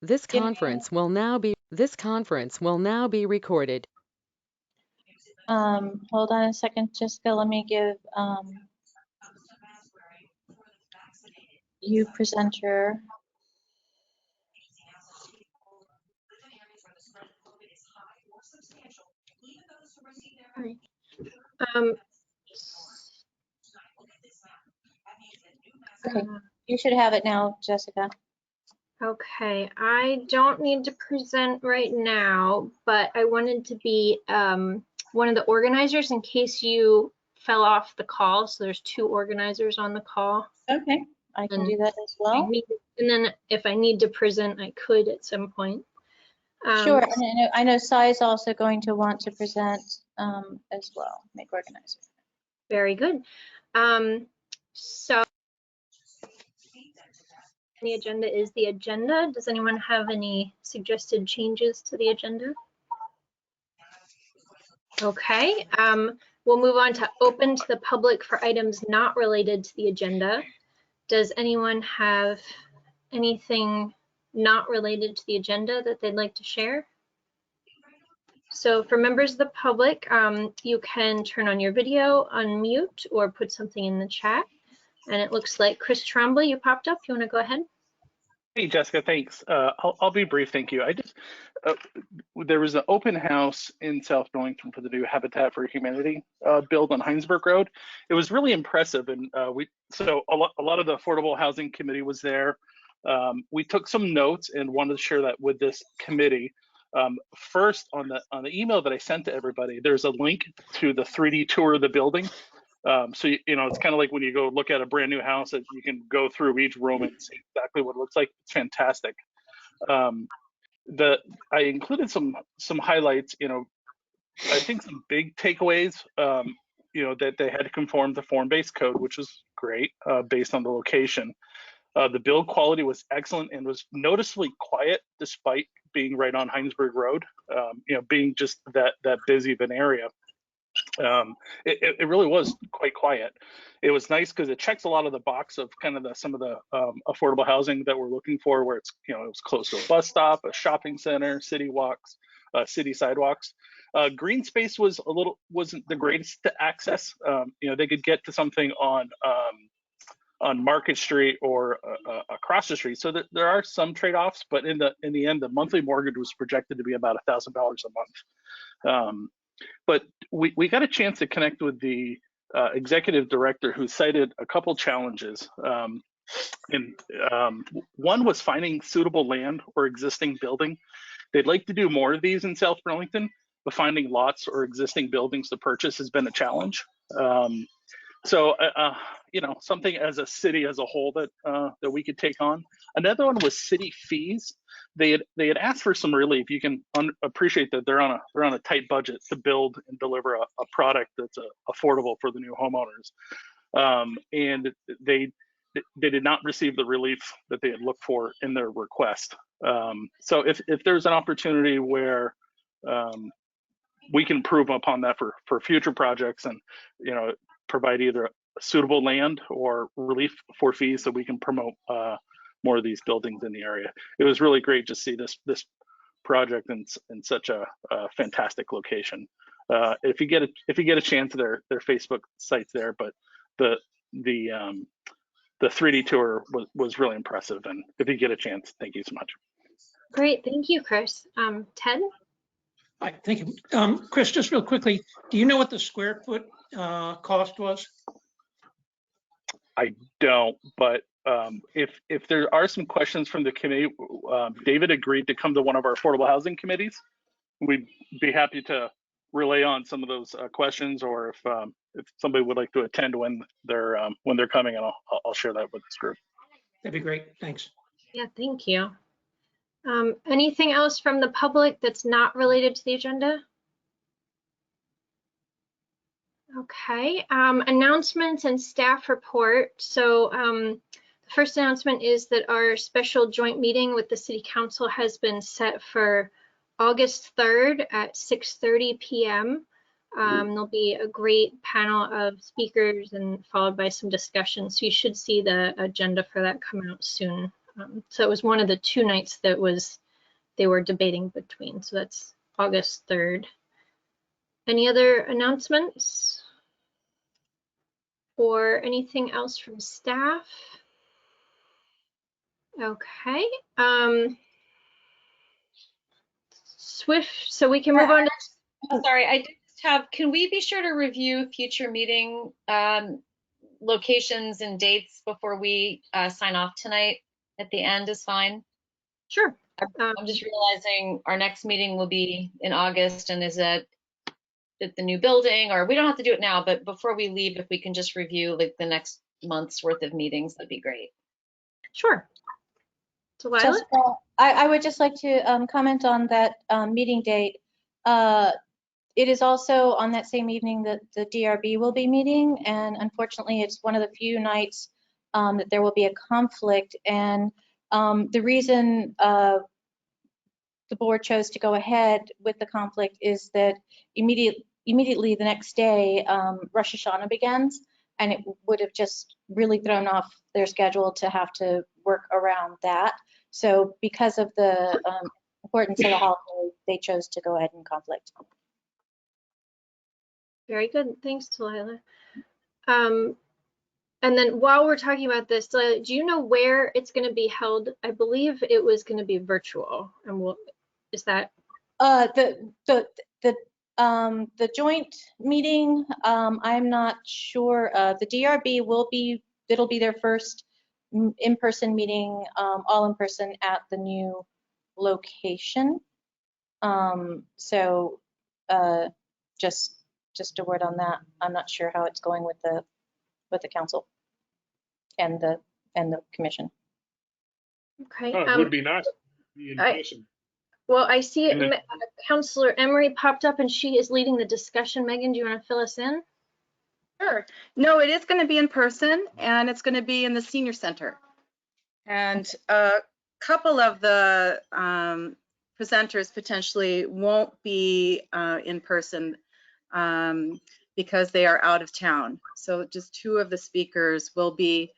This conference will now be recorded. Hold on a second, Jessica. Let me give you presenter. Okay, you should have it now, Jessica. Okay, I don't need to present right now, but I wanted to be one of the organizers in case you fell off the call. So there's 2 organizers on the call. Okay, I can do that as well. And then if I need to present, I could at some point. Sure, and I know Sai is also going to want to present as well, make organizer. Very good. So the agenda is the agenda. Does anyone have any suggested changes to the agenda? Okay, we'll move on to open to the public for items not related to the agenda. Does anyone have anything not related to the agenda that they'd like to share? So for members of the public, you can turn on your video, unmute, or put something in the chat. And it looks like Chris Trombley, you popped up. You want to go ahead? Hey, Jessica, thanks. I'll be brief, thank you. There was an open house in South Burlington for the new Habitat for Humanity build on Heinsberg Road. It was really impressive, and so a lot of the Affordable Housing Committee was there. We took some notes and wanted to share that with this committee. First, on the email that I sent to everybody, there's a link to the 3D tour of the building. So you know, it's kind of like when you go look at a brand new house that you can go through each room and see exactly what it looks like. It's fantastic. I included some highlights. You know, I think some big takeaways. You know, that they had to conform to form-based code, which was great based on the location. The build quality was excellent and was noticeably quiet despite being right on Heinsberg Road. You know, being just that busy of an area. It really was quite quiet. It was nice because it checks a lot of the box of kind of some of the affordable housing that we're looking for, where it's, you know, it was close to a bus stop, a shopping center, city walks, city sidewalks. Green space wasn't the greatest to access. You know, they could get to something on Market Street or across the street. So there are some trade-offs, but in the end, the monthly mortgage was projected to be about $1,000 a month. But we got a chance to connect with the executive director, who cited a couple challenges. One was finding suitable land or existing building. They'd like to do more of these in South Burlington, but finding lots or existing buildings to purchase has been a challenge. So, you know, something as a city as a whole that we could take on. Another one was city fees. They had asked for some relief. You can appreciate that they're on a tight budget to build and deliver a product that's affordable for the new homeowners, and they did not receive the relief that they had looked for in their request. So if there's an opportunity where we can improve upon that for future projects, and, you know, provide either suitable land or relief for fees so we can promote more of these buildings in the area. It was really great to see this project in such a fantastic location. If you get a chance, their Facebook site's there, but the 3D tour was really impressive. And if you get a chance, thank you so much. Great, thank you, Chris. Ted? Hi, thank you. Chris, just real quickly, do you know what the square foot cost was? I don't, but if there are some questions from the committee, David agreed to come to one of our affordable housing committees. We'd be happy to relay on some of those questions, or if somebody would like to attend when they're coming, and I'll share that with this group. That'd be great. Thanks. Yeah, thank you. Anything else from the public that's not related to the agenda? Okay, announcements and staff report. So the first announcement is that our special joint meeting with the City Council has been set for August 3rd at 6:30 p.m. There'll be a great panel of speakers and followed by some discussion. So you should see the agenda for that come out soon So it was one of the 2 nights that they were debating between. So that's August 3rd. Any other announcements or anything else from staff? Okay. Swift, so we can move on to. I'm sorry, I did just have, can we be sure to review future meeting locations and dates before we sign off tonight? At the end is fine. Sure. I'm just realizing our next meeting will be in August, and is it at the new building, or we don't have to do it now, but before we leave, if we can just review like the next month's worth of meetings, that'd be great. Sure. Delilah? Jessica, I would just like to comment on that meeting date. It is also on that same evening that the DRB will be meeting, and unfortunately, it's one of the few nights that there will be a conflict. And the reason the board chose to go ahead with the conflict is that immediately the next day, Rosh Hashanah begins, and it would have just really thrown off their schedule to have to work around that. So because of the importance of the holiday, they chose to go ahead and conflict. Very good. Thanks, Delilah. And then while we're talking about this, do you know where it's going to be held? I believe it was going to be virtual. And is that? The joint meeting, I'm not sure. The DRB it'll be their first in-person meeting, all in person at the new location. So just a word on that. I'm not sure how it's going with the council and the commission. Okay. Oh, it would be nice to be in person. Well, I see Councillor Emery popped up and she is leading the discussion. Megan, do you want to fill us in? Sure. No, it is going to be in person, and it's going to be in the senior center. And a couple of the presenters potentially won't be in person because they are out of town. So just 2 of the speakers will be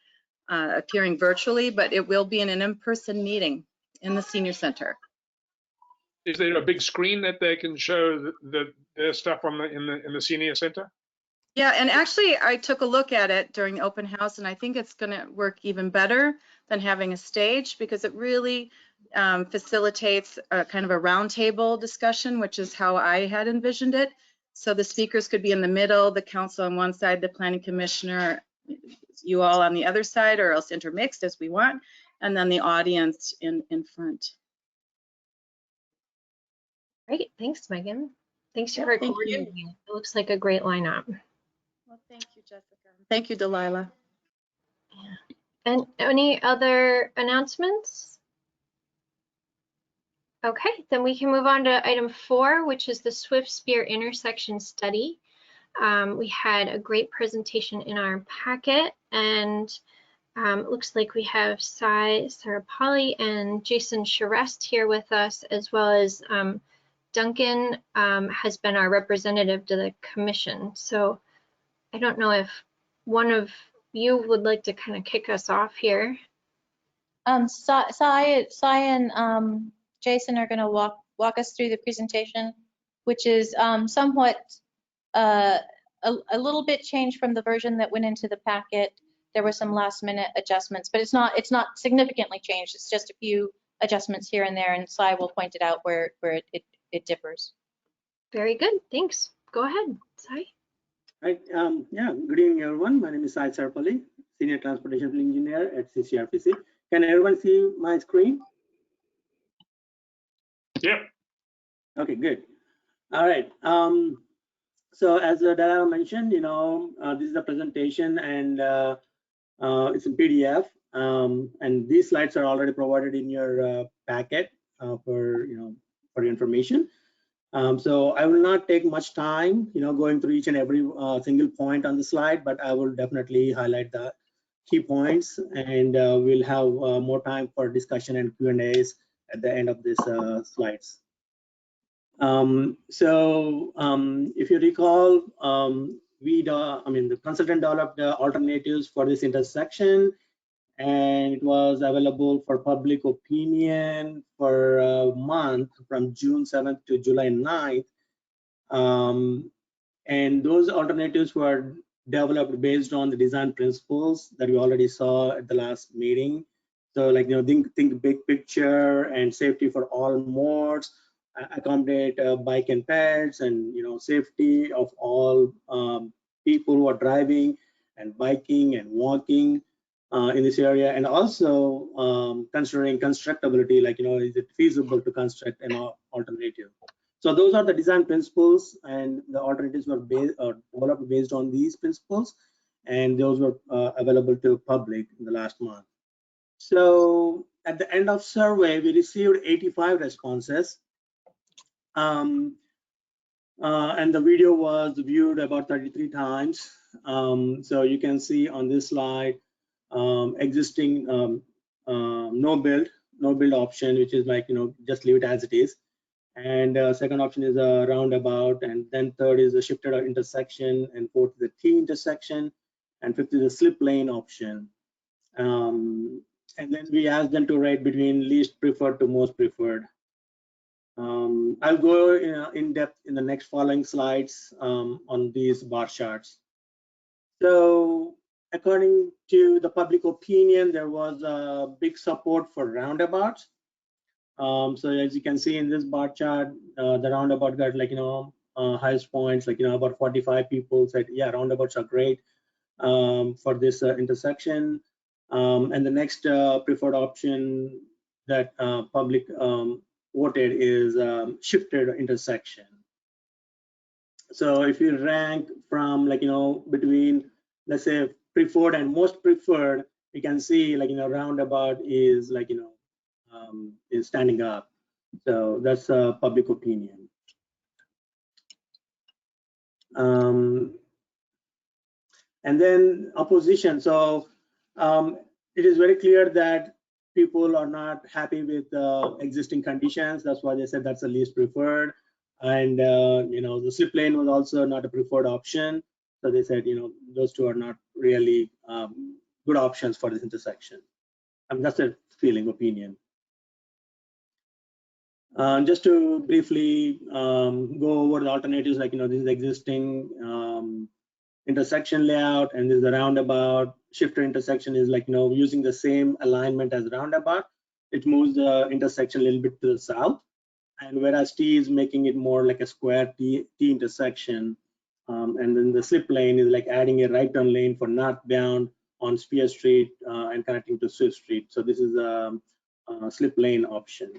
appearing virtually, but it will be in an in-person meeting in the senior center. Is there a big screen that they can show their stuff on in the senior center? Yeah, and actually I took a look at it during the open house, and I think it's going to work even better than having a stage, because it really facilitates a kind of a roundtable discussion, which is how I had envisioned it. So the speakers could be in the middle, the council on one side, the planning commissioner, you all on the other side, or else intermixed as we want, and then the audience in front. Great. Thanks, Megan. Thanks for coordinating. It looks like a great lineup. Well, thank you, Jessica. Thank you, Delilah. And any other announcements? Okay, then we can move on to item 4, which is the Swift Spear intersection study. We had a great presentation in our packet, and it looks like we have Sai Sarapalli and Jason Charest here with us, as well as Duncan has been our representative to the commission. So I don't know if one of you would like to kind of kick us off here. Sai and Jason are going to walk us through the presentation, which is somewhat a little bit changed from the version that went into the packet. There were some last minute adjustments, but it's not significantly changed. It's just a few adjustments here and there, and Sai will point it out where it differs. Very good, thanks. Go ahead, Sai. Right. Yeah. Good evening, everyone. My name is Sai Sarapalli, Senior Transportation Engineer at CCRPC. Can everyone see my screen? Yep. Okay, good. All right. So as Dara mentioned, this is a presentation, and it's a PDF. And these slides are already provided in your packet for your information. So I will not take much time, going through each and every single point on the slide, but I will definitely highlight the key points, and we'll have more time for discussion and Q&As at the end of this slides. If you recall, the consultant developed alternatives for this intersection, and it was available for public opinion for a month from June 7th to July 9th. And those alternatives were developed based on the design principles that we already saw at the last meeting. So like, think big picture and safety for all modes, accommodate bike and pets, and safety of all people who are driving and biking and walking in this area, and also considering constructability, like is it feasible to construct an alternative. So those are the design principles, and the alternatives were developed based on these principles, and those were available to public in the last month. So at the end of survey, we received 85 responses, and the video was viewed about 33 times. So you can see on this slide existing no build option, which is like just leave it as it is. And second option is a roundabout, and then third is a shifted intersection, and fourth is a T intersection, and fifth is a slip lane option. And then we asked them to rate between least preferred to most preferred. I'll go in depth in the next following slides on these bar charts. So according to the public opinion, there was a big support for roundabouts. So as you can see in this bar chart, the roundabout got like highest points, like about 45 people said, yeah, roundabouts are great for this intersection. And the next preferred option that public voted is shifted intersection. So if you rank from between, let's say, preferred and most preferred, you can see roundabout is is standing up. So that's public opinion. And then opposition. So it is very clear that people are not happy with existing conditions. That's why they said that's the least preferred. And the slip lane was also not a preferred option. So they said those two are not really good options for this intersection. That's a feeling, opinion. Just to briefly go over the alternatives, like this is existing intersection layout, and this is the roundabout. Shifter intersection is using the same alignment as roundabout. It moves the intersection a little bit to the south, and whereas T is making it more like a square T intersection. And then the slip lane is like adding a right turn lane for northbound on Spear Street and connecting to Swift Street. So this is a slip lane option.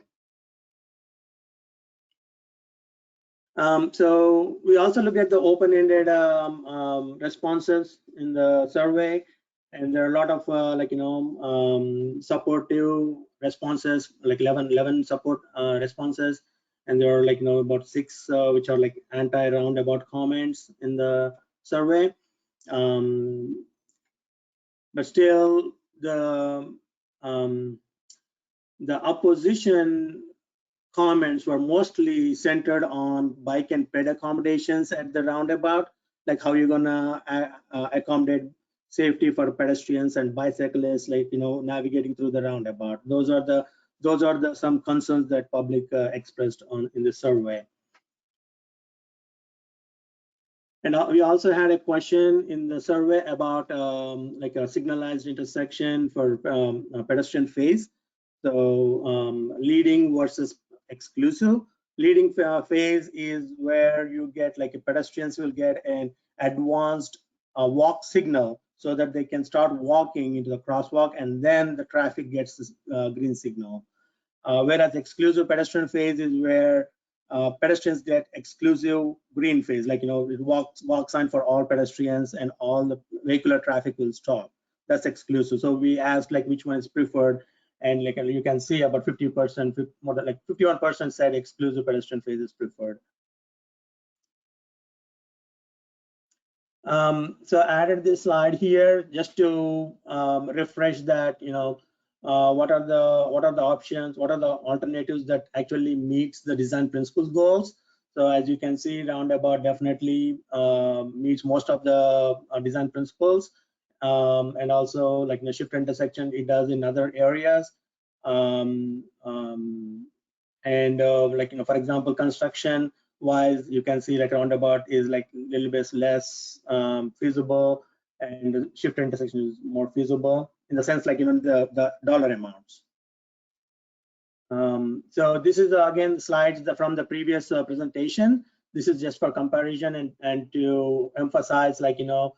So we also look at the open-ended responses in the survey, and there are a lot of supportive responses, like 11 support responses, and there are about 6 which are anti-roundabout comments in the survey. But still, the opposition comments were mostly centered on bike and ped accommodations at the roundabout, like how you're gonna accommodate safety for pedestrians and bicyclists, navigating through the roundabout. Those are the some concerns that public expressed in the survey. And we also had a question in the survey about a signalized intersection for pedestrian phase. So leading versus exclusive. Leading phase is where you get pedestrians will get an advanced walk signal so that they can start walking into the crosswalk, and then the traffic gets this green signal. Whereas exclusive pedestrian phase is where pedestrians get exclusive green phase, it walk sign for all pedestrians and all the vehicular traffic will stop. That's exclusive. So we asked which one is preferred, and you can see about 50%, more than 51% said exclusive pedestrian phase is preferred. So I added this slide here just to refresh that what are the options, what are the alternatives that actually meets the design principles goals. So as you can see, roundabout definitely meets most of the design principles. and also like the shift intersection it does in other areas. Like for example, construction wise, you can see like roundabout is like a little bit less feasible, and the shift intersection is more feasible in the sense like the dollar amounts. So this is again slides from the previous presentation. This is just for comparison and to emphasize like the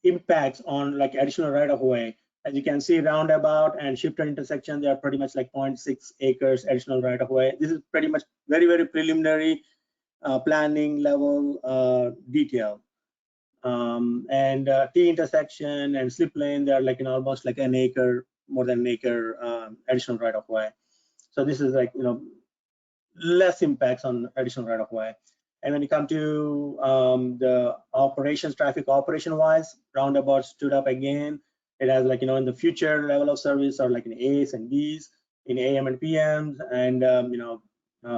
impacts on like additional right of way. As you can see, roundabout and shifted intersection, they are pretty much like 0.6 acres additional right of way. This is pretty much very preliminary planning level detail. T intersection and slip lane, they are like almost like an acre, more than an acre additional right of way. So this is like less impacts on additional right of way. And when you come to the operations, traffic operation wise, roundabout stood up again. It has like in the future level of service or like in A's and B's in AM and PMs, and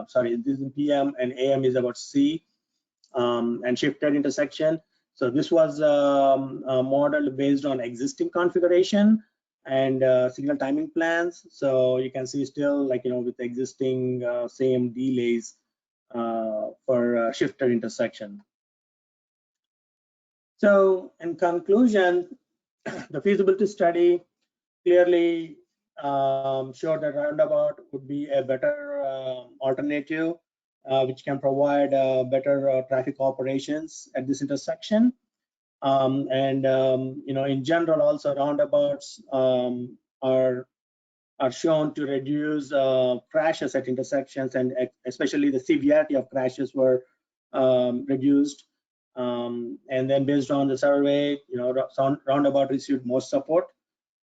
sorry, this is in PM, and AM is about C, and shifted intersection. So this was modeled based on existing configuration and signal timing plans. So you can see still like with existing same delays for shifted intersection. So in conclusion, the feasibility study clearly showed that roundabout would be a better alternative, which can provide better traffic operations at this intersection. In general, also roundabouts are shown to reduce crashes at intersections, and especially the severity of crashes were reduced. And then based on the survey, roundabout received more support.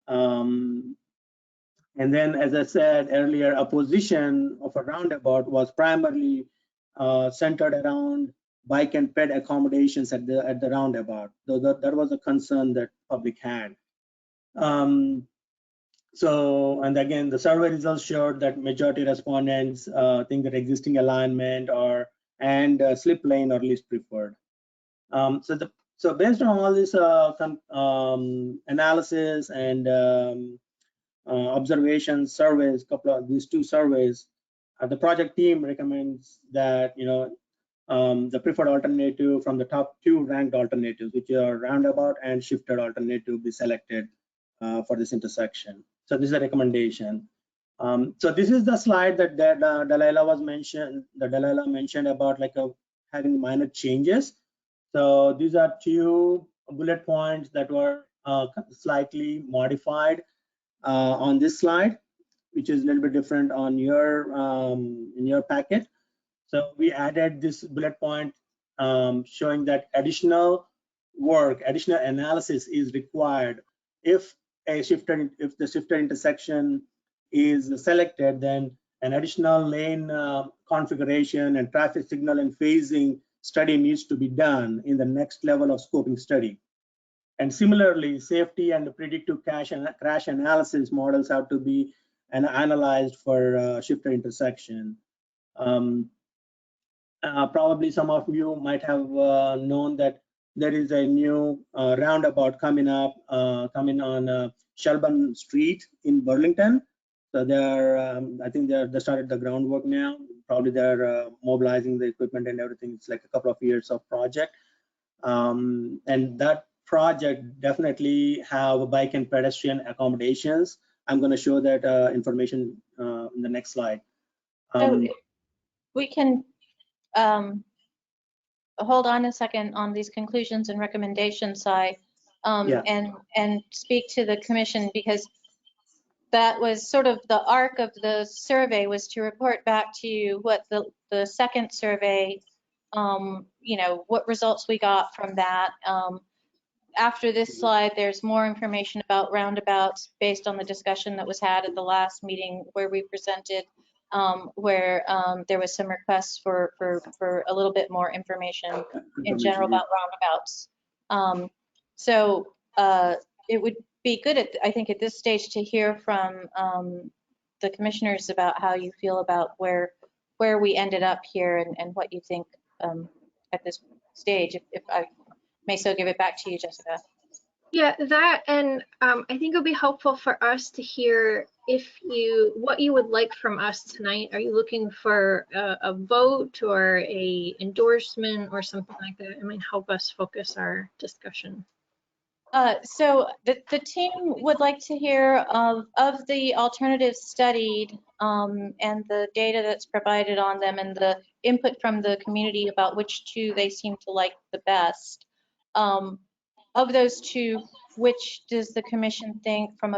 And then, as I said earlier, opposition of a roundabout was primarily centered around bike and ped accommodations at the roundabout. So that was a concern that public had. And again, the survey results showed that majority respondents think that existing alignment and slip lane are least preferred. So based on all this analysis and observations, surveys, couple of these two surveys, the project team recommends that the preferred alternative from the top two ranked alternatives, which are roundabout and shifted alternative, be selected for this intersection. So this is a recommendation. So this is the slide that Delilah mentioned about like having minor changes. So these are two bullet points that were slightly modified on this slide, which is a little bit different on your in your packet. So we added this bullet point showing that additional work, additional analysis is required if the shifted intersection is selected. Then an additional lane configuration and traffic signal and phasing study needs to be done in the next level of scoping study. And similarly, safety and predictive crash analysis models have to be analyzed for shifted intersection. Probably some of you might have known that there is a new roundabout coming on Shelburne Street in Burlington. So I think they started the groundwork now. Probably they're mobilizing the equipment and everything. It's like a couple of years of project. And that project definitely have bike and pedestrian accommodations. I'm going to show that information in the next slide. So we can hold on a second on these conclusions and recommendations side, and speak to the commission, because that was sort of the arc of the survey, was to report back to you what the second survey, what results we got from that. After this slide, there's more information about roundabouts based on the discussion that was had at the last meeting where we presented, where there was some requests for a little bit more information in general about roundabouts. So it would be good, I think, at this stage to hear from the commissioners about how you feel about where we ended up here and what you think at this stage. If I may so give it back to you, Jessica. Yeah, that, and I think it'll be helpful for us to hear what you would like from us tonight. Are you looking for a vote or a endorsement or something like that? It might help us focus our discussion. So the team would like to hear of the alternatives studied and the data that's provided on them and the input from the community about which two they seem to like the best. Of those two, which does the commission think from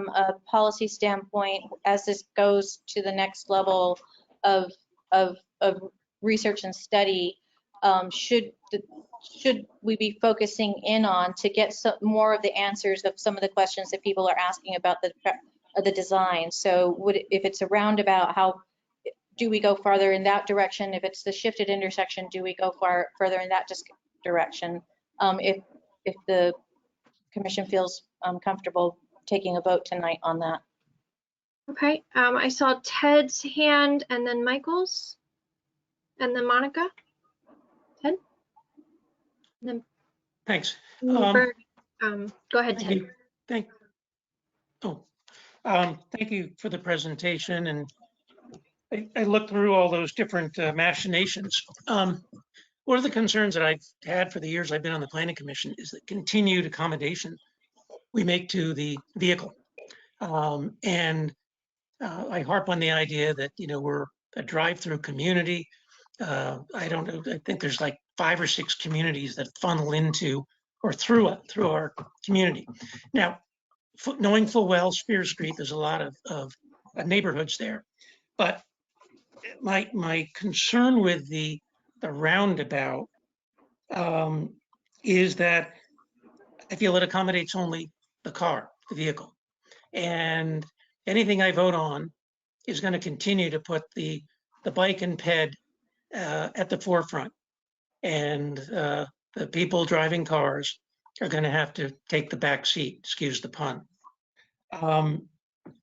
a policy standpoint, as this goes to the next level of research and study, should we be focusing in on to get more of the answers of some of the questions that people are asking about the design? So if it's a roundabout, how do we go farther in that direction? If it's the shifted intersection, do we go further in that direction? If the commission feels comfortable taking a vote tonight on that. Okay, I saw Ted's hand and then Michael's and then Monica. Ted? And then Thanks. Berg. Go ahead, Ted. Thank you for the presentation. And I looked through all those different machinations. One of the concerns that I've had for the years I've been on the Planning Commission is the continued accommodation we make to the vehicle. I harp on the idea that, we're a drive-through community. I don't know, I think there's like 5 or 6 communities that funnel into or through our community. Now, knowing full well Spear Street, there's a lot of neighborhoods there. But my concern with the roundabout is that I feel it accommodates only the vehicle. And anything I vote on is going to continue to put the bike and ped at the forefront. And the people driving cars are going to have to take the back seat, excuse the pun.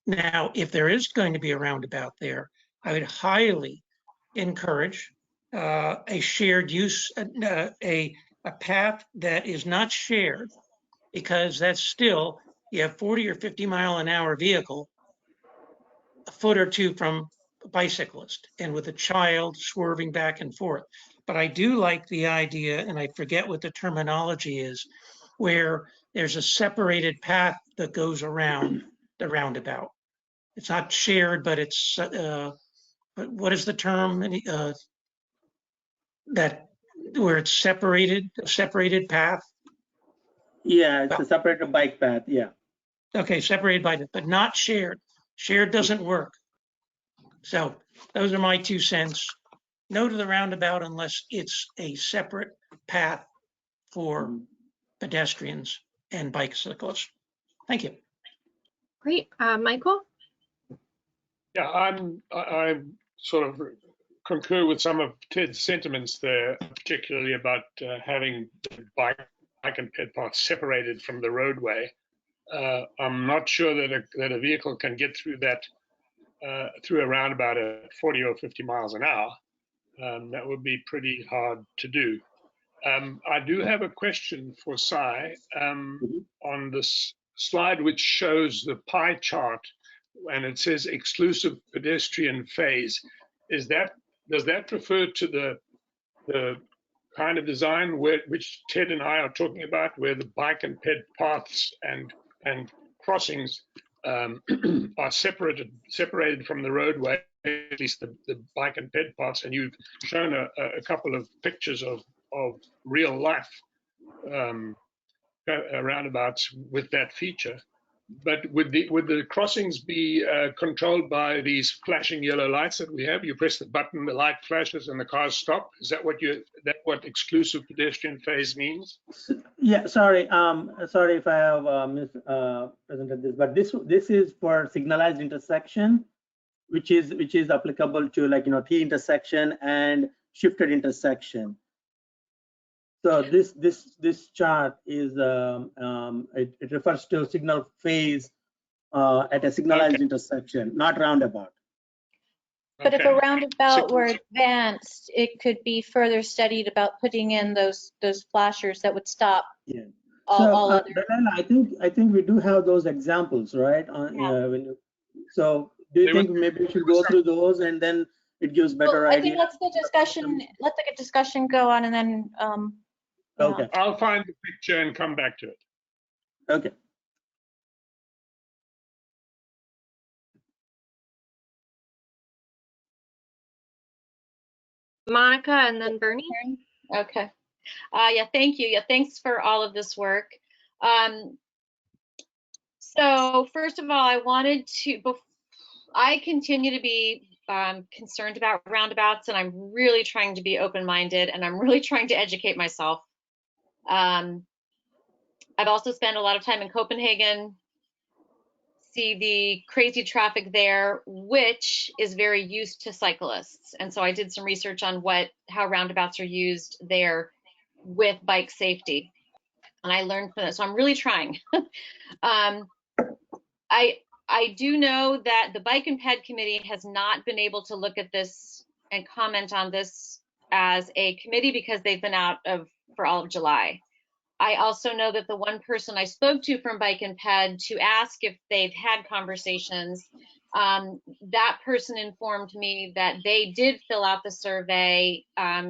Now, if there is going to be a roundabout there, I would highly encourage a shared use, a path that is not shared, because that's still, you have 40 or 50 mile an hour vehicle a foot or two from a bicyclist and with a child swerving back and forth. But I do like the idea, and I forget what the terminology is, where there's a separated path that goes around the roundabout. It's not shared, but it's, what is the term that where it's separated, a separated path? Yeah, it's a separated bike path, yeah. Okay, separated by, but not shared. Shared doesn't work. So those are my 2 cents. No to the roundabout unless it's a separate path for pedestrians and bicyclists. Thank you. Great, Michael? Yeah, I sort of concur with some of Ted's sentiments there, particularly about having the bike and ped path separated from the roadway. I'm not sure that a vehicle can get through that through a roundabout at 40 or 50 miles an hour. That would be pretty hard to do. I do have a question for Cy on this slide, which shows the pie chart, and it says exclusive pedestrian phase. Does that refer to the kind of design which Ted and I are talking about, where the bike and ped paths and crossings are separated from the roadway, at least the bike and ped paths, and you've shown a couple of pictures of real life roundabouts with that feature. But would the crossings be controlled by these flashing yellow lights that we have? You press the button, the light flashes, and the cars stop. Is that what exclusive pedestrian phase means? Yeah, sorry if I have mispresented this, but this is for signalized intersection, which is applicable to, like, T intersection and shifted intersection. So this chart is it refers to signal phase at a signalized intersection, not roundabout. But if a Okay. roundabout were advanced, it could be further studied about putting in those flashers that would stop Yeah. all other. Diana, I think we do have those examples, right? So do you think maybe we should go through those and then it gives better I think idea? let's let the discussion go on and then, yeah. Okay, I'll find the picture and come back to it. okay. Monica and then Bernie. Okay. Yeah, thank you. Yeah, thanks for all of this work. So first of all, I wanted to, I continue to be concerned about roundabouts, and I'm really trying to be open-minded, and I'm really trying to educate myself. I've also spent a lot of time in Copenhagen, see the crazy traffic there, which is very used to cyclists. And so I did some research on how roundabouts are used there with bike safety. And I learned from it. So I'm really trying. I do know that the Bike and Ped Committee has not been able to look at this and comment on this as a committee because they've been out for all of July. I also know that the one person I spoke to from Bike and Ped to ask if they've had conversations, that person informed me that they did fill out the survey,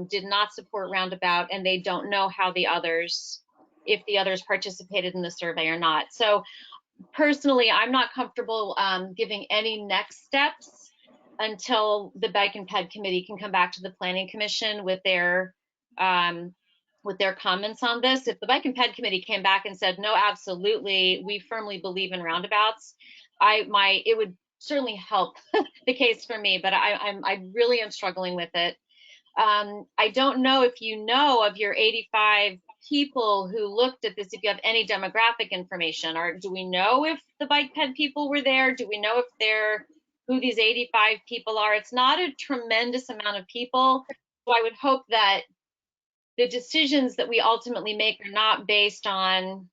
did not support Roundabout, and they don't know how if the others participated in the survey or not. So personally, I'm not comfortable giving any next steps until the Bike and Ped Committee can come back to the Planning Commission with their comments on this. If the Bike and Ped Committee came back and said, no, absolutely, we firmly believe in roundabouts, it would certainly help the case for me, but I really am struggling with it. I don't know if you know of your 85 people who looked at this, if you have any demographic information, or do we know if the Bike Ped people were there? Do we know who these 85 people are? It's not a tremendous amount of people. So I would hope that the decisions that we ultimately make are not based on,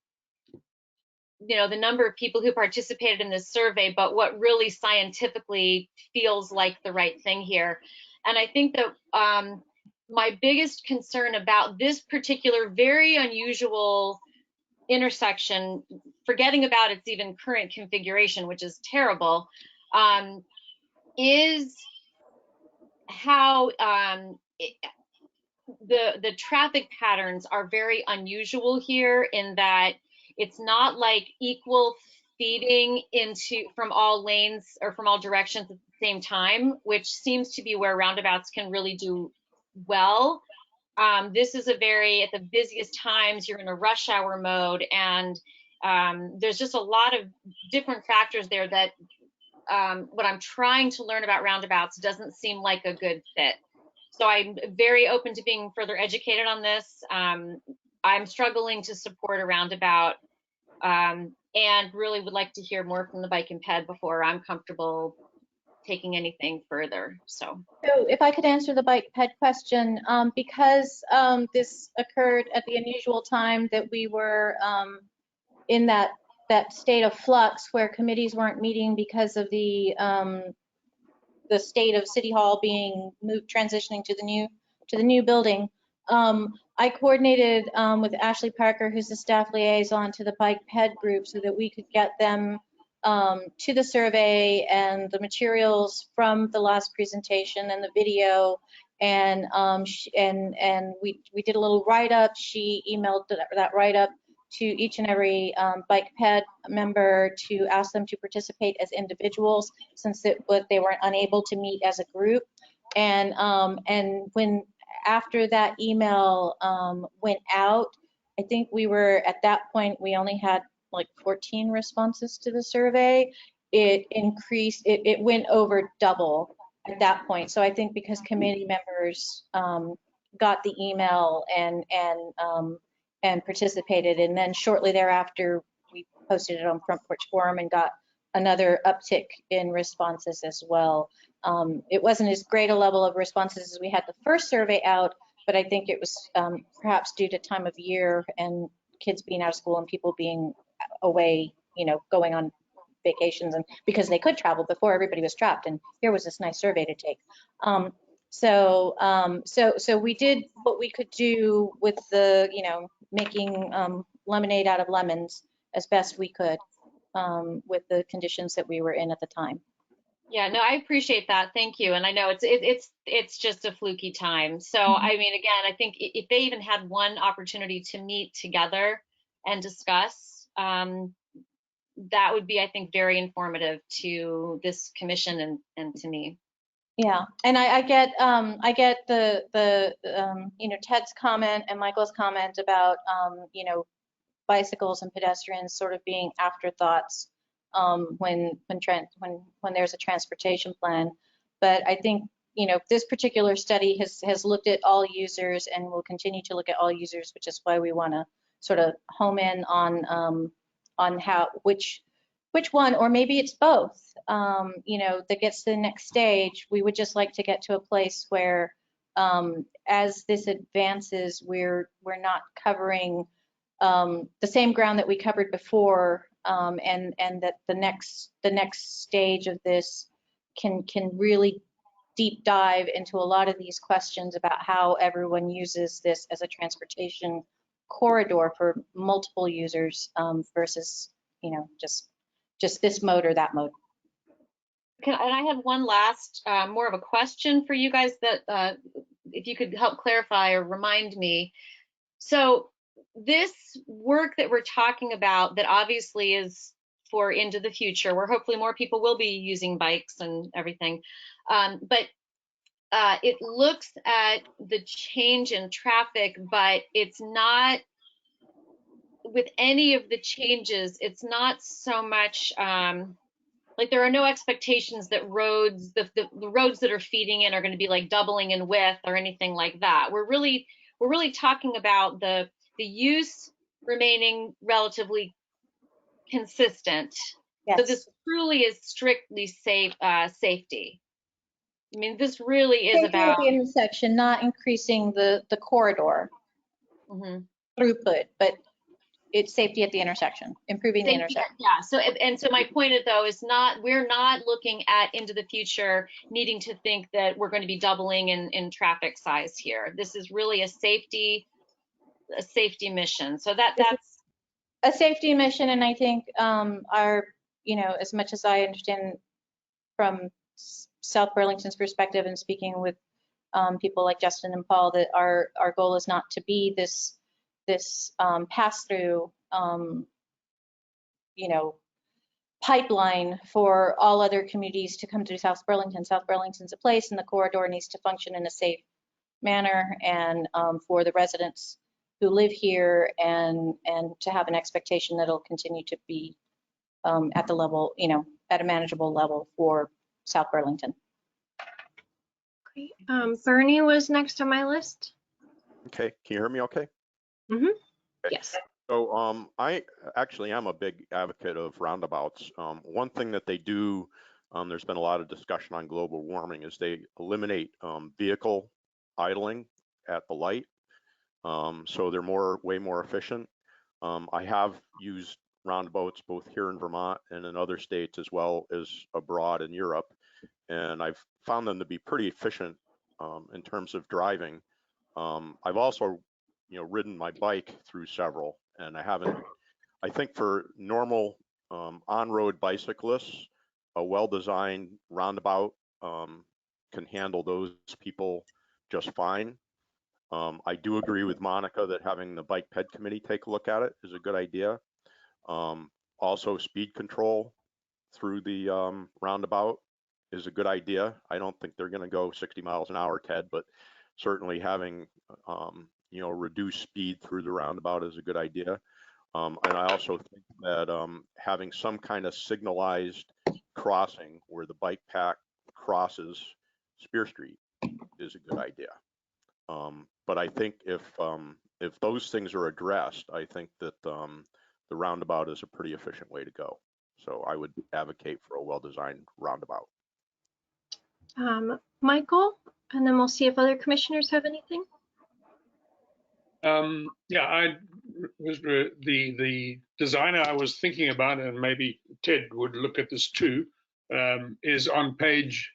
the number of people who participated in this survey, but what really scientifically feels like the right thing here. And I think that my biggest concern about this particular very unusual intersection, forgetting about its even current configuration, which is terrible, is how the traffic patterns are very unusual here, in that it's not like equal feeding from all lanes or from all directions at the same time, which seems to be where roundabouts can really do well. This is at the busiest times, you're in a rush hour mode, and there's just a lot of different factors there that what I'm trying to learn about roundabouts doesn't seem like a good fit. So I'm very open to being further educated on this. I'm struggling to support a roundabout, and really would like to hear more from the Bike and Ped before I'm comfortable taking anything further. So if I could answer the Bike Ped question, because this occurred at the unusual time that we were in that state of flux where committees weren't meeting because of the state of City Hall being transitioning to the new building. I coordinated with Ashley Parker, who's the staff liaison to the Bike Ped group, so that we could get them to the survey and the materials from the last presentation and the video, and we did a little write-up. She emailed that write-up to each and every Bike Ped member to ask them to participate as individuals, since they were unable to meet as a group. And when after that email went out, I think we were at that point, we only had like 14 responses to the survey. It increased, it went over double at that point. So I think because committee members got the email and participated, and then shortly thereafter we posted it on Front Porch Forum and got another uptick in responses as well. It wasn't as great a level of responses as we had the first survey out, but I think it was perhaps due to time of year and kids being out of school and people being away, going on vacations and because they could travel before everybody was trapped. And here was this nice survey to take. So we did what we could do with the, making lemonade out of lemons as best we could with the conditions that we were in at the time. Yeah, no, I appreciate that. Thank you. And I know it's just a fluky time. So, I mean, again, I think if they even had one opportunity to meet together and discuss, that would be, I think, very informative to this commission and to me. Yeah, and I get the Ted's comment and Michael's comment about bicycles and pedestrians sort of being afterthoughts when there's a transportation plan. But I think this particular study has looked at all users and will continue to look at all users, which is why we want to sort of home in on which one, or maybe it's both, that gets to the next stage. We would just like to get to a place where as this advances, we're not covering the same ground that we covered before, and that the next stage of this can really deep dive into a lot of these questions about how everyone uses this as a transportation corridor for multiple users versus just this mode or that mode. And I have one last, more of a question for you guys that if you could help clarify or remind me. So this work that we're talking about that obviously is for into the future, where hopefully more people will be using bikes and everything. But it looks at the change in traffic, but it's not, with any of the changes, it's not so much, like there are no expectations that roads, the roads that are feeding in are going to be like doubling in width or anything like that. We're really talking about the use remaining relatively consistent. Yes. So this truly is strictly safety. I mean, this really is safety about at the intersection, not increasing the corridor throughput, but it's safety at the intersection, improving the intersection. Yeah. So my point though is we're not looking at into the future needing to think that we're going to be doubling in traffic size here. This is really a safety mission. So that's a safety mission, and I think as much as I understand from South Burlington's perspective and speaking with people like Justin and Paul, that our goal is not to be this pass-through pipeline for all other communities to come to South Burlington. South Burlington's a place, and the corridor needs to function in a safe manner, and for the residents who live here, and to have an expectation that it'll continue to be at the level, at a manageable level for South Burlington. Great. Bernie was next on my list. Okay, can you hear me okay? Mm-hmm. Okay. Yes. So I actually am a big advocate of roundabouts. One thing that they do, there's been a lot of discussion on global warming, is they eliminate vehicle idling at the light. So they're way more efficient. I have used roundabouts both here in Vermont and in other states as well as abroad in Europe, and I've found them to be pretty efficient in terms of driving. I've also ridden my bike through several, and I think for normal on-road bicyclists, a well-designed roundabout can handle those people just fine. I do agree with Monica that having the bike ped committee take a look at it is a good idea. Also, speed control through the roundabout is a good idea. I don't think they're going to go 60 miles an hour, Ted, but certainly having reduced speed through the roundabout is a good idea. And I also think that having some kind of signalized crossing where the bike path crosses Spear Street is a good idea. But I think if those things are addressed, I think that the roundabout is a pretty efficient way to go. So I would advocate for a well-designed roundabout. Michael, and then we'll see if other commissioners have anything. Yeah, the designer I was thinking about, and maybe Ted would look at this too, is on page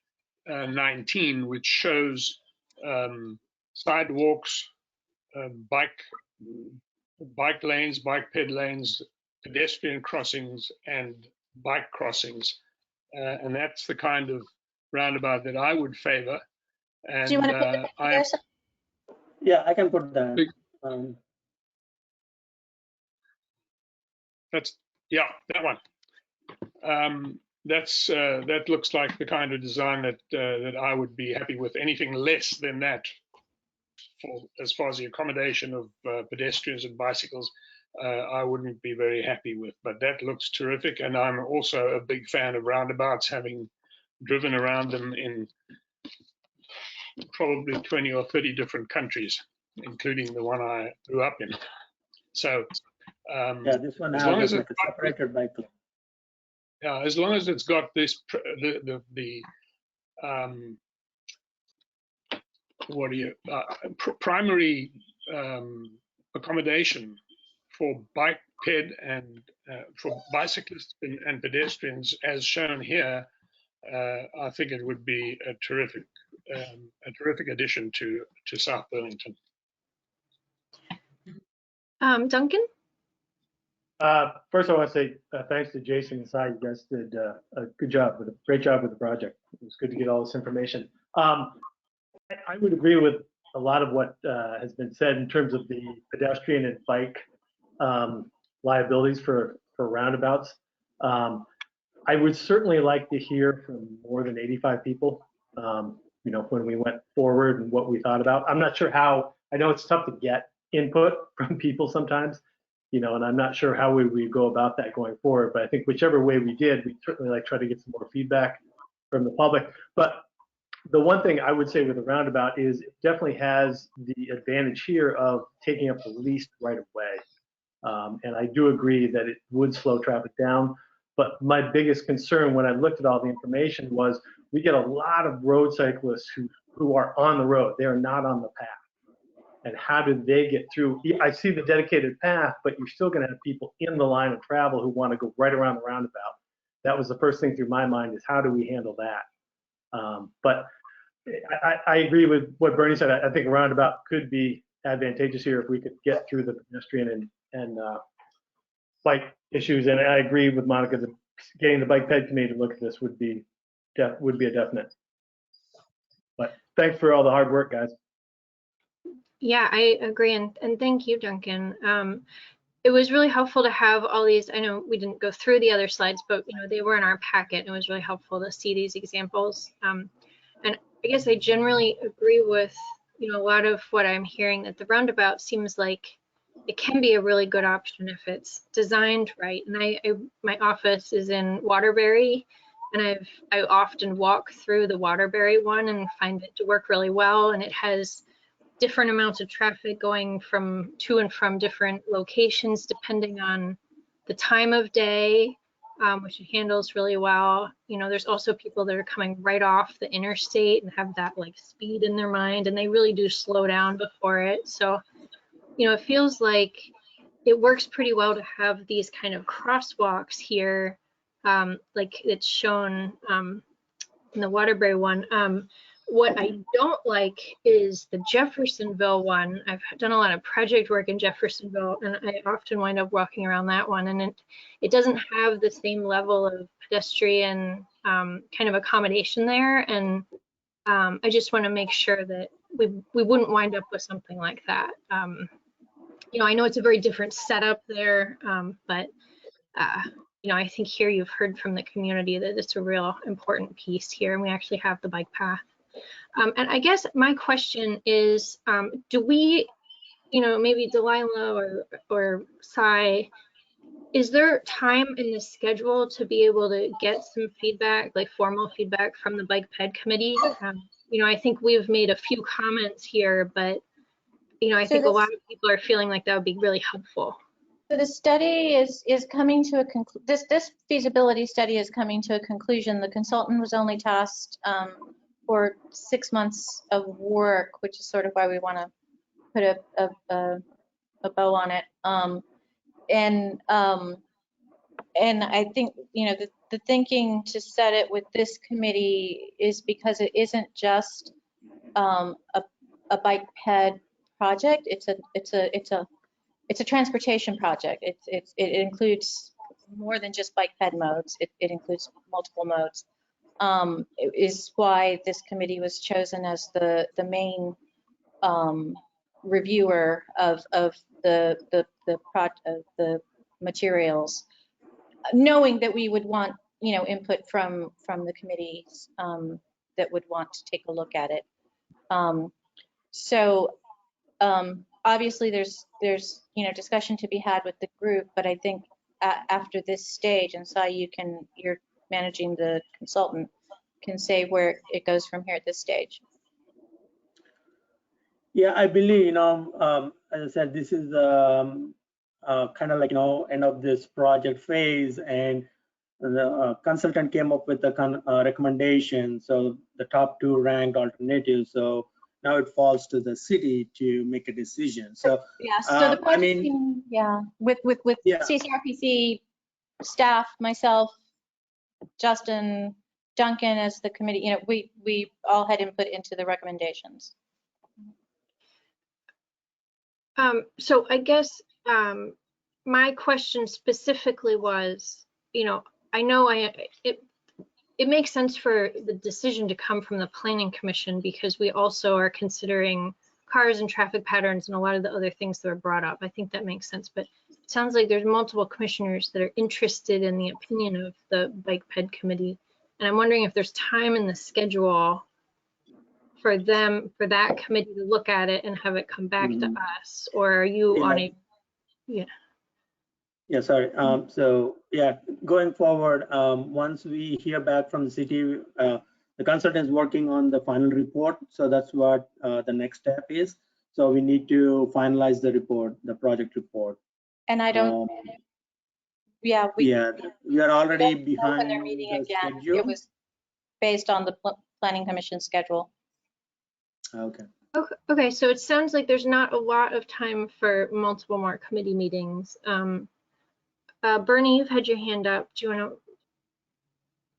19, which shows sidewalks, bike lanes, bike ped lanes, pedestrian crossings, and bike crossings, and that's the kind of roundabout that I would favor. And Do you want to put that there? Yeah, I can put that. That's, yeah, that one. That looks like the kind of design that I would be happy with. Anything less than that, as far as the accommodation of pedestrians and bicycles, I wouldn't be very happy with. But that looks terrific, and I'm also a big fan of roundabouts, having driven around them in probably 20 or 30 different countries, including the one I grew up in. So yeah, this one as has long as like a separated bike lane. Yeah, as long as it's got this primary accommodation for bike ped and for bicyclists and pedestrians, as shown here, I think it would be a terrific addition to South Burlington. Duncan? First, I want to say thanks to Jason and Sai. You guys did a great job with the project. It was good to get all this information. I would agree with a lot of what has been said in terms of the pedestrian and bike liabilities for roundabouts. I would certainly like to hear from more than 85 people, you know, when we went forward and what we thought about. I'm not sure how, I know it's tough to get input from people sometimes, you know, and I'm not sure how we go about that going forward, but I think whichever way we did, we certainly like try to get some more feedback from the public. But the one thing I would say with the roundabout is it definitely has the advantage here of taking up the least right of way. And I do agree that it would slow traffic down. But my biggest concern when I looked at all the information was we get a lot of road cyclists who are on the road. They are not on the path. And how do they get through? I see the dedicated path, but you're still going to have people in the line of travel who want to go right around the roundabout. That was the first thing through my mind is how do we handle that? But I agree with what Bernie said. I think a roundabout could be advantageous here if we could get through the pedestrian and bike issues. And I agree with Monica that getting the bike ped committee to look at this would be a definite. But thanks for all the hard work, guys. Yeah, I agree, and thank you, Duncan. It was really helpful to have all these. I know we didn't go through the other slides, but you know they were in our packet. And it was really helpful to see these examples. And I guess I generally agree with a lot of what I'm hearing, that the roundabout seems like it can be a really good option if it's designed right. And my office is in Waterbury, and I often walk through the Waterbury one and find it to work really well. And it has different amounts of traffic going to and from different locations depending on the time of day, which it handles really well. There's also people that are coming right off the interstate and have that like speed in their mind, and they really do slow down before it. So, it feels like it works pretty well to have these kind of crosswalks here, like it's shown in the Waterbury one. What I don't like is the Jeffersonville one. I've done a lot of project work in Jeffersonville, and I often wind up walking around that one, and it doesn't have the same level of pedestrian kind of accommodation there. And I just want to make sure that we wouldn't wind up with something like that. I know it's a very different setup there, but I think here you've heard from the community that it's a real important piece here, and we actually have the bike path. And I guess my question is, do we, maybe Delilah or Sai, is there time in the schedule to be able to get some feedback, like formal feedback from the Bike Ped Committee? I think we've made a few comments here, but, I think a lot of people are feeling like that would be really helpful. So the study is coming to a conclusion. This feasibility study is coming to a conclusion. The consultant was only tasked for 6 months of work, which is sort of why we want to put a a bow on it. And I think, you know, the thinking to set it with this committee is because it isn't just a bike ped project. It's a transportation project. It includes more than just bike ped modes. It includes multiple modes. It is why this committee was chosen as the main reviewer of the materials, knowing that we would want, you know, input from the committees that would want to take a look at it. Obviously there's you know, discussion to be had with the group, but I think after this stage, and Sai, you're managing the consultant, can say where it goes from here at this stage. Yeah, I believe, you know, as I said, this is kind of like, you know, end of this project phase, and the consultant came up with a recommendation. So the top 2 ranked alternatives. So now it falls to the city to make a decision. So yeah, so the project I mean, team, yeah, with yeah. CCRPC staff, myself, Justin, Duncan as the committee, you know, we all had input into the recommendations. So I guess my question specifically was, you know it makes sense for the decision to come from the Planning Commission, because we also are considering cars and traffic patterns and a lot of the other things that are brought up. I think that makes sense, but it sounds like there's multiple commissioners that are interested in the opinion of the Bike Ped Committee. And I'm wondering if there's time in the schedule for that committee to look at it and have it come back to us, or are you on a, Yeah, sorry. So yeah, going forward, once we hear back from the city, the consultant is working on the final report. So that's what the next step is. So we need to finalize the report, the project report. And I don't, we are already behind when they're meeting the again. schedule. It was based on the Planning Commission schedule. Okay. Okay, so it sounds like there's not a lot of time for multiple more committee meetings. Bernie, you've had your hand up. Do you want to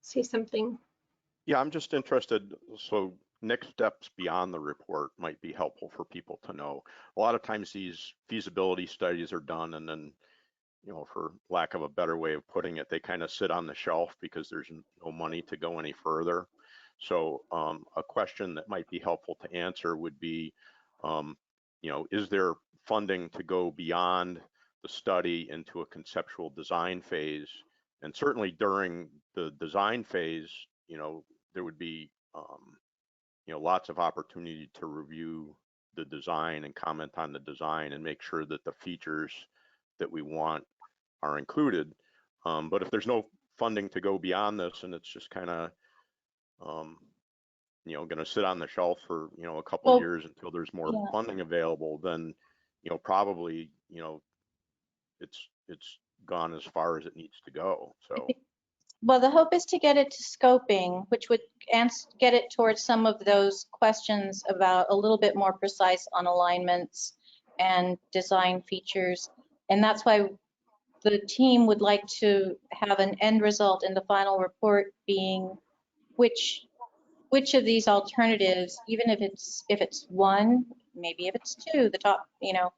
say something? Yeah, I'm just interested. So next steps beyond the report might be helpful for people to know. A lot of times these feasibility studies are done, and then, you know, for lack of a better way of putting it, they kind of sit on the shelf because there's no money to go any further. So a question that might be helpful to answer would be, you know, is there funding to go beyond the study into a conceptual design phase? And certainly during the design phase, you know, there would be, you know, lots of opportunity to review the design and comment on the design and make sure that the features that we want are included. But if there's no funding to go beyond this, and it's just kind of, you know, going to sit on the shelf for, you know, a couple of years until there's more funding available, then, you know, probably, you know, it's gone as far as it needs to go. So, well, the hope is to get it to scoping, which would get it towards some of those questions about a little bit more precise on alignments and design features. And that's why the team would like to have an end result in the final report being which of these alternatives, even if it's one, maybe if it's two, the top, you know,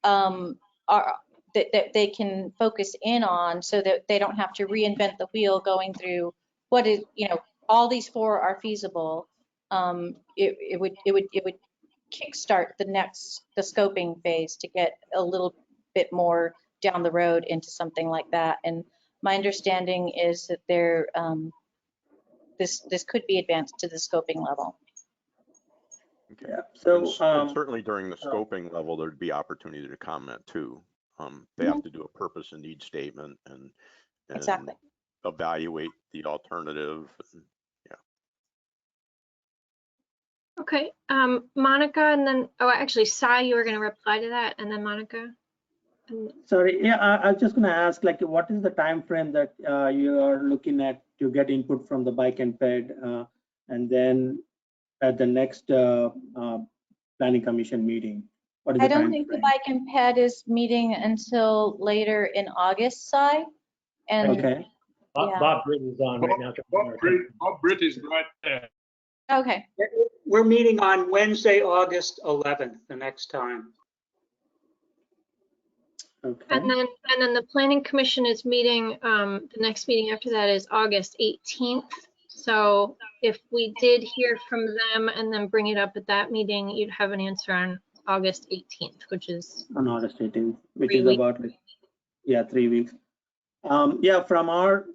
are that they can focus in on, so that they don't have to reinvent the wheel going through what is, you know, all these 4 are feasible. It would kickstart the scoping phase to get a little bit more down the road into something like that. And my understanding is that there this could be advanced to the scoping level. okay. Yeah. So and certainly during the scoping level, there'd be opportunity to comment too. They have to do a purpose and need statement and Exactly. evaluate the alternative. Yeah. Okay, Monica, and then, oh, actually, Sai, you were going to reply to that, and then Monica. Sorry, yeah, I was just going to ask, like, what is the time frame that you are looking at to get input from the Bike and Ped, and then at the next Planning Commission meeting? What is I the don't time think the frame? Bike and Ped is meeting until later in August, Si. And Okay. yeah. Bob Britt is on right now. Bob Britt is right there. Okay. We're meeting on Wednesday, August 11th, the next time. Okay. And then the planning commission is meeting, the next meeting after that is August 18th. So if we did hear from them and then bring it up at that meeting, you'd have an answer on August 18th, which is On August 18th, which 3 is weeks. about, yeah, 3 weeks. Yeah, from our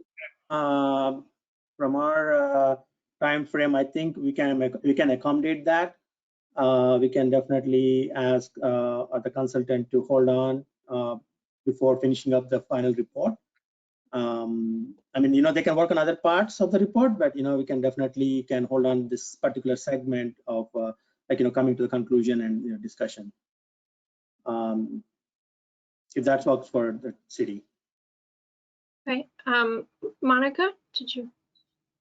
time frame, I think we can accommodate that. We can definitely ask the consultant to hold on before finishing up the final report. I mean, you know, they can work on other parts of the report, but you know, we can definitely hold on this particular segment of like, you know, coming to the conclusion and, you know, discussion. If that works for the city. Okay, Monica, did you?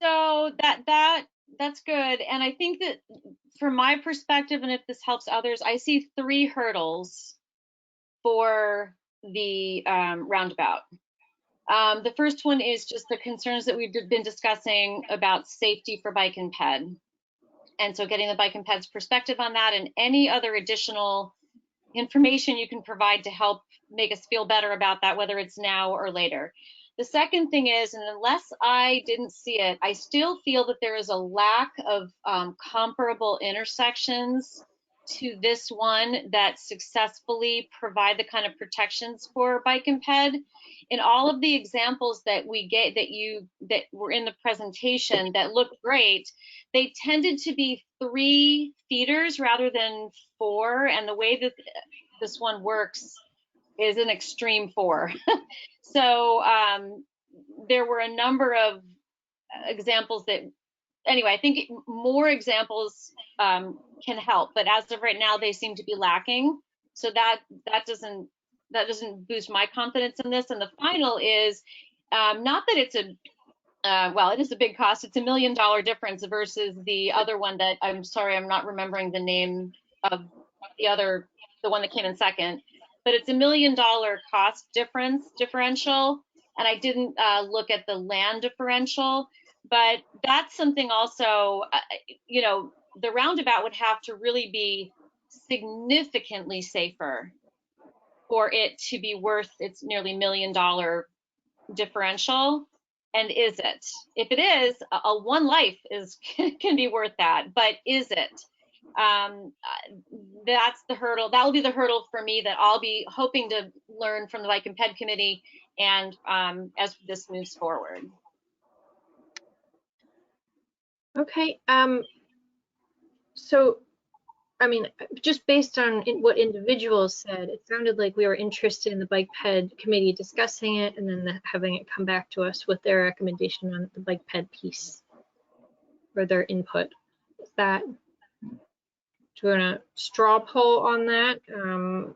So that's good. And I think that from my perspective, and if this helps others, I see 3 hurdles for the roundabout. The first one is just the concerns that we've been discussing about safety for bike and ped. And so getting the bike and ped's perspective on that and any other additional information you can provide to help make us feel better about that, whether it's now or later. The second thing is, and unless I didn't see it, I still feel that there is a lack of comparable intersections to this one that successfully provide the kind of protections for bike and ped. In all of the examples that we get that were in the presentation that looked great, they tended to be 3 feeders rather than 4, and the way that this one works is an extreme 4. So there were a number of examples that, anyway, I think more examples can help, but as of right now, they seem to be lacking. So that doesn't boost my confidence in this. And the final is not that it's well, it is a big cost. It's $1 million difference versus the other one that I'm sorry, I'm not remembering the name of the one that came in second, but it's $1 million cost differential. And I didn't look at the land differential, but that's something also, you know, the roundabout would have to really be significantly safer for it to be worth its nearly $1 million differential. And is it? If it is, one life can be worth that, but is it? That's the hurdle. That will be the hurdle for me that I'll be hoping to learn from the Bike and Ped Committee and as this moves forward. Okay, so, I mean, just based on what individuals said, it sounded like we were interested in the Bike Ped Committee discussing it and then having it come back to us with their recommendation on the Bike Ped piece or their input. Is that, do you want a straw poll on that?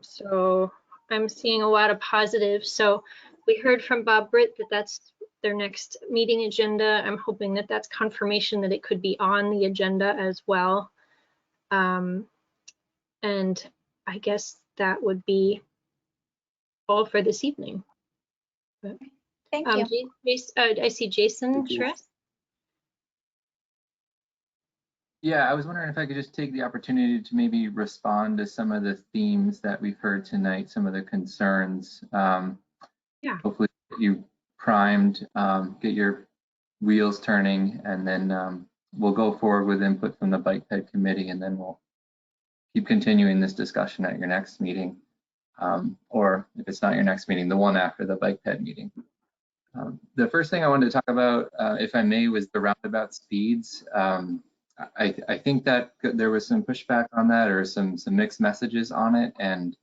So I'm seeing a lot of positives. So we heard from Bob Britt that that's their next meeting agenda. I'm hoping that that's confirmation that it could be on the agenda as well. And I guess that would be all for this evening. But, Thank you. I see Jason Shrest. Yeah, I was wondering if I could just take the opportunity to maybe respond to some of the themes that we've heard tonight, some of the concerns. Yeah. Hopefully get you primed, get your wheels turning, and then we'll go forward with input from the Bike Ped Committee, and then we'll keep continuing this discussion at your next meeting, or if it's not your next meeting, the one after the Bike Ped meeting. The first thing I wanted to talk about, if I may, was the roundabout speeds. I think that there was some pushback on that or some mixed messages on it, and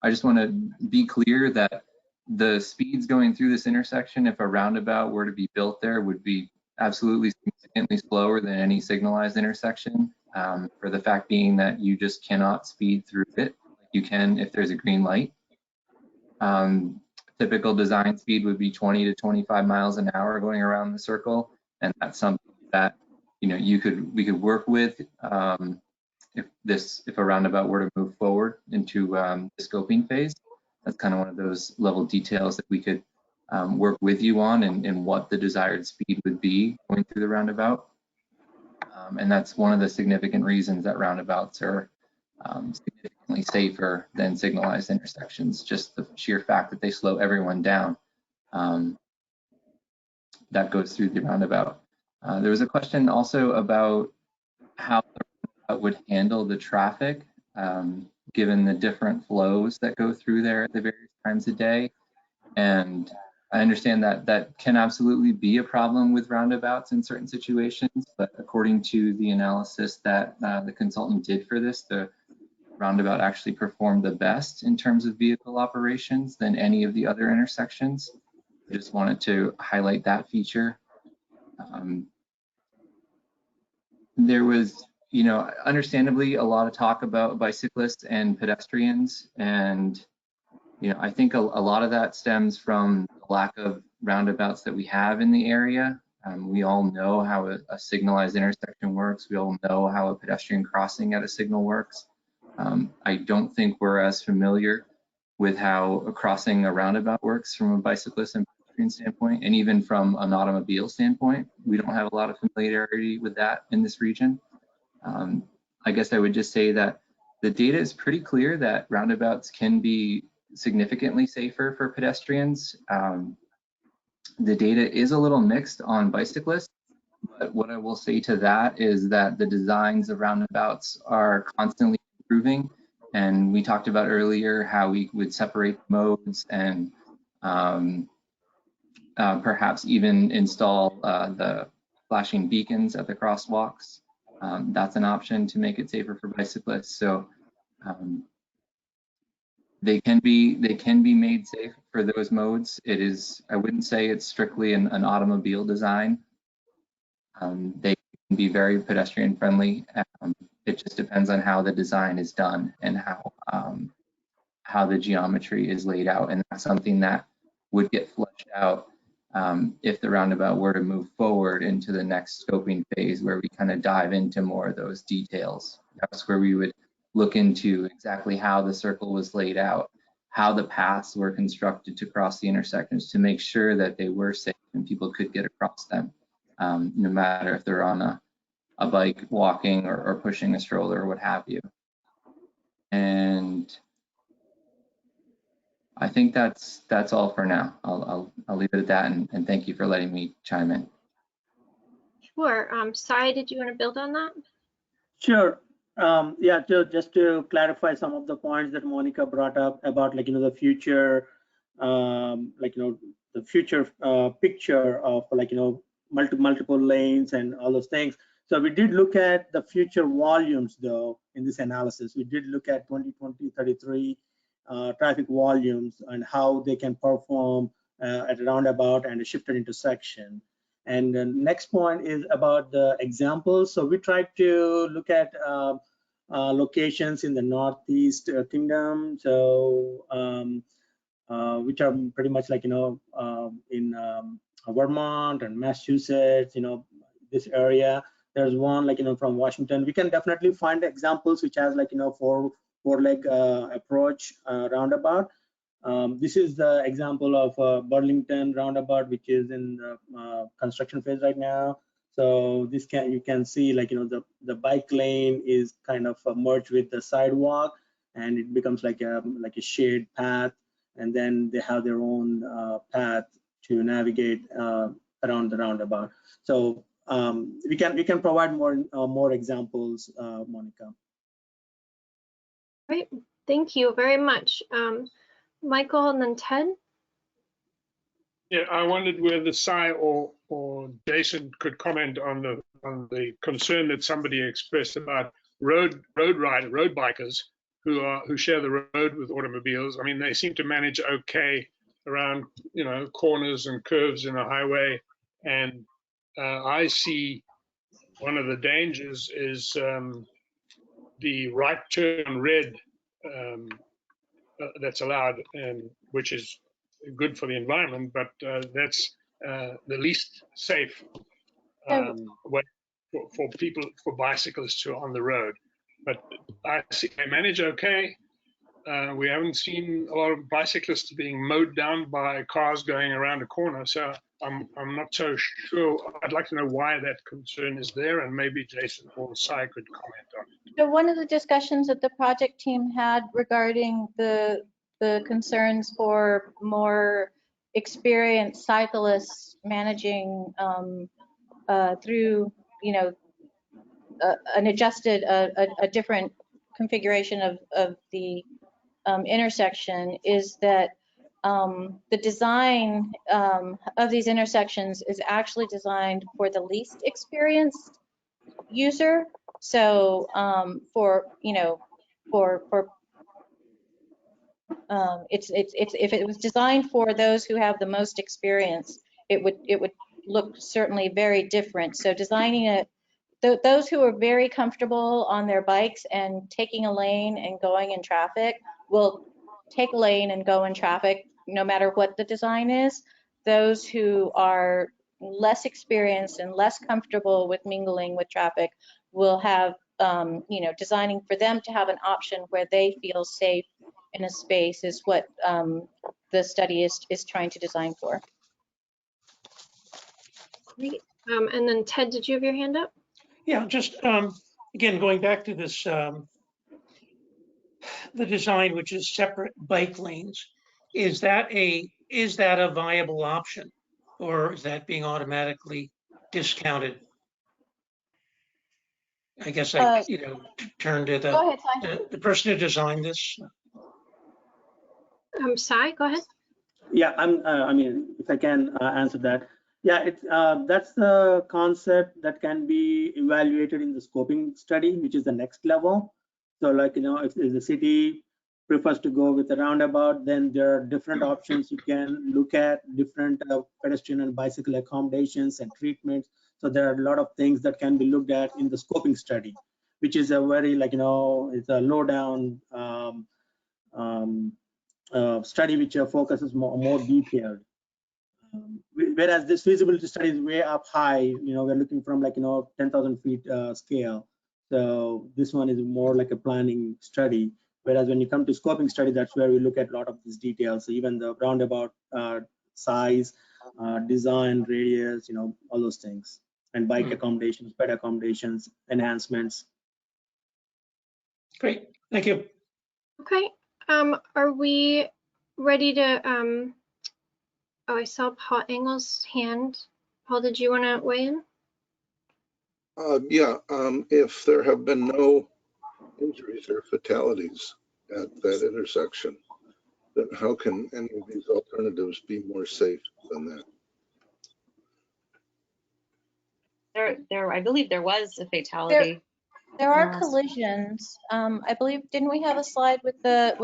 I just want to be clear that the speeds going through this intersection, if a roundabout were to be built there, would be absolutely significantly slower than any signalized intersection, for the fact being that you just cannot speed through it like you can if there's a green light. Typical design speed would be 20 to 25 miles an hour going around the circle, and that's something that, you know, we could work with if a roundabout were to move forward into the scoping phase. That's kind of one of those level details that we could work with you on, and what the desired speed would be going through the roundabout. And that's one of the significant reasons that roundabouts are significantly safer than signalized intersections, just the sheer fact that they slow everyone down. That goes through the roundabout. There was a question also about how the roundabout would handle the traffic, given the different flows that go through there at the various times of day. And I understand that that can absolutely be a problem with roundabouts in certain situations, but according to the analysis that the consultant did for this, the roundabout actually performed the best in terms of vehicle operations than any of the other intersections. I just wanted to highlight that feature. There was, understandably, a lot of talk about bicyclists and pedestrians, and I think a lot of that stems from the lack of roundabouts that we have in the area. We all know how a signalized intersection works. We all know how a pedestrian crossing at a signal works. I don't think we're as familiar with how crossing a roundabout works from a bicyclist and pedestrian standpoint, and even from an automobile standpoint. We don't have a lot of familiarity with that in this region. I guess I would just say that the data is pretty clear that roundabouts can be significantly safer for pedestrians. The data is a little mixed on bicyclists, but what I will say to that is that the designs of roundabouts are constantly improving. And we talked about earlier how we would separate modes and perhaps even install the flashing beacons at the crosswalks. That's an option to make it safer for bicyclists. So they can be made safe for those modes. It is, I wouldn't say it's strictly an automobile design. They can be very pedestrian friendly. It just depends on how the design is done and how the geometry is laid out, and that's something that would get fleshed out if the roundabout were to move forward into the next scoping phase, where we kind of dive into more of those details. That's where we would look into exactly how the circle was laid out, how the paths were constructed to cross the intersections to make sure that they were safe and people could get across them, no matter if they're on a bike, walking, or pushing a stroller or what have you. And I think that's all for now. I'll leave it at that, and thank you for letting me chime in. Sure. Sai, did you want to build on that? Sure. Yeah, just to clarify some of the points that Monica brought up about the future, the future picture of multiple lanes and all those things. So we did look at the future volumes though in this analysis. We did look at 2020-33 traffic volumes and how they can perform at a roundabout and a shifted intersection. And the next point is about the examples. So we tried to look at locations in the Northeast Kingdom, so which are pretty much in Vermont and Massachusetts, this area. There's one from Washington. We can definitely find examples which has four-leg approach roundabout. This is the example of Burlington roundabout, which is in the construction phase right now. So this you can see the bike lane is kind of merged with the sidewalk, and it becomes like a shared path, and then they have their own path to navigate around the roundabout. So we can provide more examples, Monica. Great, thank you very much. Michael and then Ted. Yeah, I wondered whether Sai or Jason could comment on the concern that somebody expressed about road bikers who share the road with automobiles. I mean, they seem to manage okay around corners and curves in a highway, and I see one of the dangers is the right turn red that's allowed, and which is good for the environment, but that's the least safe way for bicyclists who are on the road. but they manage okay. We haven't seen a lot of bicyclists being mowed down by cars going around a corner. So I'm not so sure. I'd like to know why that concern is there, and maybe Jason or Sai could comment on it. So one of the discussions that the project team had regarding the concerns for more experienced cyclists managing through, an adjusted, a different configuration of the intersection is that the design of these intersections is actually designed for the least experienced user. So if it was designed for those who have the most experience, it would look certainly very different. So designing it, those who are very comfortable on their bikes and taking a lane and going in traffic will take a lane and go in traffic no matter what the design is. Those who are less experienced and less comfortable with mingling with traffic will have, designing for them to have an option where they feel safe in a space is what the study is trying to design for. Great. And then Ted, did you have your hand up? Yeah, just again, going back to this, the design, which is separate bike lanes, is that a viable option, or is that being automatically discounted? I guess turn to Go ahead, Sai. the person who designed this. Sai, go ahead. Yeah, I mean, if I can answer that. Yeah, it's that's the concept that can be evaluated in the scoping study, which is the next level. So, like, if the city prefers to go with a roundabout, then there are different options you can look at, different pedestrian and bicycle accommodations and treatments. So there are a lot of things that can be looked at in the scoping study, which is a very, it's a low down study which focuses more detailed. Whereas this feasibility study is way up high, we're looking from 10,000 feet scale. So this one is more like a planning study. Whereas when you come to scoping study, that's where we look at a lot of these details. So even the roundabout size, design, radius, all those things, and bike accommodations, ped accommodations, enhancements. Great, thank you. Okay, are we ready to, oh, I saw Paul Engel's hand. Paul, did you want to weigh in? Yeah, if there have been no injuries or fatalities at that intersection, then how can any of these alternatives be more safe than that? I believe there was a fatality. There are collisions. I believe, didn't we have a slide with the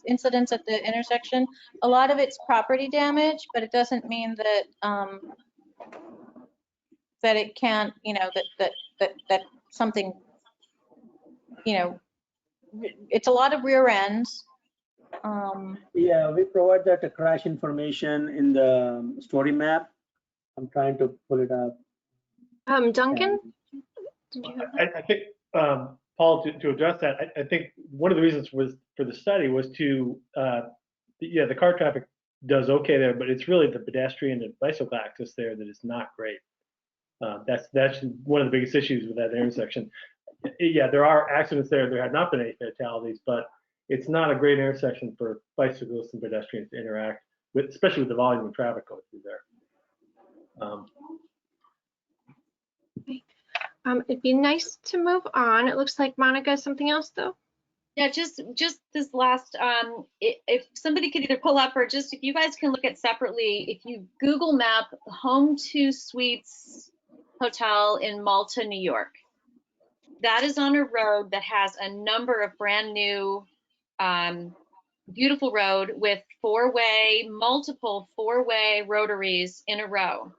incidents at the intersection? A lot of it's property damage, but it doesn't mean that that it can't, that something, it's a lot of rear ends. Yeah, we provide that crash information in the story map. I'm trying to pull it up. Duncan, did you have that? I think, Paul, to address that, I think one of the reasons for the study was to, the car traffic does okay there, but it's really the pedestrian and bicycle access there that is not great. That's one of the biggest issues with that intersection. Yeah, there are accidents there. There have not been any fatalities, but it's not a great intersection for bicyclists and pedestrians to interact with, especially with the volume of traffic going through there. It'd be nice to move on. It looks like Monica has something else though. Yeah, just this last, if somebody could either pull up or just if you guys can look at separately, if you Google map Home 2 Suites Hotel in Malta, New York, that is on a road that has a number of brand new, beautiful road with multiple four-way rotaries in a row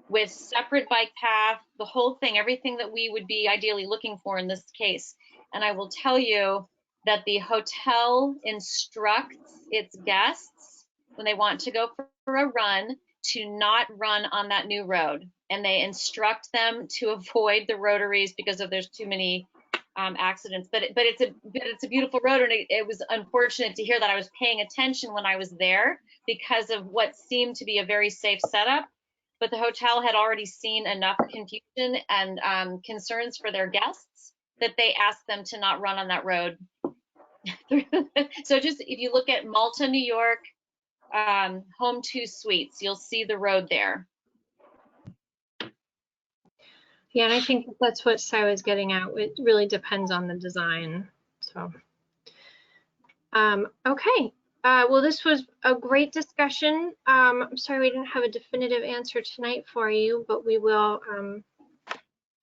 with separate bike path, the whole thing, everything that we would be ideally looking for in this case. And I will tell you that the hotel instructs its guests when they want to go for a run to not run on that new road. And they instruct them to avoid the rotaries because there's too many accidents. But it's a beautiful road, and it was unfortunate to hear that. I was paying attention when I was there because of what seemed to be a very safe setup. But the hotel had already seen enough confusion and concerns for their guests that they asked them to not run on that road. So just if you look at Malta, New York, Home 2 Suites, you'll see the road there. Yeah, and I think that's what Sai was getting at. It really depends on the design. So, okay. Well, this was a great discussion. I'm sorry we didn't have a definitive answer tonight for you, but we will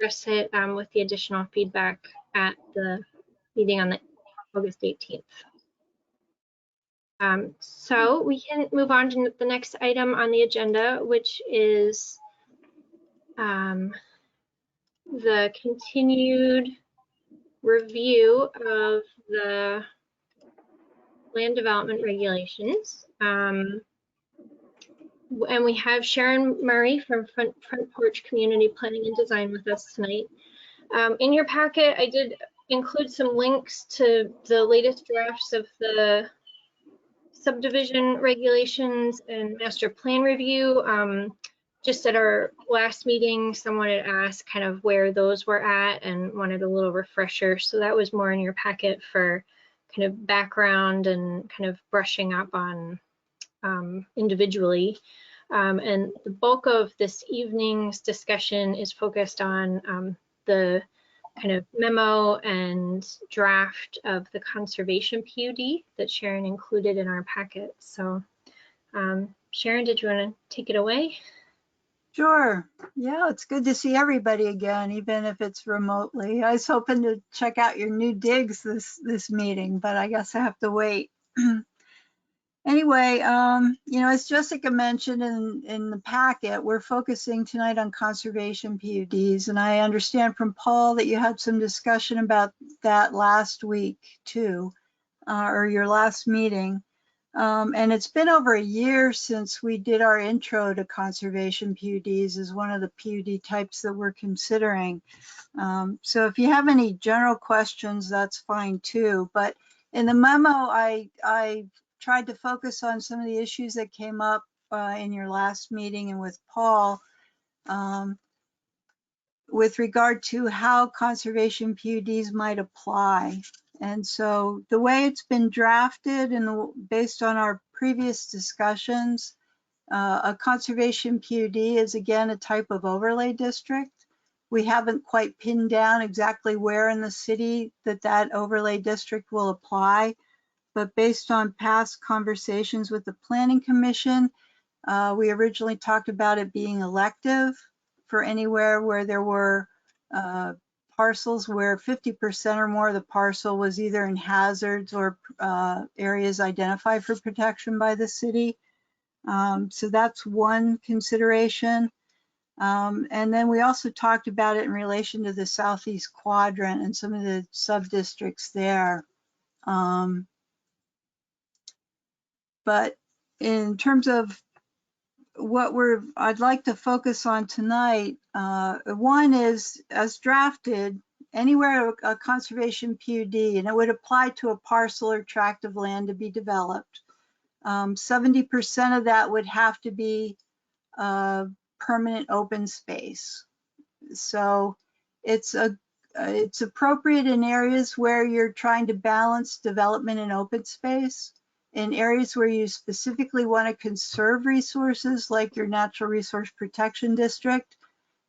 address it with the additional feedback at the meeting on the August 18th. So we can move on to the next item on the agenda, which is the continued review of the land development regulations. And we have Sharon Murray from Front Porch Community Planning and Design with us tonight. In your packet, I did include some links to the latest drafts of the subdivision regulations and master plan review. Just at our last meeting, someone had asked kind of where those were at and wanted a little refresher. So that was more in your packet for kind of background and kind of brushing up on individually. And the bulk of this evening's discussion is focused on the kind of memo and draft of the conservation PUD that Sharon included in our packet. So Sharon, did you want to take it away? Sure. Yeah, it's good to see everybody again, even if it's remotely. I was hoping to check out your new digs this meeting, but I guess I have to wait. Anyway, you know, as Jessica mentioned in the packet, we're focusing tonight on conservation PUDs, and I understand from Paul that you had some discussion about that last week too, or your last meeting. And it's been over a year since we did our intro to conservation PUDs as one of the PUD types that we're considering. So if you have any general questions, that's fine too. But in the memo, I tried to focus on some of the issues that came up in your last meeting and with Paul with regard to how conservation PUDs might apply. And so the way it's been drafted and based on our previous discussions, a conservation PUD is again a type of overlay district. We haven't quite pinned down exactly where in the city that overlay district will apply, but based on past conversations with the Planning Commission, we originally talked about it being elective for anywhere where there were parcels where 50% or more of the parcel was either in hazards or areas identified for protection by the city. So that's one consideration. And then we also talked about it in relation to the southeast quadrant and some of the sub-districts there. But in terms of what I'd like to focus on tonight, one is, as drafted, anywhere a conservation PUD, and it would apply to a parcel or tract of land to be developed. 70% of that would have to be permanent open space. So it's appropriate in areas where you're trying to balance development and open space. In areas where you specifically want to conserve resources, like your natural resource protection district,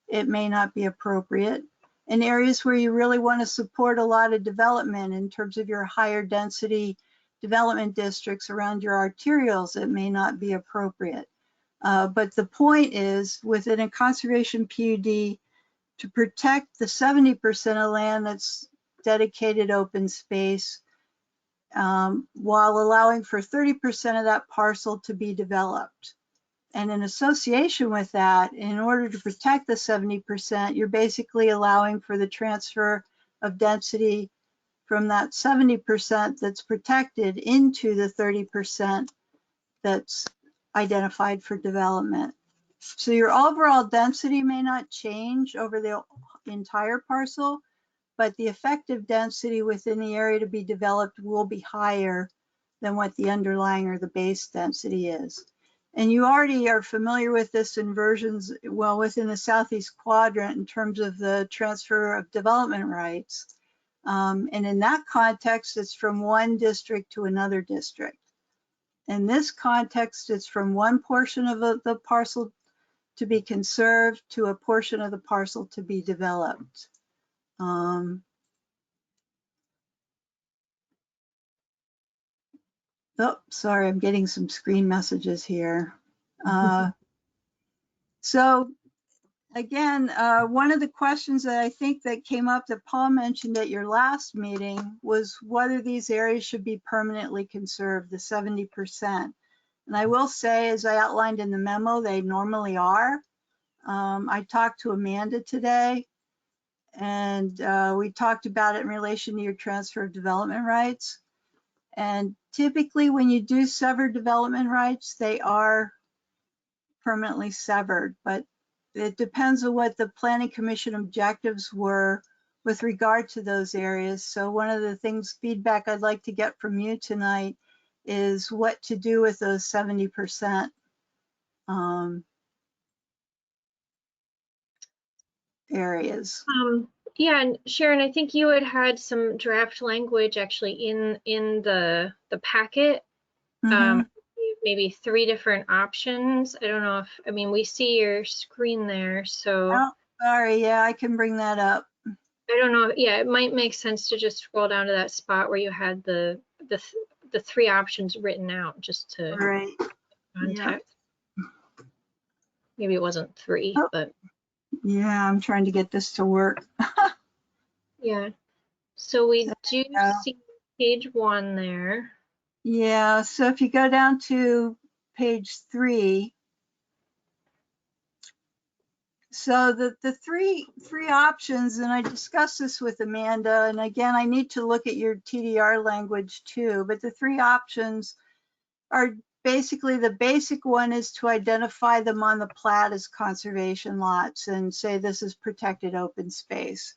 it may not be appropriate. In areas where you really want to support a lot of development in terms of your higher density development districts around your arterials, it may not be appropriate. But the point is, within a conservation PUD, to protect the 70% of land that's dedicated open space, while allowing for 30% of that parcel to be developed. And in association with that, in order to protect the 70%, you're basically allowing for the transfer of density from that 70% that's protected into the 30% that's identified for development. So your overall density may not change over the entire parcel, but the effective density within the area to be developed will be higher than what the underlying or the base density is. And you already are familiar with this in versions, well, within the southeast quadrant in terms of the transfer of development rights. And in that context, it's from one district to another district. In this context, it's from one portion of the parcel to be conserved to a portion of the parcel to be developed. Oh, sorry, I'm getting some screen messages here. So again, one of the questions that I think that came up that Paul mentioned at your last meeting was whether these areas should be permanently conserved, the 70%. And I will say, as I outlined in the memo, they normally are. I talked to Amanda today, and we talked about it in relation to your transfer of development rights. And typically when you do sever development rights, they are permanently severed, but it depends on what the Planning Commission objectives were with regard to those areas. So one of the things, feedback I'd like to get from you tonight is what to do with those 70% areas. Yeah, and Sharon, I think you had some draft language actually in the packet. Maybe 3 different options. I don't know if, I mean, we see your screen there, so. Oh, sorry, yeah, I can bring that up. I don't know, yeah, it might make sense to just scroll down to that spot where you had the 3 options written out, just to context. Yeah. Maybe it wasn't 3, but. Yeah, I'm trying to get this to work. Yeah, so we do see page 1 there. Yeah, so if you go down to page 3, so the three options, and I discussed this with Amanda, and again, I need to look at your TDR language too, but the 3 options are basically, the basic one is to identify them on the plat as conservation lots and say this is protected open space.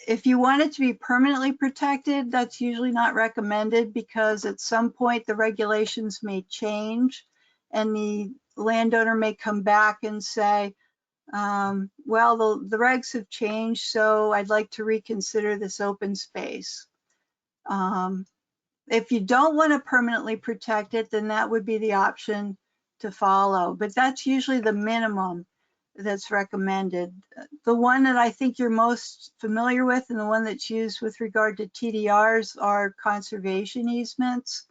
If you want it to be permanently protected, that's usually not recommended because at some point the regulations may change and the landowner may come back and say, well, the regs have changed, so I'd like to reconsider this open space. If you don't want to permanently protect it, then that would be the option to follow, but that's usually the minimum that's recommended. The one that I think you're most familiar with and the one that's used with regard to TDRs are conservation easements.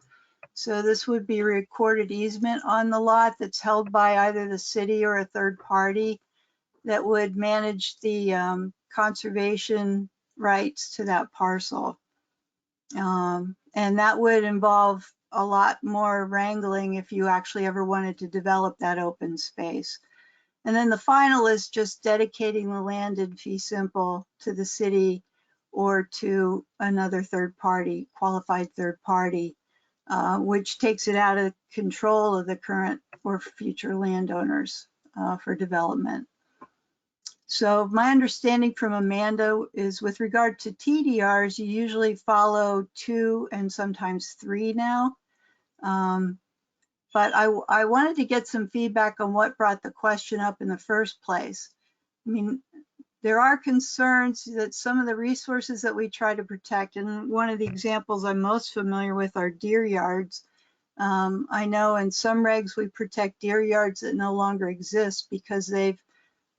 So this would be a recorded easement on the lot that's held by either the city or a third party that would manage the conservation rights to that parcel. And that would involve a lot more wrangling if you actually ever wanted to develop that open space. And then the final is just dedicating the land in fee simple to the city or to another third party, qualified third party, which takes it out of control of the current or future landowners for development. So my understanding from Amanda is with regard to TDRs, you usually follow 2 and sometimes 3 now. But I wanted to get some feedback on what brought the question up in the first place. I mean, there are concerns that some of the resources that we try to protect, and one of the examples I'm most familiar with are deer yards. I know in some regs we protect deer yards that no longer exist because they've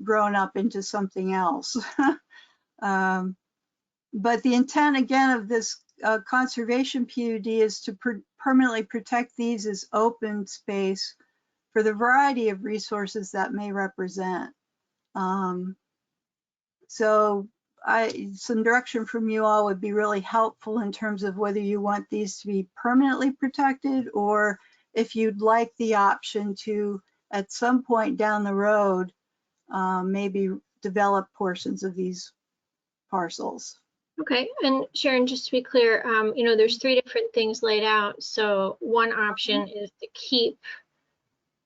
grown up into something else. But the intent again of this conservation PUD is to permanently protect these as open space for the variety of resources that may represent. So some direction from you all would be really helpful in terms of whether you want these to be permanently protected or if you'd like the option to, at some point down the road, maybe develop portions of these parcels. Okay, and Sharon, just to be clear, you know, there's 3 different things laid out. So one option is to keep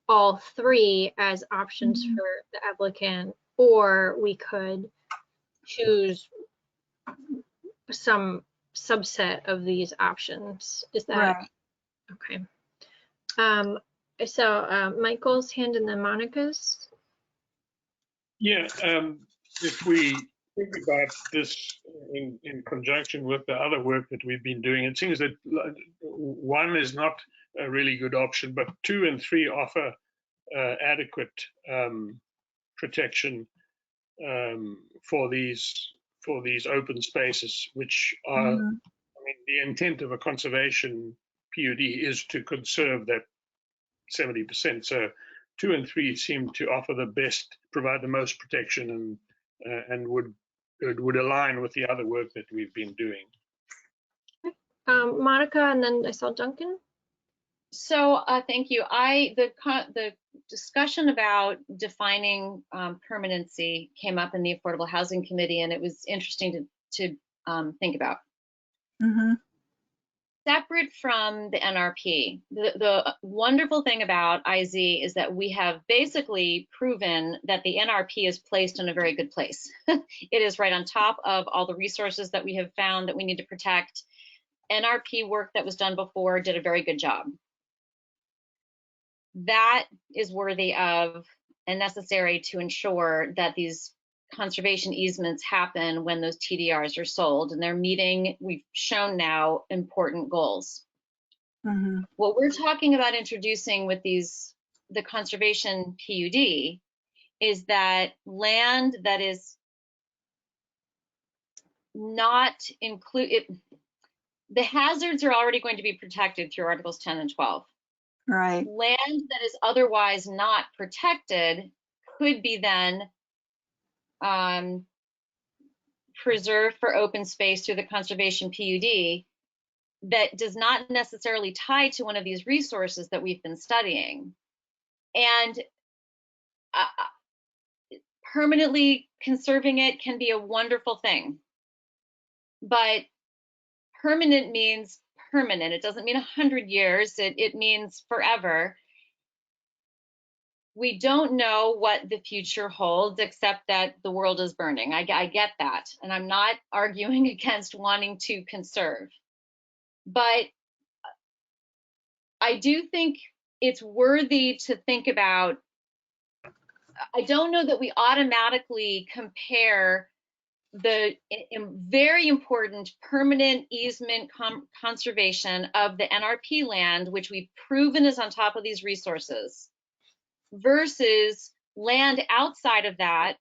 all 3 as options for the applicant, or we could choose some subset of these options. Is that Right. okay? So Michael's hand and then Monica's. Yeah, if we think about this in conjunction with the other work that we've been doing, it seems that 1 is not a really good option, but 2 and 3 offer adequate protection for these open spaces, which are, Mhm. I mean, the intent of a conservation PUD is to conserve that 70%. So 2 and 3 seem to offer the best, provide the most protection, and would align with the other work that we've been doing. Monica, and then I saw Duncan. So thank you. The discussion about defining permanency came up in the Affordable Housing Committee, and it was interesting to think about. Mhm. Separate from the NRP, the wonderful thing about IZ is that we have basically proven that the NRP is placed in a very good place. It is right on top of all the resources that we have found that we need to protect. NRP work that was done before did a very good job. That is worthy of and necessary to ensure that these conservation easements happen when those TDRs are sold, and they're meeting, we've shown now, important goals. Mhm. What we're talking about introducing with the conservation PUD is that land that is not included, the hazards are already going to be protected through Articles 10 and 12. Right. Land that is otherwise not protected could be then preserved for open space through the conservation PUD that does not necessarily tie to one of these resources that we've been studying. And permanently conserving it can be a wonderful thing, but permanent means permanent. It doesn't mean 100 years, it means forever. We don't know what the future holds, except that the world is burning. I get that, and I'm not arguing against wanting to conserve. But I do think it's worthy to think about. I don't know that we automatically compare the very important permanent easement conservation of the NRP land, which we've proven is on top of these resources, versus land outside of that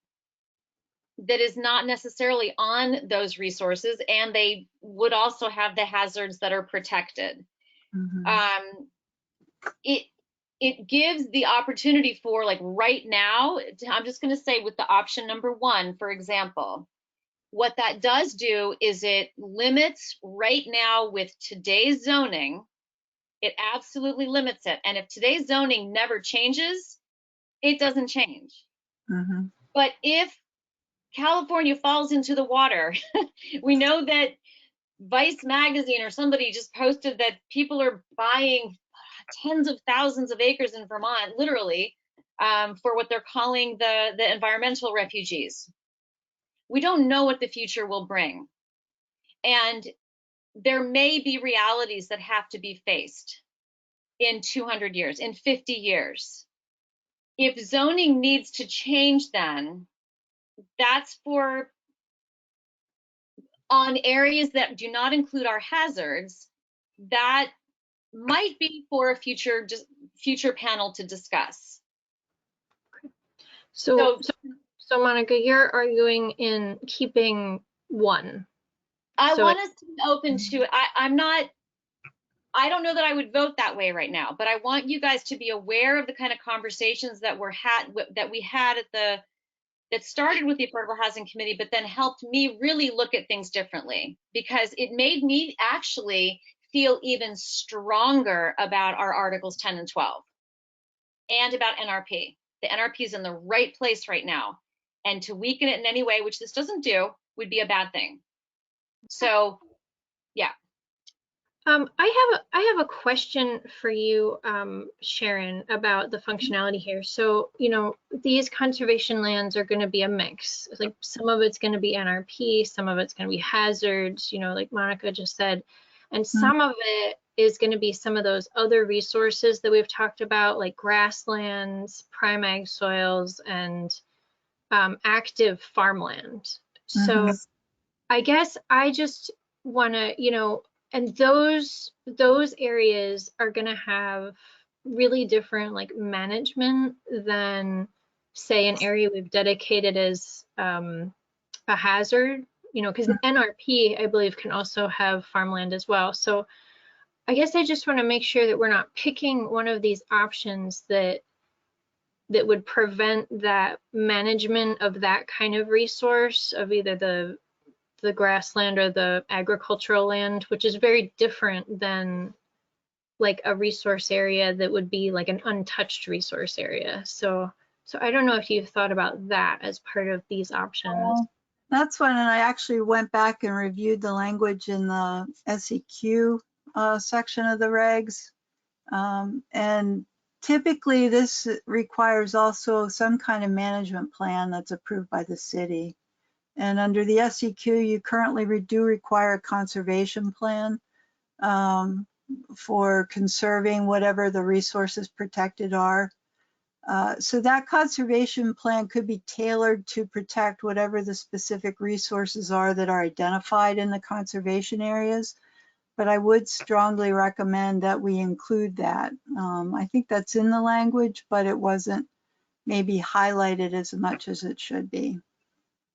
that is not necessarily on those resources, and they would also have the hazards that are protected. Mhm. It gives the opportunity for, like right now, I'm just going to say with the option number 1, for example, what that does do is it limits right now with today's zoning, it absolutely limits it. And if today's zoning never changes, it doesn't change. Mhm. But if California falls into the water, we know that Vice magazine or somebody just posted that people are buying tens of thousands of acres in Vermont, literally, for what they're calling the environmental refugees. We don't know what the future will bring. And there may be realities that have to be faced in 200 years, in 50 years. If zoning needs to change, then that's for on areas that do not include our hazards. That might be for a future panel to discuss. So Monica, you're arguing in keeping 1. I So want us to be open to it. I don't know that I would vote that way right now, but I want you guys to be aware of the kind of conversations that we had that started with the Affordable Housing Committee, but then helped me really look at things differently, because it made me actually feel even stronger about our Articles 10 and 12 and about NRP. The NRP is in the right place right now, and to weaken it in any way, which this doesn't do, would be a bad thing. So, yeah. I have a question for you, Sharon, about the functionality here. So, you know, these conservation lands are going to be a mix. Like some of it's going to be NRP, some of it's going to be hazards, you know, like Monica just said, and some of it is going to be some of those other resources that we've talked about, like grasslands, prime ag soils, and active farmland. So I guess I just want to, you know, and those areas are going to have really different like management than say an area we've dedicated as a hazard, you know, because NRP I believe can also have farmland as well. So I guess I just want to make sure that we're not picking one of these options that would prevent that management of that kind of resource of either the grassland or the agricultural land, which is very different than like a resource area that would be like an untouched resource area. So I don't know if you've thought about that as part of these options. That's when I actually went back and reviewed the language in the SEQ section of the regs. And typically this requires also some kind of management plan that's approved by the city. And under the SEQ, you currently do require a conservation plan for conserving whatever the resources protected are. So that conservation plan could be tailored to protect whatever the specific resources are that are identified in the conservation areas. But I would strongly recommend that we include that. I think that's in the language, but it wasn't maybe highlighted as much as it should be.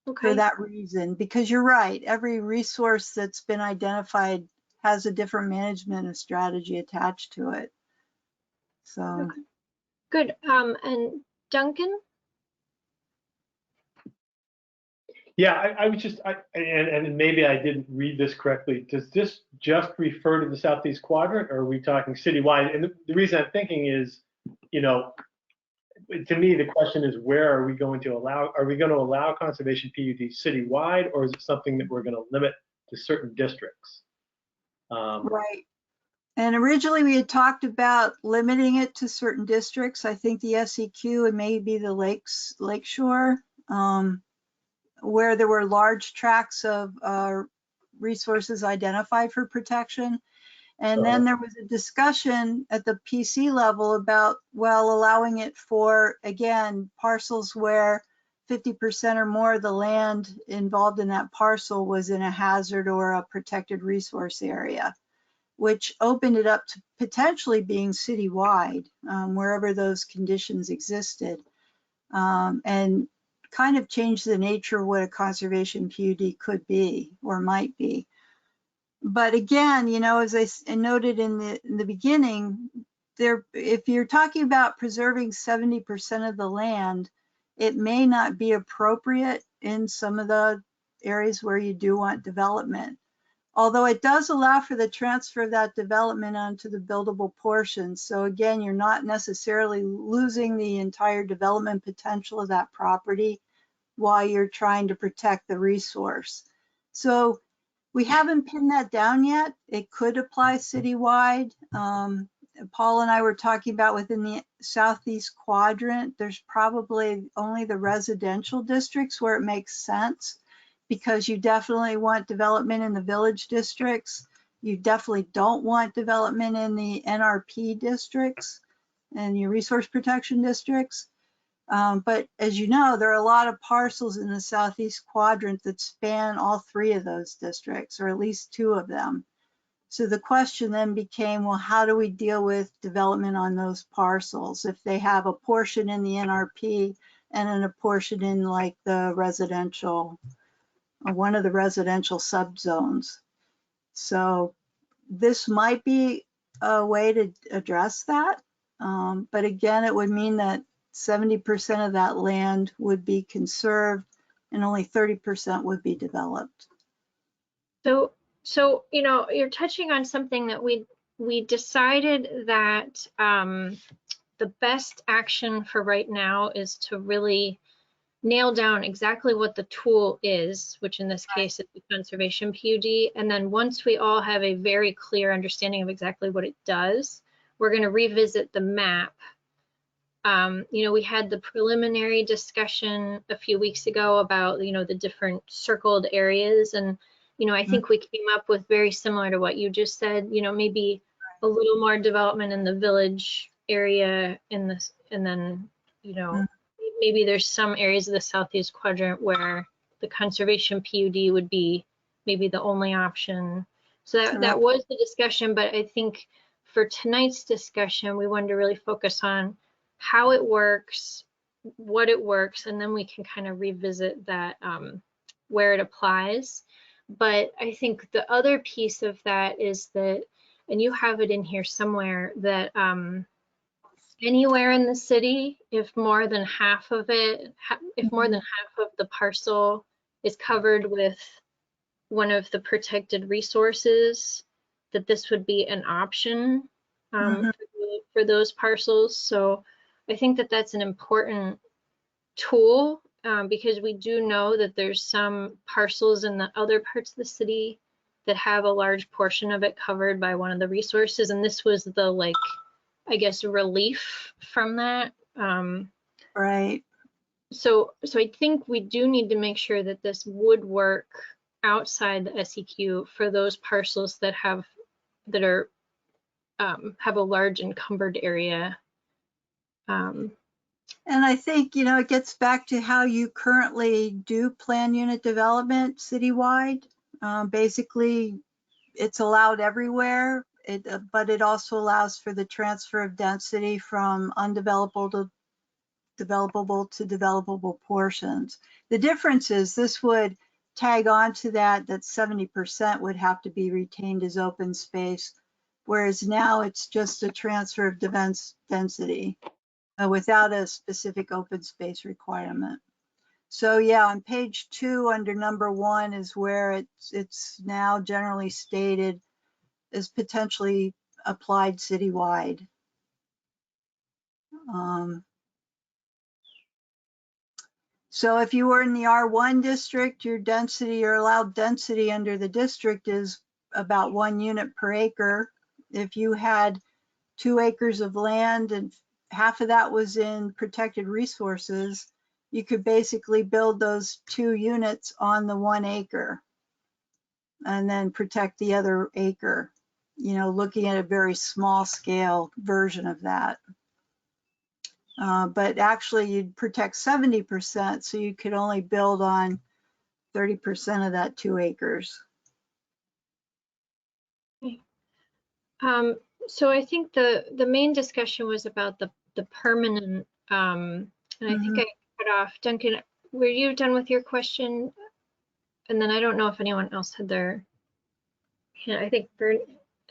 Okay. For that reason, because you're right, every resource that's been identified has a different management strategy attached to it. So okay. Good. And Duncan? Yeah, I was just, and maybe I didn't read this correctly. Does this just refer to the Southeast Quadrant, or are we talking citywide? And the reason I'm thinking is, you know, to me, the question is, where are we going to allow conservation PUD citywide, or is it something that we're going to limit to certain districts? right. And originally we had talked about limiting it to certain districts. I think the SEQ and maybe the lakeshore, where there were large tracts of resources identified for protection. And then there was a discussion at the PC level about, well, allowing it for, again, parcels where 50% or more of the land involved in that parcel was in a hazard or a protected resource area, which opened it up to potentially being citywide, wherever those conditions existed, and kind of changed the nature of what a conservation PUD could be or might be. But again, you know, as I noted in the beginning, if you're talking about preserving 70% of the land, it may not be appropriate in some of the areas where you do want development. Although it does allow for the transfer of that development onto the buildable portions. So again, you're not necessarily losing the entire development potential of that property while you're trying to protect the resource. So we haven't pinned that down yet. It could apply citywide. Paul and I were talking about within the Southeast Quadrant, there's probably only the residential districts where it makes sense, because you definitely want development in the village districts. You definitely don't want development in the NRP districts and your resource protection districts. But as you know, there are a lot of parcels in the Southeast Quadrant that span all three of those districts, or at least two of them. So the question then became, well, how do we deal with development on those parcels if they have a portion in the NRP and then a portion in like the residential, or one of the residential subzones? So this might be a way to address that. But again, it would mean that 70% of that land would be conserved and only 30% would be developed. So you know, you're touching on something that we decided that the best action for right now is to really nail down exactly what the tool is, which in this case is the conservation PUD. And then once we all have a very clear understanding of exactly what it does, we're going to revisit the map. You know, we had the preliminary discussion a few weeks ago about, you know, the different circled areas. And, you know, I think we came up with very similar to what you just said, you know, maybe a little more development in the village area in this, and then, you know, maybe there's some areas of the southeast quadrant where the conservation PUD would be maybe the only option. So that was the discussion, but I think for tonight's discussion, we wanted to really focus on how it works, what it works, and then we can kind of revisit that where it applies. But I think the other piece of that is that, and you have it in here somewhere, that anywhere in the city, if more than half of it, if more than half of the parcel is covered with one of the protected resources, that this would be an option for those parcels. So I think that that's an important tool because we do know that there's some parcels in the other parts of the city that have a large portion of it covered by one of the resources. And this was the, like, I guess, relief from that. Right. So I think we do need to make sure that this would work outside the SEQ for those parcels that have a large encumbered area. And I think, you know, it gets back to how you currently do plan unit development citywide. Basically, it's allowed everywhere, but it also allows for the transfer of density from undevelopable to developable portions. The difference is this would tag on to that 70% would have to be retained as open space, whereas now it's just a transfer of density without a specific open space requirement. So yeah, on page 2 under number 1 is where it's now generally stated as potentially applied citywide. So if you were in the R1 district, your allowed density under the district is about 1 unit per acre. If you had 2 acres of land and half of that was in protected resources, you could basically build those 2 units on the 1 acre and then protect the other acre, you know, looking at a very small scale version of that. But actually you'd protect 70%, so you could only build on 30% of that 2 acres. So I think the main discussion was about the permanent, and I think I cut off. Duncan, were you done with your question? And then I don't know if anyone else had their hand. I think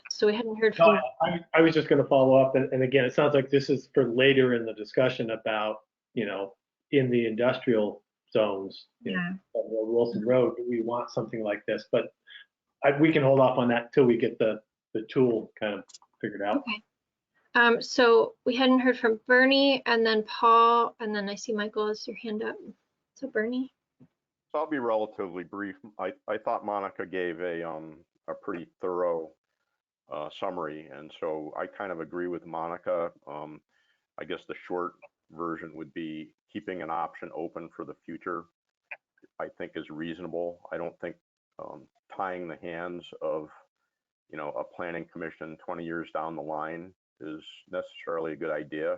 so we hadn't heard from. No, I was just going to follow up, and again, it sounds like this is for later in the discussion about, you know, in the industrial zones, you know, on Wilson Road, do we want something like this? But we can hold off on that until we get the tool kind of figured out. Okay. So we hadn't heard from Bernie, and then Paul, and then I see Michael has your hand up. So Bernie. So I'll be relatively brief. I thought Monica gave a pretty thorough summary, and so I kind of agree with Monica. I guess the short version would be keeping an option open for the future, I think, is reasonable. I don't think tying the hands of, you know, a planning commission 20 years down the line is necessarily a good idea.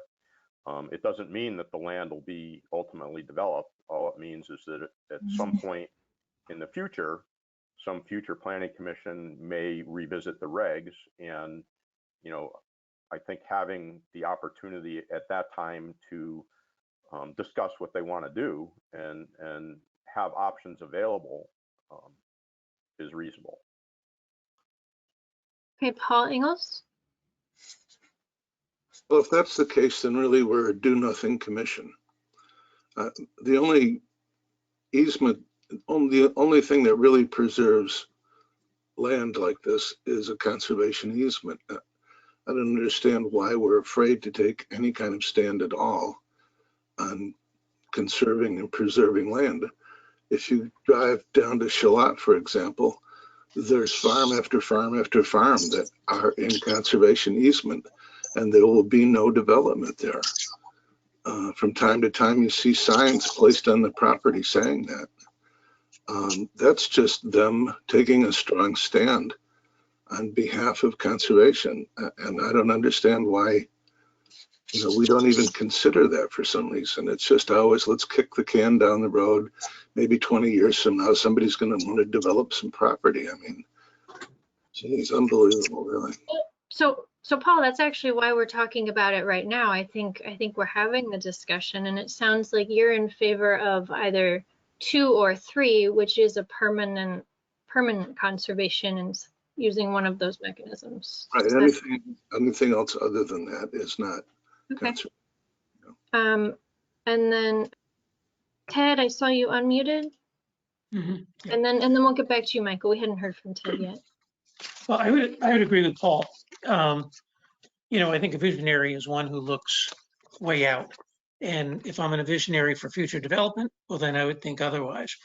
It doesn't mean that the land will be ultimately developed. All it means is that at some point in the future, some future planning commission may revisit the regs, and, you know, I think having the opportunity at that time to discuss what they want to do and have options available is reasonable. Okay, Paul Ingalls. Well, if that's the case, then really we're a do-nothing commission. The only easement, the only thing that really preserves land like this is a conservation easement. I don't understand why we're afraid to take any kind of stand at all on conserving and preserving land. If you drive down to Charlotte, for example, there's farm after farm after farm that are in conservation easement, and there will be no development there. From time to time, you see signs placed on the property saying that. That's just them taking a strong stand on behalf of conservation. And I don't understand why, we don't even consider that for some reason. It's just always, let's kick the can down the road. Maybe 20 years from now, somebody's going to want to develop some property. I mean, geez, unbelievable, really. So Paul, that's actually why we're talking about it right now. I think we're having the discussion, and it sounds like you're in favor of either 2 or 3, which is a permanent conservation and using one of those mechanisms. Right. Anything else other than that is not. Okay. And then Ted, I saw you unmuted. Mhm. Yeah. And then we'll get back to you, Michael. We hadn't heard from Ted yet. Well, I would agree with Paul. I think a visionary is one who looks way out. And if I'm a visionary for future development, well, then I would think otherwise.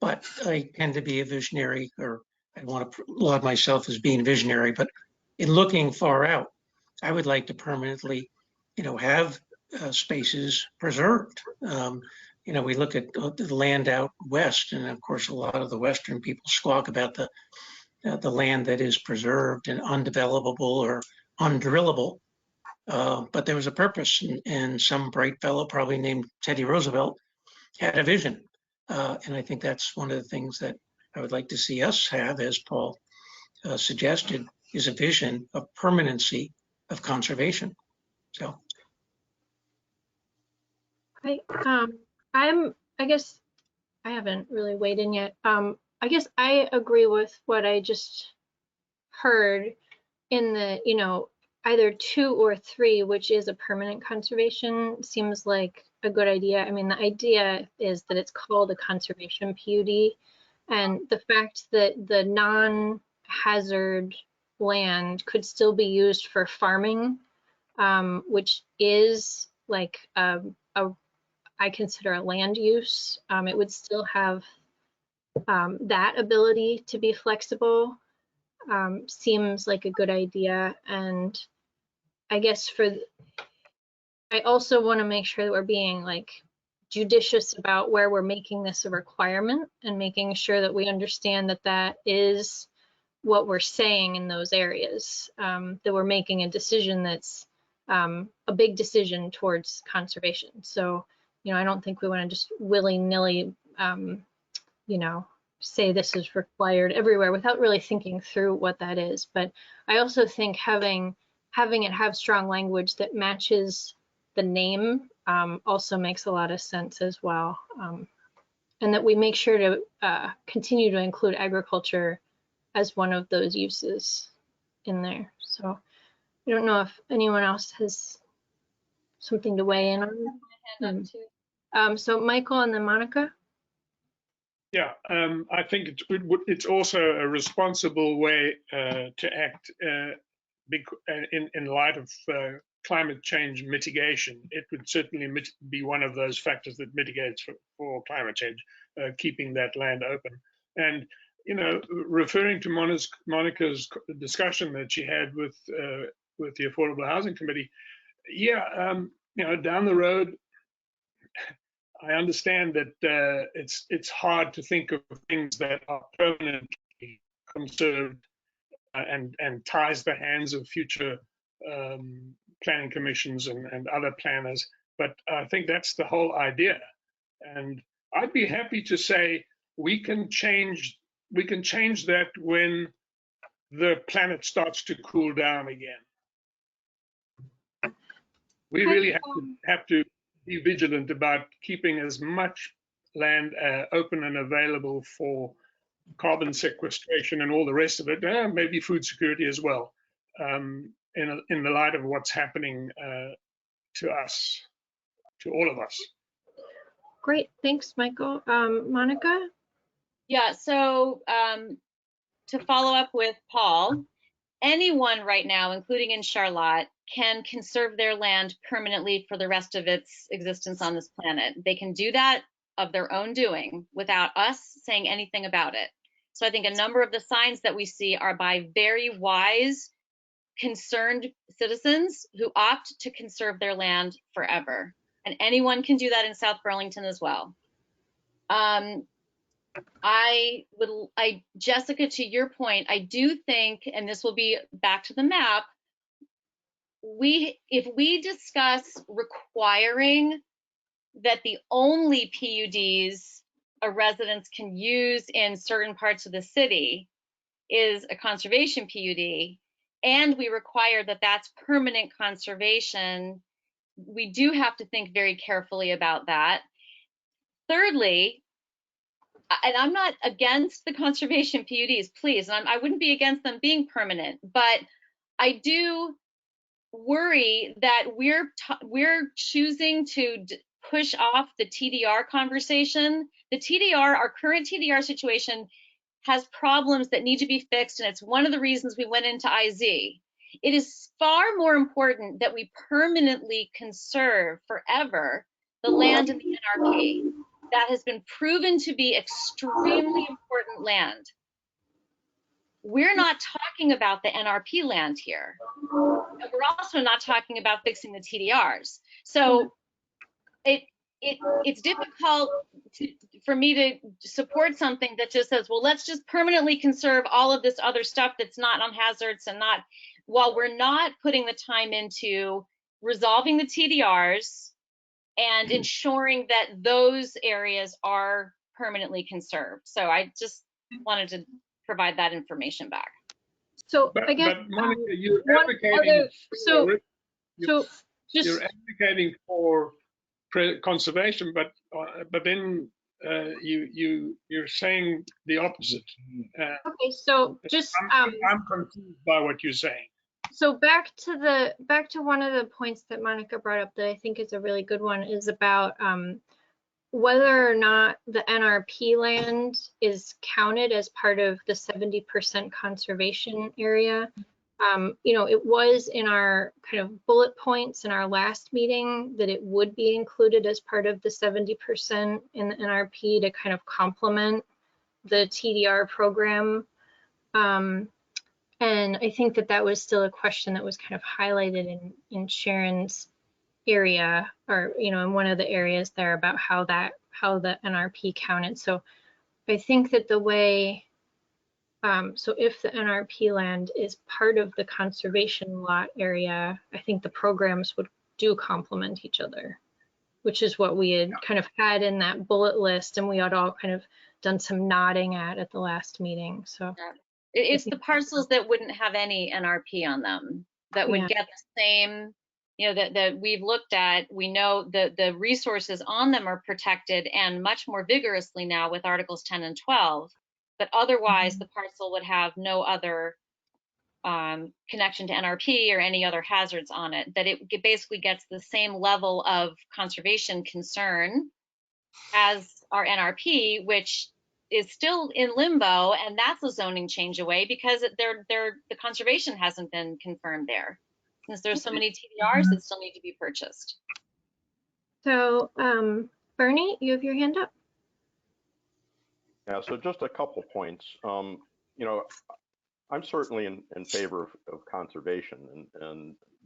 But I tend to be a visionary, or I want to laud myself as being visionary, but in looking far out, I would like to permanently, have spaces preserved. We look at the land out west, and of course, a lot of the Western people squawk about the land that is preserved and undevelopable or undrillable. But there was a purpose, and some bright fellow, probably named Teddy Roosevelt, had a vision. And I think that's one of the things that I would like to see us have, as Paul suggested, is a vision of permanency of conservation. So. I guess I haven't really weighed in yet. I guess I agree with what I just heard in the, either 2 or 3, which is a permanent conservation, seems like a good idea. I mean, the idea is that it's called a conservation PUD, and the fact that the non-hazard land could still be used for farming, which is like I consider a land use. It would still have that ability to be flexible. Seems like a good idea. And I guess I also want to make sure that we're being like judicious about where we're making this a requirement, and making sure that we understand that that is what we're saying in those areas, that we're making a decision that's a big decision towards conservation. So, I don't think we want to just willy-nilly, say this is required everywhere without really thinking through what that is. But I also think having it have strong language that matches the name also makes a lot of sense as well. And that we make sure to continue to include agriculture as one of those uses in there. So I don't know if anyone else has something to weigh in on. So Michael and then Monica. Yeah, I think it's also a responsible way to act in light of climate change mitigation. It would certainly be one of those factors that mitigates for climate change, keeping that land open. And referring to Monica's discussion that she had with the Affordable Housing Committee, yeah, down the road, I understand that it's hard to think of things that are permanently conserved and ties the hands of future planning commissions and other planners. But I think that's the whole idea. And I'd be happy to say we can change that when the planet starts to cool down again. We really have to be vigilant about keeping as much land open and available for carbon sequestration and all the rest of it, maybe food security as well, in the light of what's happening to us, to all of us. Great, thanks, Michael. Monica? Yeah, so to follow up with Paul, anyone right now, including in Charlotte, can conserve their land permanently for the rest of its existence on this planet. They can do that of their own doing without us saying anything about it. So I think a number of the signs that we see are by very wise, concerned citizens who opt to conserve their land forever. And anyone can do that in South Burlington as well. Jessica, to your point, I do think, and this will be back to the map, if we discuss requiring that the only PUDs a residents can use in certain parts of the city is a conservation PUD, and we require that that's permanent conservation, we do have to think very carefully about that. Thirdly, and I'm not against the conservation PUDs, please, and I wouldn't be against them being permanent, but I do worry that we're choosing to push off the TDR conversation. The TDR, our current TDR situation, has problems that need to be fixed, and it's one of the reasons we went into IZ. It is far more important that we permanently conserve forever the land in the NRP. That has been proven to be extremely important land. We're not talking about the NRP land here. And we're also not talking about fixing the TDRs. So it's difficult for me to support something that just says, well, let's just permanently conserve all of this other stuff that's not on hazards, and not, while we're not putting the time into resolving the TDRs and ensuring that those areas are permanently conserved. So I just wanted to provide that information back. So But, I guess but Monica, you're advocating for conservation, but then you're saying the opposite. Okay, so just I'm confused by what you're saying. So back to one of the points that Monica brought up that I think is a really good one, is about whether or not the NRP land is counted as part of the 70% conservation area. You know, it was in our kind of bullet points in our last meeting that it would be included as part of the 70% in the NRP to kind of complement the TDR program. And I think that was still a question that was kind of highlighted in Sharon's area, or, you know, in one of the areas there about how the NRP counted. So I think that the way, so if the NRP land is part of the conservation lot area, I think the programs do complement each other, which is what we had kind of had in that bullet list, and we had all kind of done some nodding at the last meeting. So. Yeah. It's the parcels that wouldn't have any NRP on them that would get the same, you know, that we've looked at. We know the resources on them are protected and much more vigorously now with Articles 10 and 12, but otherwise the parcel would have no other connection to NRP or any other hazards on it, that it basically gets the same level of conservation concern as our NRP, which is still in limbo, and that's a zoning change away because the conservation hasn't been confirmed there, since there's so many TDRs that still need to be purchased. So Bernie, you have your hand up. Yeah, so just a couple points. You know, I'm certainly in favor of conservation,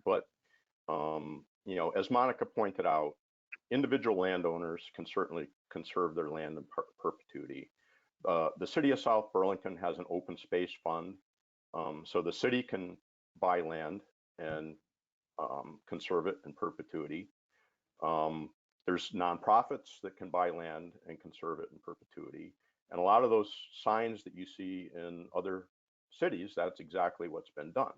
but you know, as Monica pointed out, individual landowners can certainly conserve their land in perpetuity. The city of South Burlington has an open space fund, so the city can buy land and conserve it in perpetuity. There's nonprofits that can buy land and conserve it in perpetuity. And a lot of those signs that you see in other cities, that's exactly what's been done.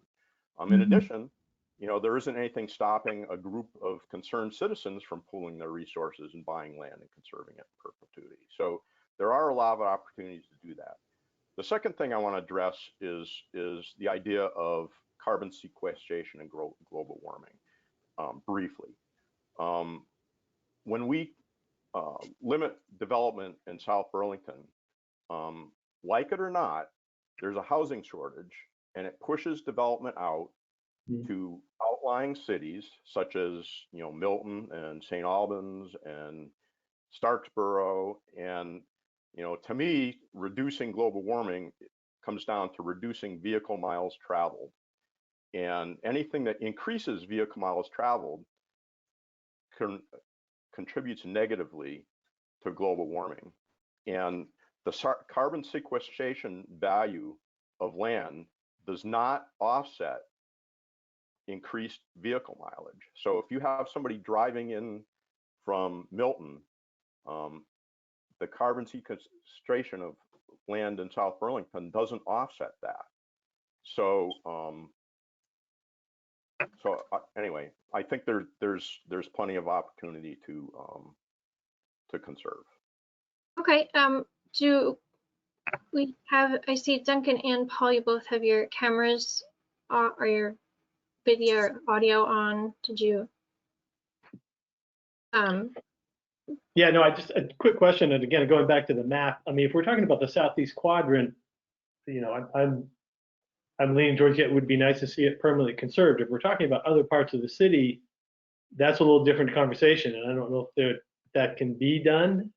In addition, you know, there isn't anything stopping a group of concerned citizens from pooling their resources and buying land and conserving it in perpetuity. So there are a lot of opportunities to do that. The second thing I want to address is the idea of carbon sequestration and global warming, briefly. When we limit development in South Burlington, like it or not, there's a housing shortage, and it pushes development out to outlying cities such as, you know, Milton and St. Albans and Starksboro. And, you know, to me, reducing global warming comes down to reducing vehicle miles traveled. And anything that increases vehicle miles traveled contributes negatively to global warming. And the carbon sequestration value of land does not offset increased vehicle mileage. So if you have somebody driving in from Milton, the carbon sequestration of land in South Burlington doesn't offset that. So anyway, I think there's plenty of opportunity to conserve. Okay. Do we have? I see Duncan and Paul. You both have your cameras or your video or audio on. Did you? Yeah, no, a quick question, and again, going back to the map, I mean, if we're talking about the southeast quadrant, you know, I'm leaning towards, yeah, it would be nice to see it permanently conserved. If we're talking about other parts of the city, that's a little different conversation, and I don't know if that can be done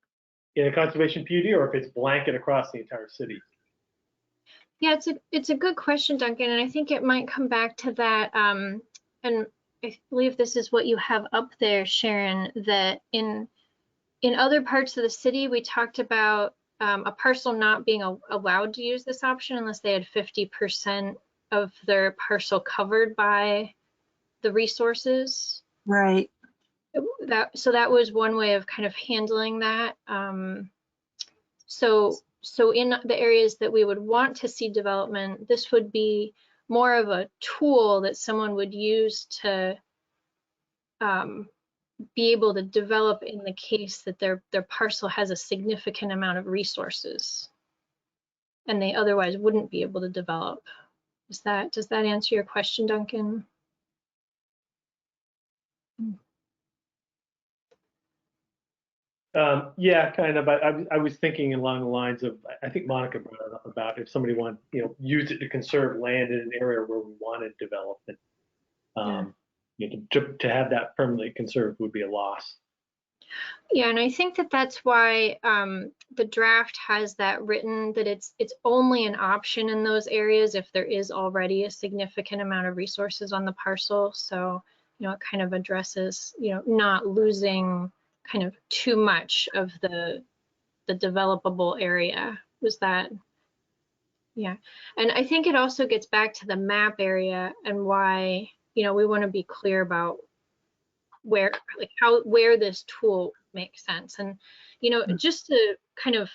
in a conservation PUD or if it's blanket across the entire city. Yeah, it's a good question, Duncan, and I think it might come back to that. And I believe this is what you have up there, Sharon, that in other parts of the city, we talked about a parcel not being allowed to use this option unless they had 50% of their parcel covered by the resources. Right. So that was one way of kind of handling that. So in the areas that we would want to see development, this would be more of a tool that someone would use to be able to develop in the case that their parcel has a significant amount of resources and they otherwise wouldn't be able to develop. Does that answer your question, Duncan? Yeah, kind of. I was thinking along the lines of, I think Monica brought it up about if somebody wanted, you know, use it to conserve land in an area where we wanted development. You know, to have that permanently conserved would be a loss. Yeah, and I think that's why the draft has that written, that it's only an option in those areas if there is already a significant amount of resources on the parcel. So, you know, it kind of addresses, you know, not losing kind of too much of the developable area. Was that? Yeah, and I think it also gets back to the map area and why, you know, we want to be clear about where this tool makes sense. And, you know, just to kind of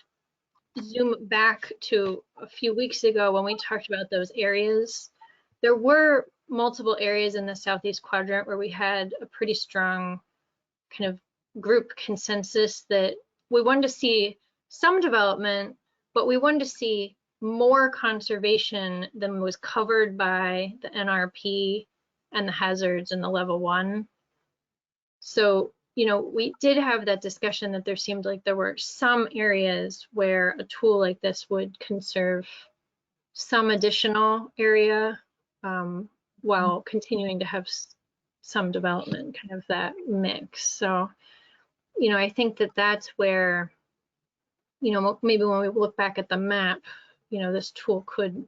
zoom back to a few weeks ago when we talked about those areas, there were multiple areas in the southeast quadrant where we had a pretty strong kind of group consensus that we wanted to see some development, but we wanted to see more conservation than was covered by the NRP and the hazards in the level 1. So, you know, we did have that discussion that there seemed like there were some areas where a tool like this would conserve some additional area while continuing to have some development, kind of that mix. So, you know, I think that's where, you know, maybe when we look back at the map, you know, this tool could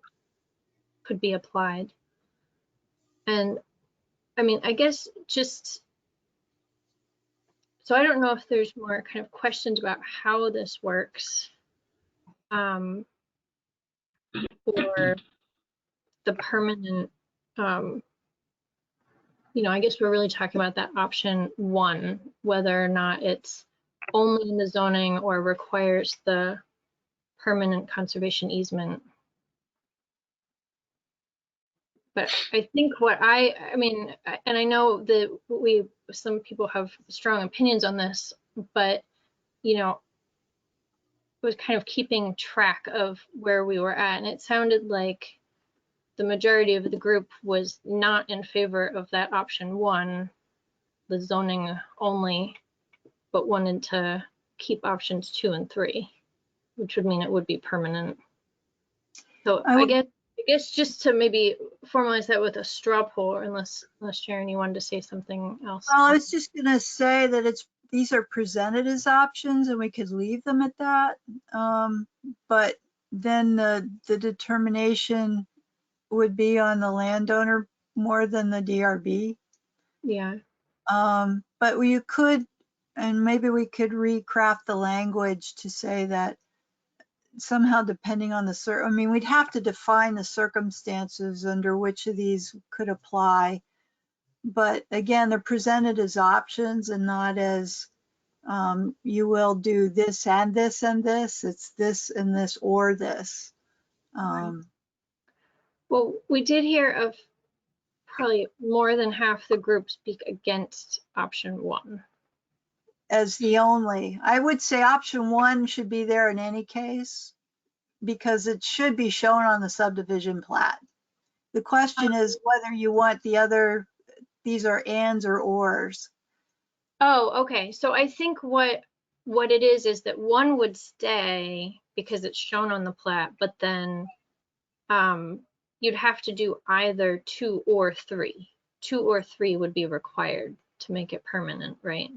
be applied. And I mean, I guess just, so I don't know if there's more kind of questions about how this works for the permanent, you know, I guess we're really talking about that option 1, whether or not it's only in the zoning or requires the permanent conservation easement. But I think what I mean, and I know that some people have strong opinions on this, but, you know, it was kind of keeping track of where we were at. And it sounded like the majority of the group was not in favor of that option 1, the zoning only, but wanted to keep options 2 and 3, which would mean it would be permanent. So I guess guess just to maybe formalize that with a straw poll, unless Sharon, you wanted to say something else. Well, I was just gonna say that these are presented as options and we could leave them at that. But then the determination would be on the landowner more than the DRB. Yeah. But you could, and maybe we could recraft the language to say that somehow depending on I mean, we'd have to define the circumstances under which of these could apply. But again, they're presented as options and not as you will do this and this and this. It's this and this or this. Well, we did hear of probably more than half the group speak against option 1. As the only, I would say option 1 should be there in any case because it should be shown on the subdivision plat. The question is whether you want the other, these are ands or ors. Oh, okay. So I think what it is that 1 would stay because it's shown on the plat, but then you'd have to do either 2 or 3. 2 or 3 would be required to make it permanent, right?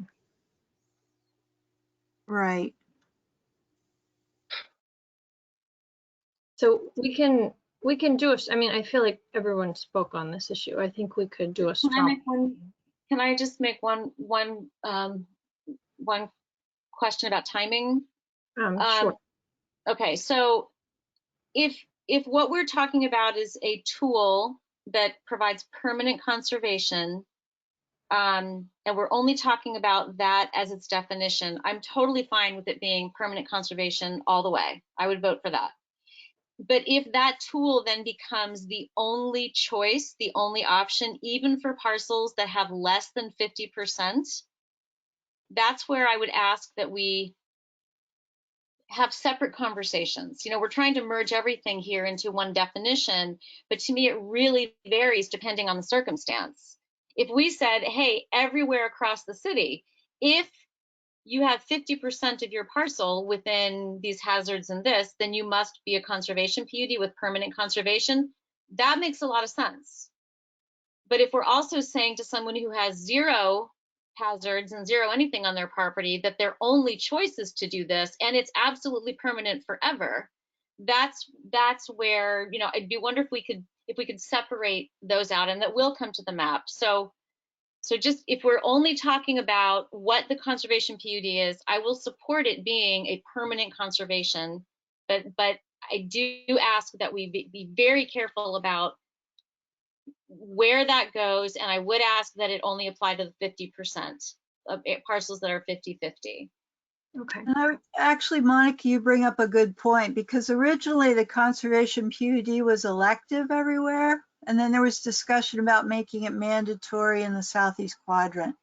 Right. So we can do I mean, I feel like everyone spoke on this issue. I think we could do a straw. Can I just make one question about timing? Sure. Okay, so if what we're talking about is a tool that provides permanent conservation, and we're only talking about that as its definition, I'm totally fine with it being permanent conservation all the way. I would vote for that. But if that tool then becomes the only choice, the only option, even for parcels that have less than 50%, that's where I would ask that we have separate conversations. You know, we're trying to merge everything here into one definition, but to me, it really varies depending on the circumstance. If we said, hey, everywhere across the city, if you have 50% of your parcel within these hazards and this, then you must be a conservation PUD with permanent conservation. That makes a lot of sense. But if we're also saying to someone who has 0 hazards and 0 anything on their property that their only choice is to do this and it's absolutely permanent forever, that's where, you know, it'd be wonderful if we could separate those out, and that will come to the map. So just if we're only talking about what the conservation PUD is, I will support it being a permanent conservation, but I do ask that we be very careful about where that goes, and I would ask that it only apply to the 50% of parcels that are 50-50. Okay. And actually, Monica, you bring up a good point, because originally the conservation PUD was elective everywhere. And then there was discussion about making it mandatory in the southeast quadrant.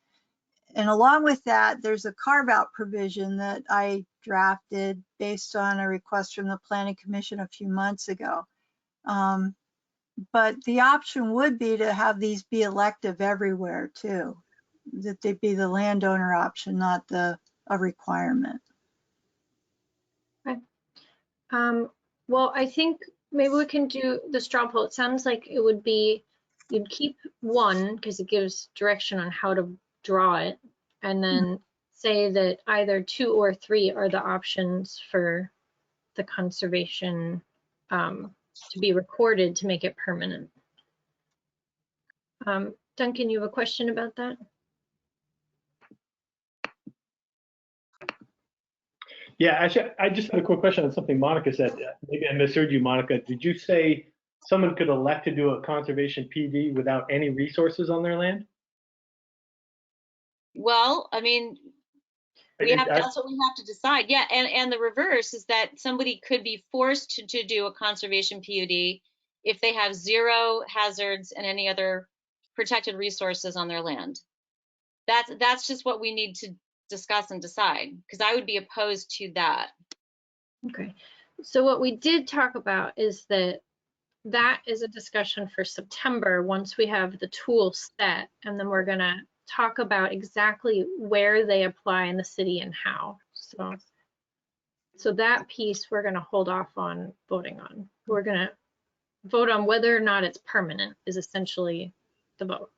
And along with that, there's a carve-out provision that I drafted based on a request from the Planning Commission a few months ago. But the option would be to have these be elective everywhere too, that they be the landowner option, not a requirement. Okay. Well, I think maybe we can do the straw poll. It sounds like it would be, you'd keep 1 because it gives direction on how to draw it, and then say that either 2 or 3 are the options for the conservation to be recorded to make it permanent. Duncan, you have a question about that? Yeah, actually, I just had a quick question on something Monica said. Maybe I misheard you, Monica. Did you say someone could elect to do a conservation PD without any resources on their land? Well, I mean, that's what we have to decide. Yeah, and the reverse is that somebody could be forced to do a conservation PUD if they have 0 hazards and any other protected resources on their land. That's just what we need to discuss and decide, because I would be opposed to that. Okay, so what we did talk about is that is a discussion for September once we have the tool set, and then we're gonna talk about exactly where they apply in the city and how. So that piece we're gonna hold off on voting on. We're gonna vote on whether or not it's permanent is essentially the vote.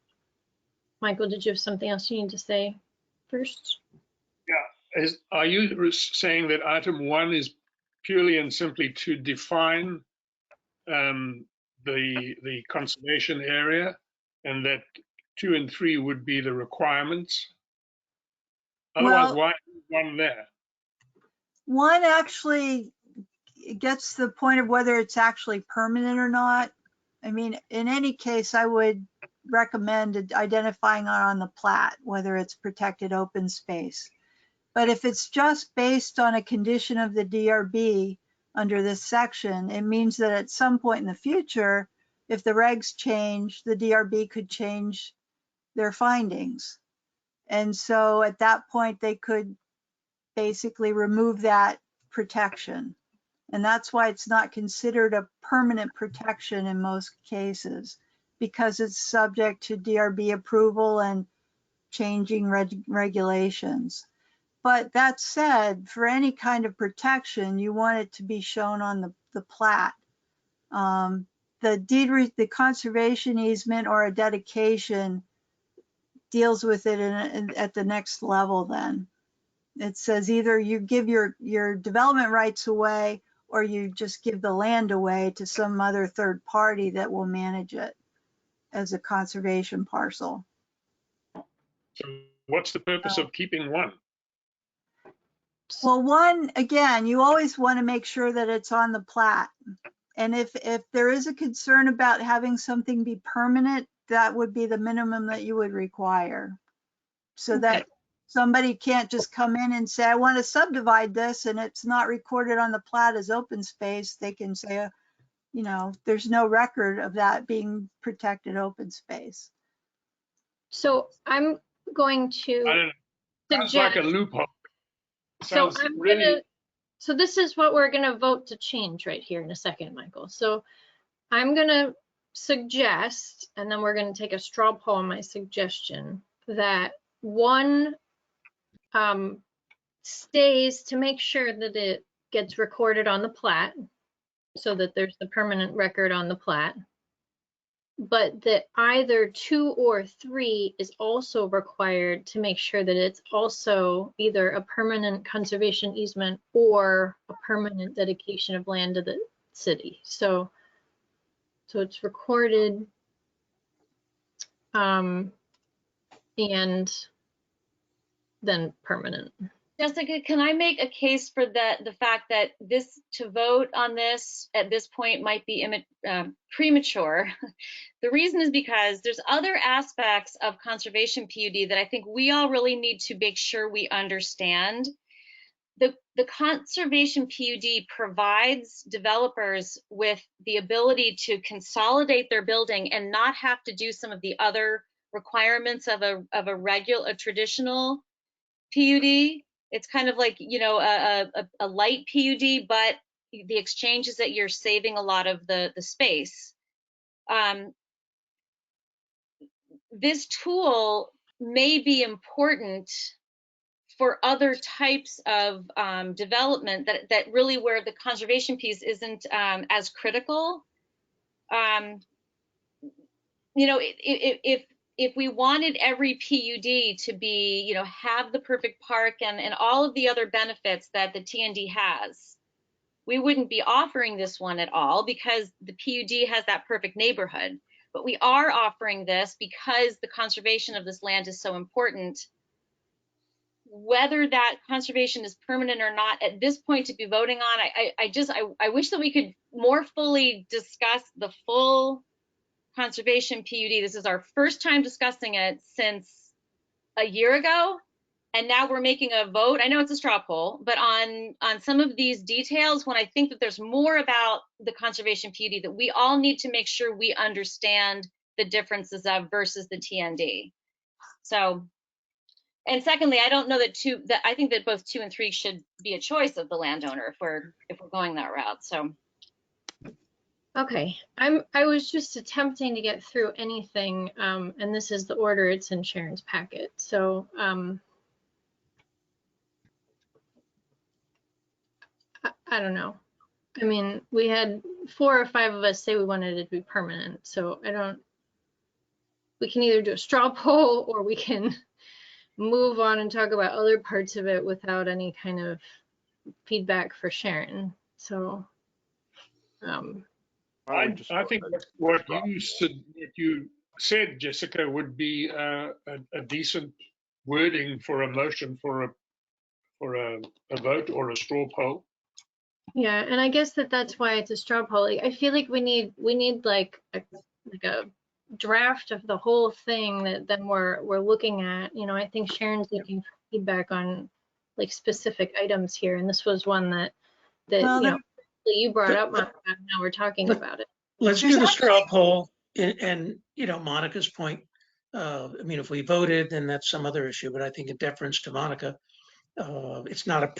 Michael, did you have something else you need to say first? Yeah. Are you saying that item 1 is purely and simply to define the conservation area, and that 2 and 3 would be the requirements? Otherwise, Well, why is 1 there? one actually gets to the point of whether it's actually permanent or not. I mean, in any case, I would recommend identifying it on the plat, whether it's protected open space. But if it's just based on a condition of the DRB under this section, it means that at some point in the future, if the regs change, the DRB could change their findings. And so at that point, they could basically remove that protection. And that's why it's not considered a permanent protection in most cases, because it's subject to DRB approval and changing regulations. But that said, for any kind of protection, you want it to be shown on the plat. The conservation easement or a dedication deals with it at the next level then. It says either you give your development rights away or you just give the land away to some other third party that will manage it as a conservation parcel. So what's the purpose of keeping 1? Well, 1, again, you always want to make sure that it's on the plat. And if there is a concern about having something be permanent, that would be the minimum that you would require. So that somebody can't just come in and say, I want to subdivide this, and it's not recorded on the plat as open space. They can say, you know, there's no record of that being protected open space. So I'm going to I don't know. Sounds suggest. like a loophole. So Sounds really. So this is what we're gonna vote to change right here in a second, Michael. So I'm gonna suggest, and then we're gonna take a straw poll on my suggestion, that 1 stays to make sure that it gets recorded on the plat, so that there's the permanent record on the plat, but that either 2 or 3 is also required to make sure that it's also either a permanent conservation easement or a permanent dedication of land to the city. So it's recorded, and then permanent. Jessica, can I make a case for the fact that to vote on this at this point might be premature? The reason is because there's other aspects of conservation PUD that I think we all really need to make sure we understand. The conservation PUD provides developers with the ability to consolidate their building and not have to do some of the other requirements of a traditional PUD. It's kind of like, you know, a light PUD, but the exchange is that you're saving a lot of the space. This tool may be important for other types of development that really where the conservation piece isn't as critical. You know, if we wanted every PUD to be, you know, have the perfect park and all of the other benefits that the TND has, we wouldn't be offering this one at all because the PUD has that perfect neighborhood. But we are offering this because the conservation of this land is so important. Whether that conservation is permanent or not at this point to be voting on, I wish that we could more fully discuss the full conservation PUD. This is our first time discussing it since a year ago, and now we're making a vote. I know it's a straw poll, but on some of these details, when I think that there's more about the conservation PUD that we all need to make sure we understand the differences of versus the TND. So, and secondly, I don't know that I think that both 2 and 3 should be a choice of the landowner if we're going that route. So. Okay, I was just attempting to get through anything, and this is the order. It's in Sharon's packet. So I don't know. I mean, we had 4 or 5 of us say we wanted it to be permanent, so we can either do a straw poll or we can move on and talk about other parts of it without any kind of feedback for Sharon. So, I think what you said, Jessica, would be a decent wording for a motion for a vote or a straw poll. yeah, and I guess that's why it's a straw poll. Like, I feel like we need like a draft of the whole thing that then we're looking at. You know, I think Sharon's looking for feedback on like specific items here, and this was one that Well, you know you brought up, Monica, and now we're talking about it. Let's do the straw poll, and you know, Monica's point. I mean, if we voted, then that's some other issue. But I think in deference to Monica, it's not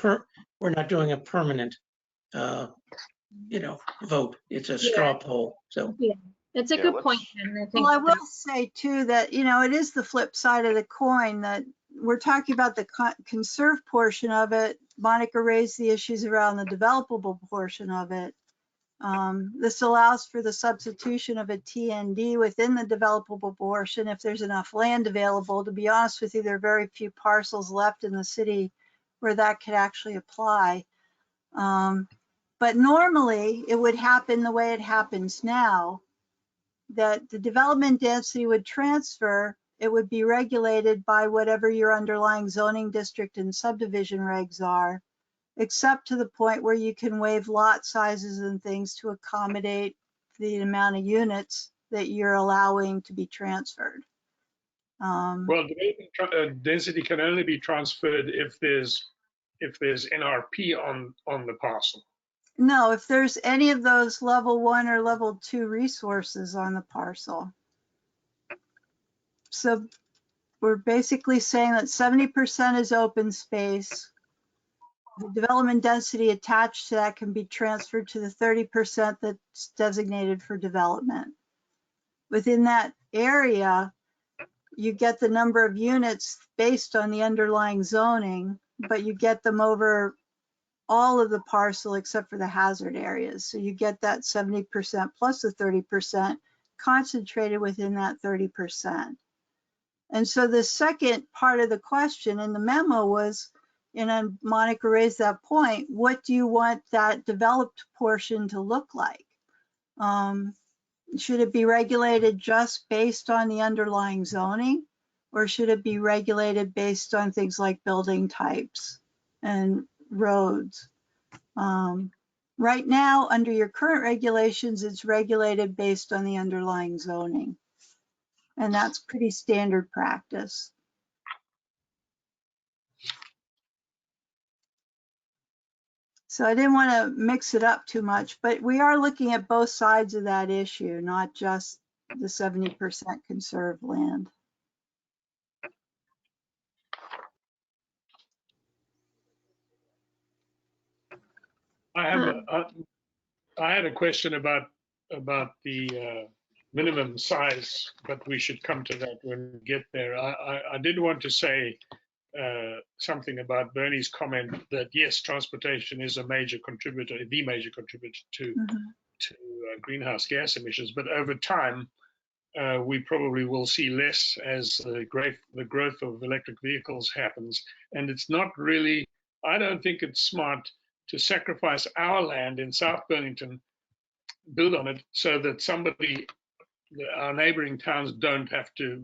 we're not doing a permanent, you know, vote. It's a straw poll. So yeah, it's a good point. And I think well, I will say too that, you know, it is the flip side of the coin that we're talking about the conserved portion of it. Monica raised the issues around the developable portion of it. This allows for the substitution of a TND within the developable portion if there's enough land available. To be honest with you, there are very few parcels left in the city where that could actually apply. But normally it would happen the way it happens now, that the development density would transfer. It would be regulated by whatever your underlying zoning district and subdivision regs are, except to the point where you can waive lot sizes and things to accommodate the amount of units that you're allowing to be transferred. Well, density can only be transferred if there's NRP on the parcel. No, if there's any of those level 1 or level 2 resources on the parcel. So we're basically saying that 70% is open space. The development density attached to that can be transferred to the 30% that's designated for development. Within that area, you get the number of units based on the underlying zoning, but you get them over all of the parcel except for the hazard areas. So you get that 70% plus the 30% concentrated within that 30%. And so the second part of the question in the memo was, and Monica raised that point, what do you want that developed portion to look like? Should it be regulated just based on the underlying zoning, or should it be regulated based on things like building types and roads? Right now, under your current regulations, it's regulated based on the underlying zoning. And that's pretty standard practice. So I didn't want to mix it up too much, but we are looking at both sides of that issue, not just the 70% conserved land. I had a question about the minimum size, but we should come to that when we get there. I did want to say something about Bernie's comment that yes, transportation is a major contributor, the major contributor to greenhouse gas emissions, but over time we probably will see less as the growth of electric vehicles happens. And it's not really, I don't think it's smart to sacrifice our land in South Burlington, build on it so that our neighboring towns don't have to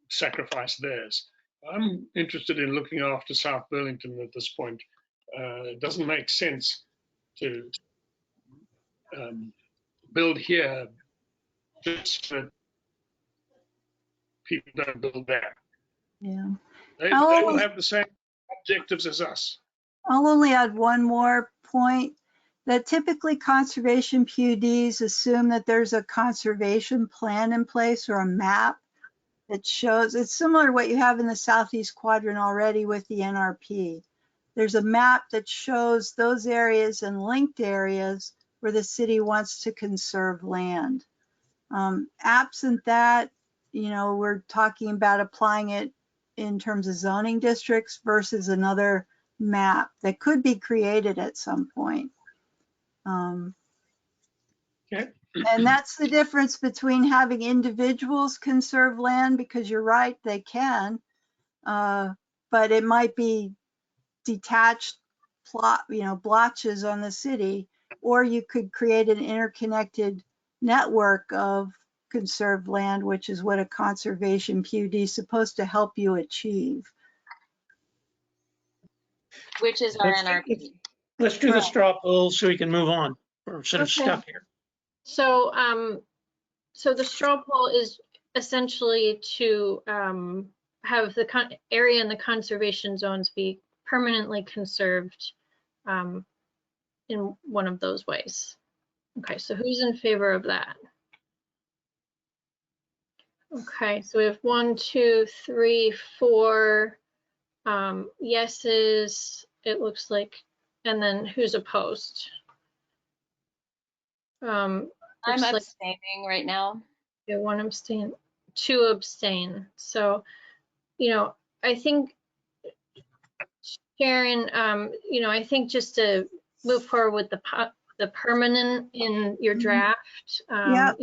sacrifice theirs. I'm interested in looking after South Burlington at this point. It doesn't make sense to build here just so people don't build there. Yeah. They will have the same objectives as us. I'll only add one more point, that typically conservation PUDs assume that there's a conservation plan in place or a map that shows, it's similar to what you have in the Southeast Quadrant already with the NRP. There's a map that shows those areas and linked areas where the city wants to conserve land. Absent that, you know, we're talking about applying it in terms of zoning districts versus another map that could be created at some point. Okay. And that's the difference between having individuals conserve land, because you're right, they can, but it might be detached plot, blotches on the city, or you could create an interconnected network of conserved land, which is what a conservation PUD is supposed to help you achieve. Which is our NRP. Let's do the straw poll so we can move on. We're sort of stuck here. So, so the straw poll is essentially to have the area in the conservation zones be permanently conserved in one of those ways. Okay, so who's in favor of that? Okay, so we have 1, 2, 3, 4 yeses, it looks like, and then who's opposed? I'm abstaining right now. Yeah, 1 abstain, 2 abstain. So, I think, Sharon, I think just to move forward with the permanent in your draft. Yep.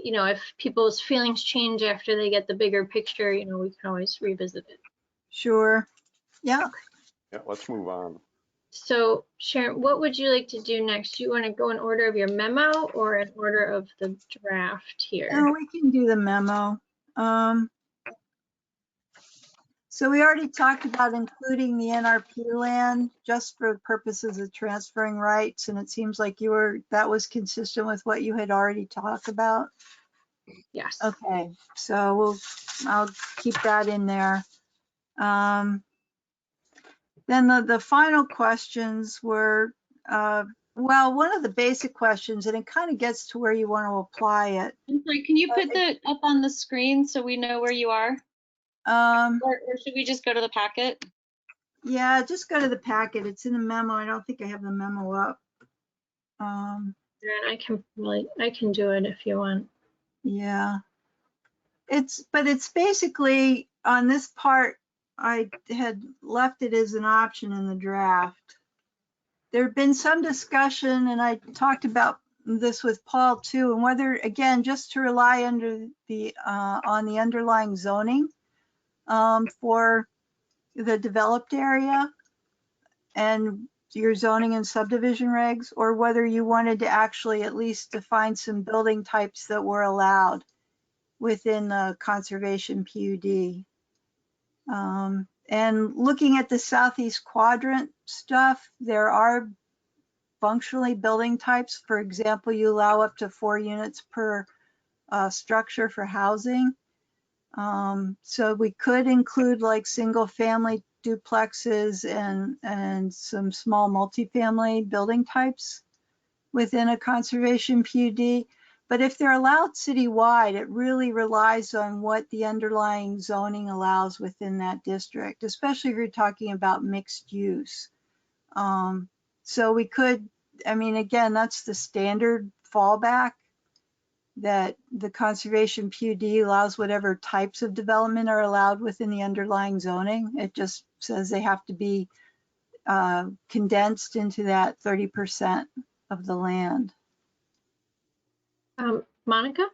If people's feelings change after they get the bigger picture, we can always revisit it. Sure. Yeah. Yeah, let's move on. So Sharon, what would you like to do next? Do you want to go in order of your memo or in order of the draft here? No, we can do the memo. So we already talked about including the NRP land just for purposes of transferring rights, and it seems like that was consistent with what you had already talked about. Yes. Okay, so I'll keep that in there. Then the final questions were, well, one of the basic questions, and it kind of gets to where you want to apply it. I'm sorry, can you put that up on the screen so we know where you are? Or should we just go to the packet? Yeah, just go to the packet. It's in the memo. I don't think I have the memo up. And I can do it if you want. Yeah. But it's basically on this part, I had left it as an option in the draft. There had been some discussion, and I talked about this with Paul too, and whether, again, just to rely on the underlying zoning for the developed area and your zoning and subdivision regs, or whether you wanted to actually at least define some building types that were allowed within the conservation PUD. And looking at the southeast quadrant stuff, there are functionally building types. For example, you allow up to 4 units per structure for housing. So we could include like single family duplexes and some small multifamily building types within a conservation PUD. But if they're allowed citywide, it really relies on what the underlying zoning allows within that district, especially if you're talking about mixed use. So we could, again, that's the standard fallback, that the conservation PUD allows whatever types of development are allowed within the underlying zoning. It just says they have to be condensed into that 30% of the land. Monica?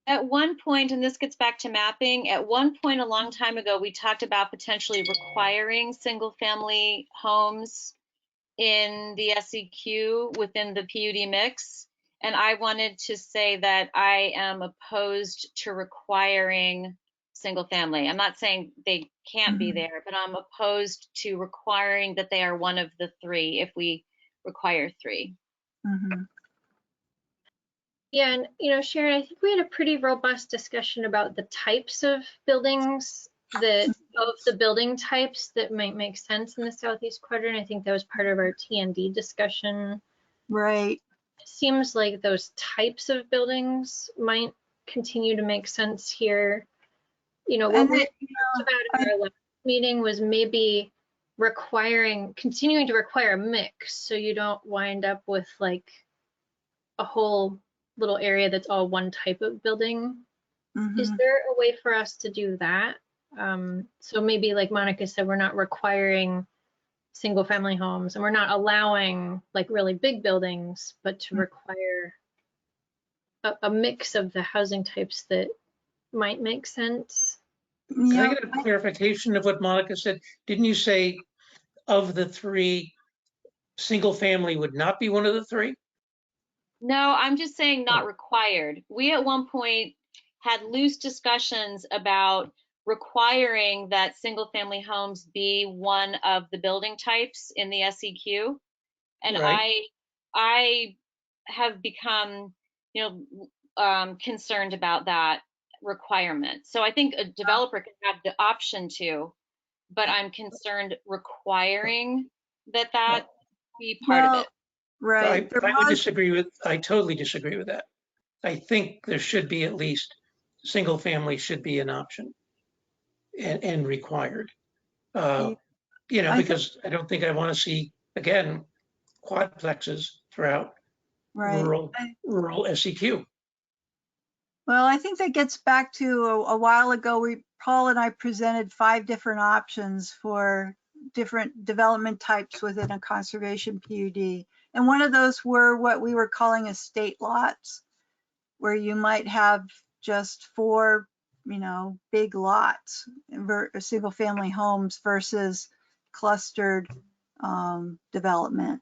At one point, and this gets back to mapping, at one point a long time ago, we talked about potentially requiring single family homes in the SEQ within the PUD mix. And I wanted to say that I am opposed to requiring single family. I'm not saying they can't be there, but I'm opposed to requiring that they are one of the 3 if we require 3. Yeah, and Sharon, I think we had a pretty robust discussion about the types of buildings of the building types that might make sense in the southeast quadrant. I think that was part of our TND discussion. Right. It seems like those types of buildings might continue to make sense here. What we talked about in our last meeting was maybe continuing to require a mix, so you don't wind up with like a whole little area that's all one type of building. Is there a way for us to do that? So maybe like Monica said, we're not requiring single family homes, and we're not allowing like really big buildings, but to require a mix of the housing types that might make sense. Can I Yeah, get a clarification of what Monica said? Didn't you say of the three, single family would not be one of the three? No, I'm just saying not required. We at one point had loose discussions about requiring that single family homes be one of the building types in the SEQ. And Right. I have become, concerned about that requirement. So I think a developer can have the option to, but I'm concerned requiring that be part of well, it. right. There I would was, disagree with, I totally disagree with that. I think there should be at least, single family should be an option and required. I think, Because I don't think I want to see, again, quadplexes throughout right. rural SEQ. Well, I think that gets back to a while ago, Paul and I presented 5 different options for different development types within a conservation PUD. And one of those were what we were calling estate lots, where you might have just 4, big lots, single family homes versus clustered development.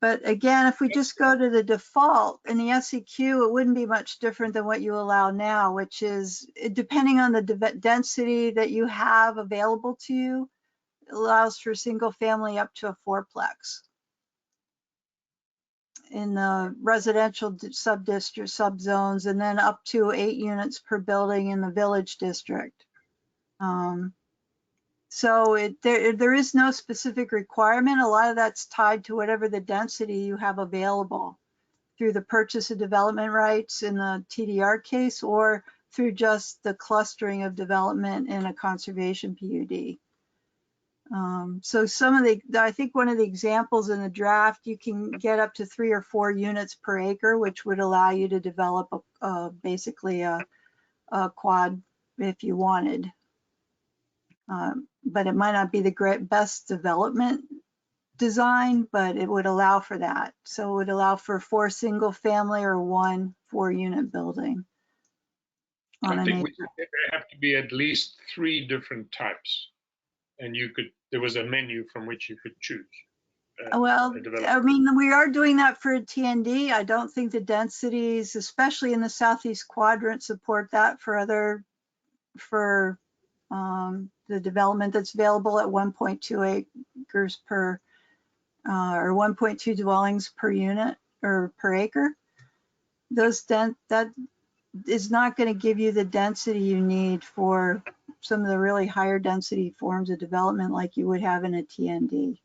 But again, if we just go to the default in the SEQ, it wouldn't be much different than what you allow now, which is depending on the density that you have available to you, it allows for single family up to a 4-plex. In the residential sub-district subzones, and then up to 8 units per building in the village district. So there is no specific requirement. A lot of that's tied to whatever the density you have available through the purchase of development rights in the TDR case, or through just the clustering of development in a conservation PUD. So I think one of the examples in the draft, you can get up to 3 or 4 units per acre, which would allow you to develop basically a quad if you wanted. But it might not be the best development design, but it would allow for that. So it would allow for 4 single family or 1 4-unit building. I think there have to be at least 3 different types, and there was a menu from which you could choose. Well, I mean, we are doing that for a TND. I don't think the densities, especially in the southeast quadrant, support that for the development that's available at 1.2 acres per, or 1.2 dwellings per unit or per acre. That is not going to give you the density you need for some of the really higher density forms of development like you would have in a TND.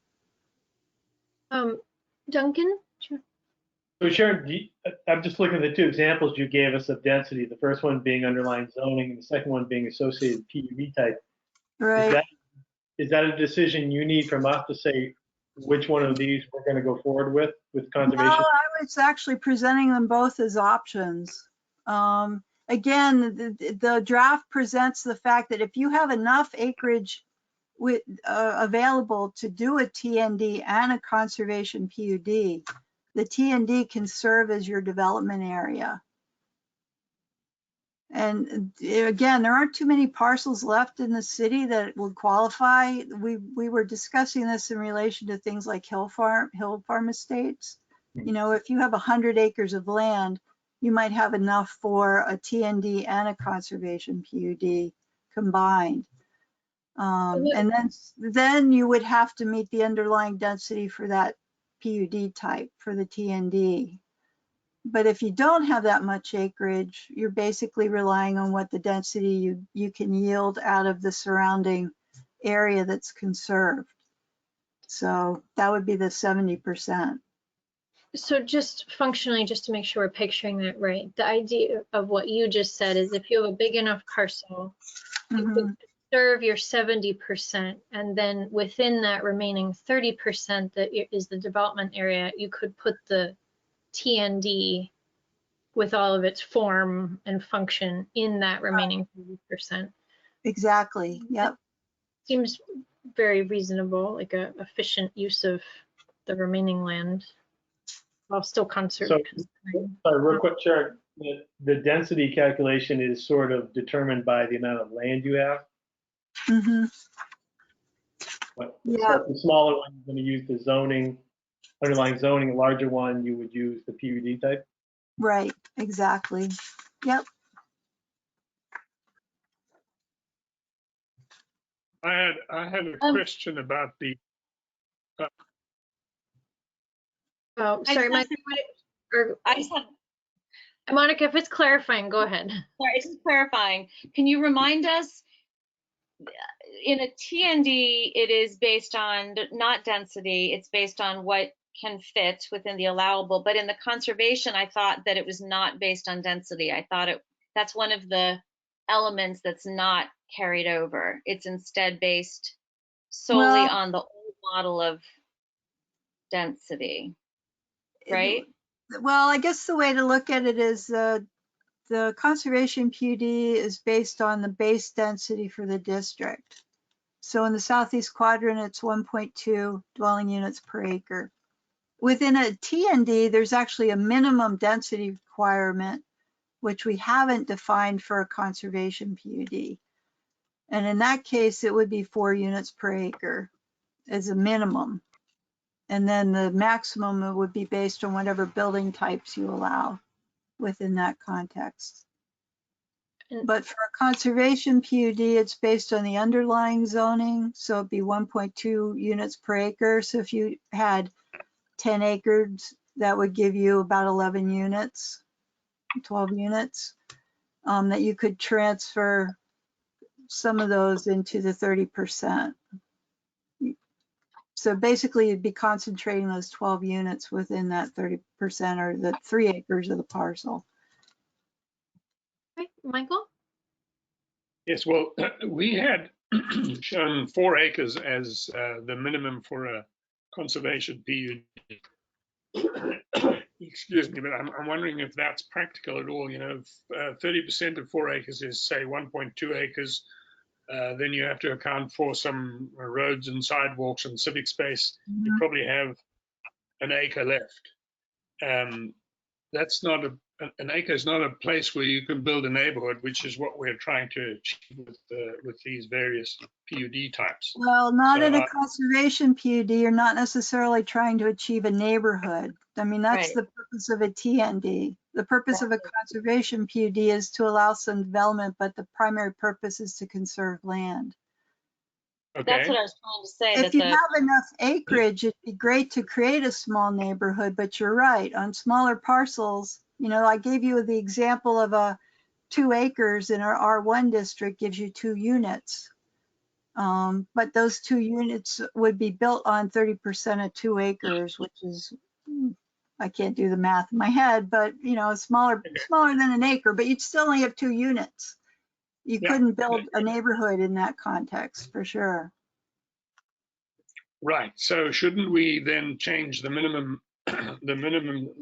Duncan? Sure. So Sharon, I'm just looking at the 2 examples you gave us of density, the first one being underlying zoning and the second one being associated PUD type. Right. Is that a decision you need from us to say which one of these we're going to go forward with conservation? No, I was actually presenting them both as options. Again, the draft presents the fact that if you have enough acreage available to do a TND and a conservation PUD, the TND can serve as your development area. And again, there aren't too many parcels left in the city that would qualify. We were discussing this in relation to things like hill farm estates. If you have 100 acres of land, you might have enough for a TND and a conservation PUD combined. And then you would have to meet the underlying density for that PUD type for the TND. But if you don't have that much acreage, you're basically relying on what the density you can yield out of the surrounding area that's conserved. So that would be the 70%. So just functionally, just to make sure we're picturing that right, the idea of what you just said is if you have a big enough parcel, you could serve your 70%, and then within that remaining 30% that is the development area, you could put the TND with all of its form and function in that remaining 30%. Exactly. Yep. Seems very reasonable, like a efficient use of the remaining land while still conserving. Sorry, real quick, Chair, the density calculation is sort of determined by the amount of land you have. Mm-hmm. But Yeah. so the smaller one, you're going to use the zoning, underlying zoning. A larger one, you would use the PUD type. Right, exactly. Yep. I had a question about the. Oh, sorry, Monica. I just have, Monica, if it's clarifying, go ahead. sorry, just clarifying. Can you remind us, in a TND, it is based on not density, it's based on what can fit within the allowable. But in the conservation, I thought that it was not based on density. I thought that's one of the elements that's not carried over. It's instead based solely on the old model of density, right? Well, I guess the way to look at it is the conservation PUD is based on the base density for the district. So in the southeast quadrant, it's 1.2 dwelling units per acre. Within a TND, there's actually a minimum density requirement, which we haven't defined for a conservation PUD. And in that case, it would be 4 units per acre as a minimum. And then the maximum would be based on whatever building types you allow within that context. But for a conservation PUD, it's based on the underlying zoning. So it'd be 1.2 units per acre. So if you had 10 acres, that would give you about 11 units, 12 units, that you could transfer some of those into the 30%. So basically you'd be concentrating those 12 units within that 30% or the 3 acres of the parcel. Okay, Michael? Yes, well, we had shown 4 acres as the minimum for a conservation PUD. Excuse me, but I'm wondering if that's practical at all. You know, 30% of 4 acres is, say, 1.2 acres. Then you have to account for some roads and sidewalks and civic space. Mm-hmm. You probably have an acre left. That's not an acre is not a place where you can build a neighborhood, which is what we're trying to achieve with these various PUD types. Well, not in a conservation PUD. You're not necessarily trying to achieve a neighborhood. I mean, that's the purpose of a TND. The purpose of a conservation PUD is to allow some development, but the primary purpose is to conserve land. Okay. That's what I was trying to say. If you have enough acreage, it'd be great to create a small neighborhood, but you're right. On smaller parcels, you know, I gave you the example of a 2 acres in our R1 district gives you 2 units. But those 2 units would be built on 30% of 2 acres, which is, I can't do the math in my head, but you know, smaller than an acre, but you'd still only have 2 units. You couldn't build a neighborhood in that context for sure. Right. So shouldn't we then change the minimum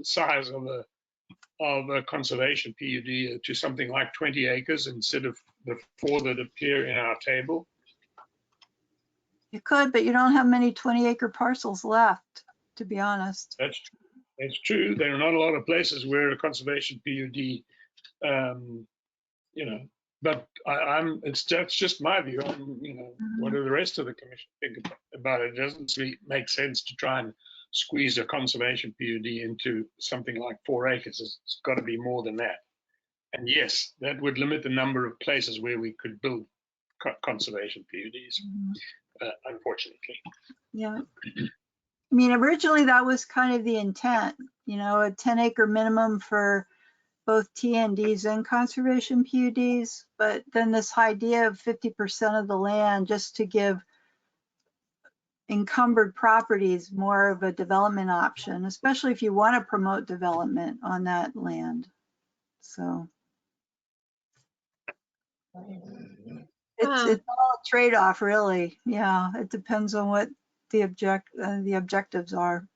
size of a conservation PUD to something like 20 acres instead of the 4 that appear in our table? You could, but you don't have many 20-acre parcels left, to be honest. That's true. There are not a lot of places where a conservation PUD, you know, but that's just my view. You know, what do the rest of the commission think about it? It doesn't make sense to try and squeeze a conservation PUD into something like 4 acres. It's got to be more than that. And yes, that would limit the number of places where we could build conservation PUDs, unfortunately. Yeah. I mean, originally that was kind of the intent, you know, a 10-acre minimum for both TNDs and conservation PUDs, but then this idea of 50% of the land just to give encumbered properties more of a development option, especially if you want to promote development on that land. So it's all a trade-off, really. Yeah, it depends on what the objectives are.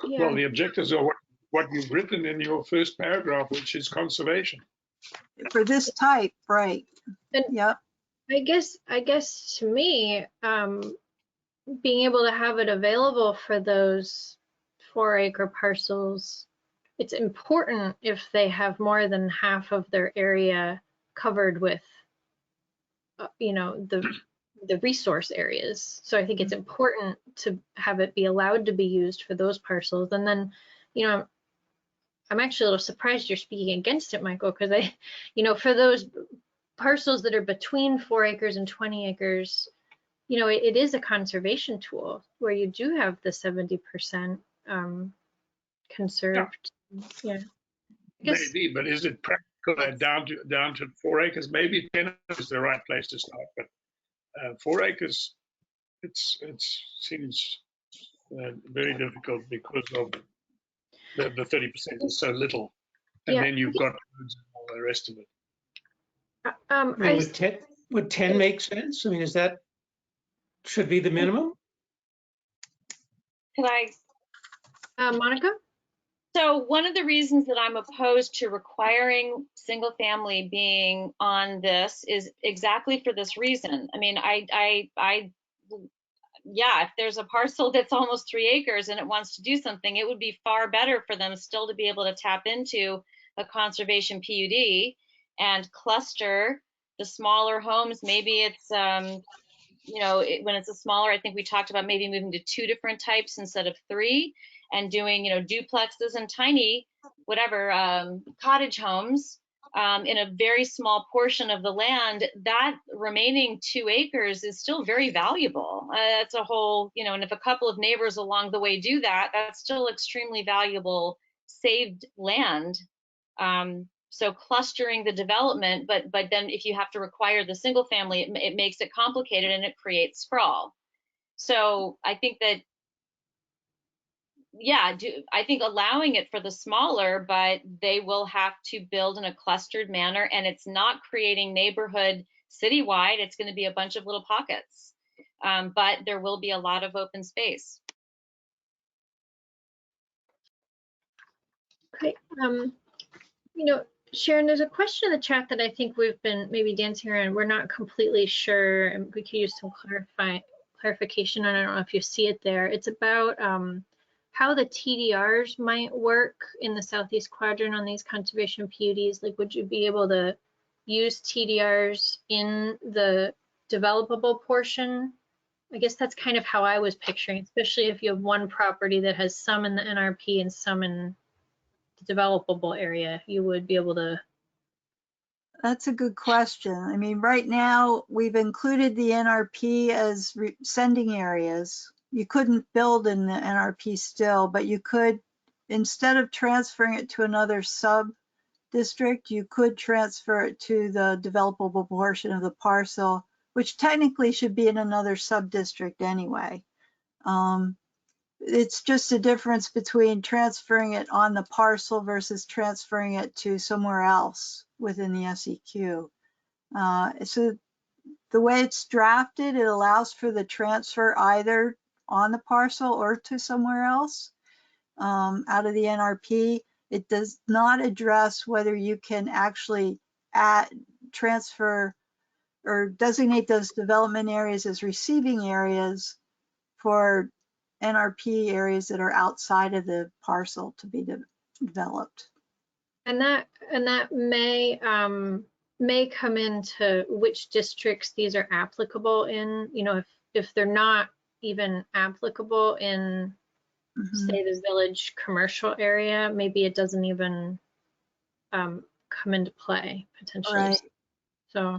Yeah. Well, the objectives are what you've written in your first paragraph, which is conservation. For this type, right? Yep. I guess to me, being able to have it available for those 4-acre parcels, it's important if they have more than half of their area covered with, you know, the resource areas. So I think it's important to have it be allowed to be used for those parcels. And then, you know, I'm actually a little surprised you're speaking against it, Michael, because you know, for those parcels that are between 4 acres and 20 acres, you know, it is a conservation tool where you do have the 70% conserved. Yeah. Maybe, but is it practical down to 4 acres? Maybe 10 is the right place to start, but 4 acres, it seems very difficult because of the 30% is so little, and Yeah. then you've got all the rest of it. I mean, would 10 make sense? I mean, is that should be the minimum? Could I? Monica? So one of the reasons that I'm opposed to requiring single family being on this is exactly for this reason. I mean, yeah, if there's a parcel that's almost 3 acres and it wants to do something, it would be far better for them still to be able to tap into a conservation PUD and cluster the smaller homes. Maybe it's, you know, when it's a smaller, I think we talked about maybe moving to 2 different types instead of 3 and doing, you know, duplexes and tiny, whatever, cottage homes in a very small portion of the land. That remaining 2 acres is still very valuable. That's a whole, you know, and if a couple of neighbors along the way do that, that's still extremely valuable saved land. So clustering the development, but then if you have to require the single family, it makes it complicated and it creates sprawl. So I think that, yeah, I think allowing it for the smaller, but they will have to build in a clustered manner, and it's not creating neighborhood citywide. It's going to be a bunch of little pockets, but there will be a lot of open space. Okay. You know, Sharon, there's a question in the chat that I think we've been maybe dancing around. We're not completely sure, and we could use some clarification on. I don't know if you see it there. It's about how the TDRs might work in the southeast quadrant on these conservation PUDs. Like, would you be able to use TDRs in the developable portion? I guess that's kind of how I was picturing, especially if you have one property that has some in the NRP and some in developable area, you would be able to. That's a good question. I mean, right now we've included the NRP as sending areas. You couldn't build in the NRP still, but you could, instead of transferring it to another sub district, you could transfer it to the developable portion of the parcel, which technically should be in another sub district anyway. It's just a difference between transferring it on the parcel versus transferring it to somewhere else within the SEQ. So the way it's drafted, it allows for the transfer either on the parcel or to somewhere else out of the NRP. It does not address whether you can actually transfer or designate those development areas as receiving areas for NRP areas that are outside of the parcel to be developed. And that may come into which districts these are applicable in. You know, if they're not even applicable in, say, the village commercial area, maybe it doesn't even come into play potentially. Right. So.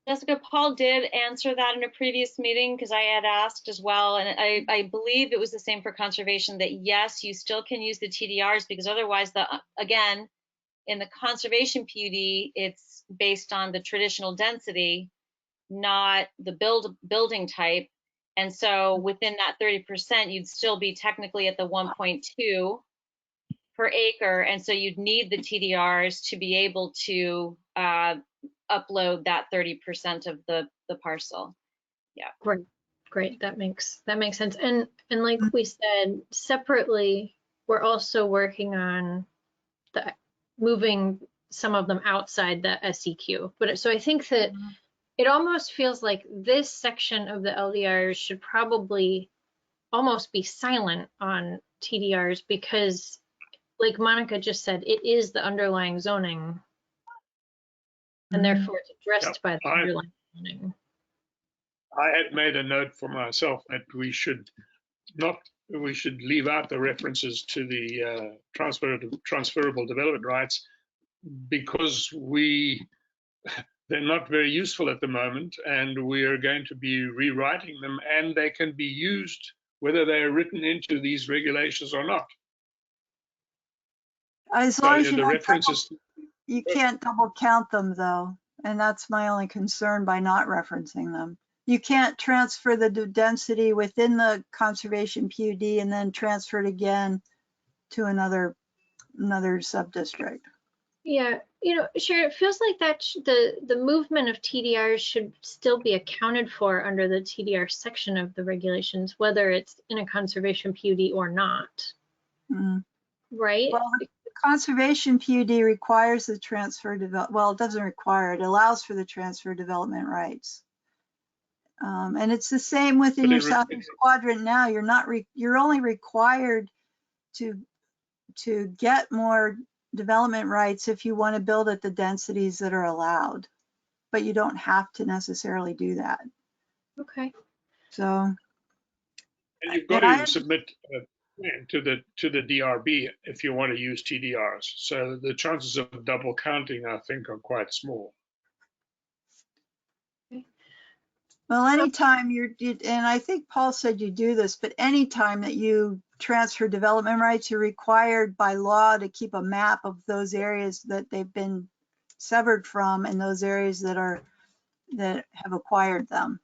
Jessica, Paul did answer that in a previous meeting because I had asked as well, and I believe it was the same for conservation, that yes, you still can use the TDRs because otherwise, again, in the conservation PUD, it's based on the traditional density, not the building type. And so within that 30%, you'd still be technically at the 1.2 per acre. And so you'd need the TDRs to be able to upload that 30% of the parcel. Yeah. Great. That makes sense. And like we said, separately, we're also working on moving some of them outside the SEQ. But so I think that it almost feels like this section of the LDRs should probably almost be silent on TDRs because, like Monica just said, it is the underlying zoning, and therefore it's addressed by the underlying zoning. I had made a note for myself that we should leave out the references to the transferable development rights because they're not very useful at the moment, and we are going to be rewriting them, and they can be used whether they are written into these regulations or not. As long as the references. You can't double count them though, and that's my only concern by not referencing them. You can't transfer the density within the conservation PUD and then transfer it again to another sub-district. Yeah, Sharon, it feels like that the movement of TDRs should still be accounted for under the TDR section of the regulations, whether it's in a conservation PUD or not. Right? Well, the conservation PUD requires the transfer well, it doesn't require it allows for the transfer development rights. And it's the same within your southeast quadrant now. You're only required to get more development rights if you want to build at the densities that are allowed, but you don't have to necessarily do that. Okay. So. And you've got to submit to the DRB if you want to use TDRs. So the chances of double counting, I think, are quite small. Well, anytime and I think Paul said you do this, but anytime that you transfer development rights, you're required by law to keep a map of those areas that they've been severed from and those areas that have acquired them.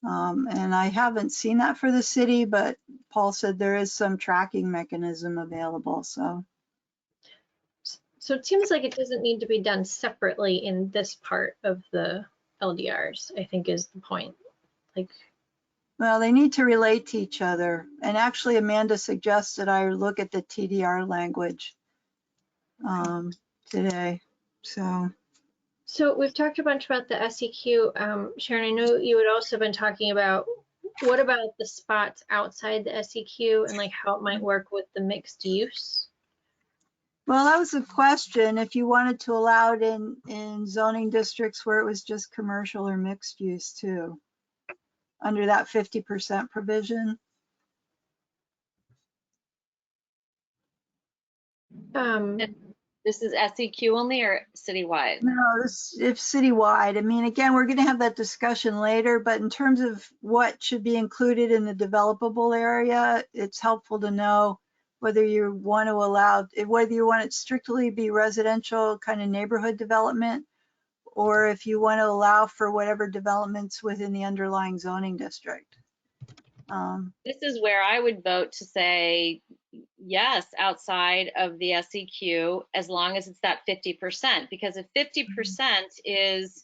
And I haven't seen that for the city, but Paul said there is some tracking mechanism available. So it seems like it doesn't need to be done separately in this part of the LDRs, I think is the point. Well, they need to relate to each other. And actually, Amanda suggested I look at the TDR language today. So we've talked a bunch about the SEQ. Sharon, I know you had also been talking about what about the spots outside the SEQ and like how it might work with the mixed use? Well, that was a question. If you wanted to allow it in zoning districts where it was just commercial or mixed use too, under that 50% provision. This is SEQ only or citywide? No, if citywide. I mean, again, we're going to have that discussion later, but in terms of what should be included in the developable area, it's helpful to know whether you want it strictly be residential kind of neighborhood development, or if you want to allow for whatever developments within the underlying zoning district. This is where I would vote to say yes, outside of the SEQ, as long as it's that 50%, because if 50% is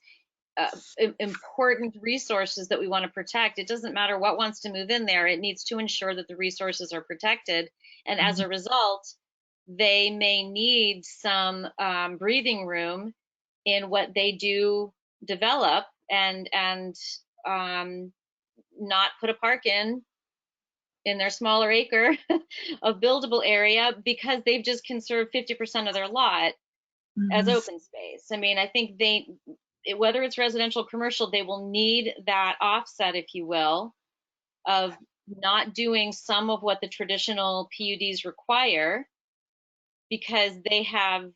important resources that we want to protect, it doesn't matter what wants to move in there, it needs to ensure that the resources are protected. And as a result, they may need some breathing room in what they do develop and not put a park in their smaller acre of buildable area because they've just conserved 50% of their lot as open space. I mean, I think whether it's residential or commercial, they will need that offset, if you will, of not doing some of what the traditional PUDs require because they have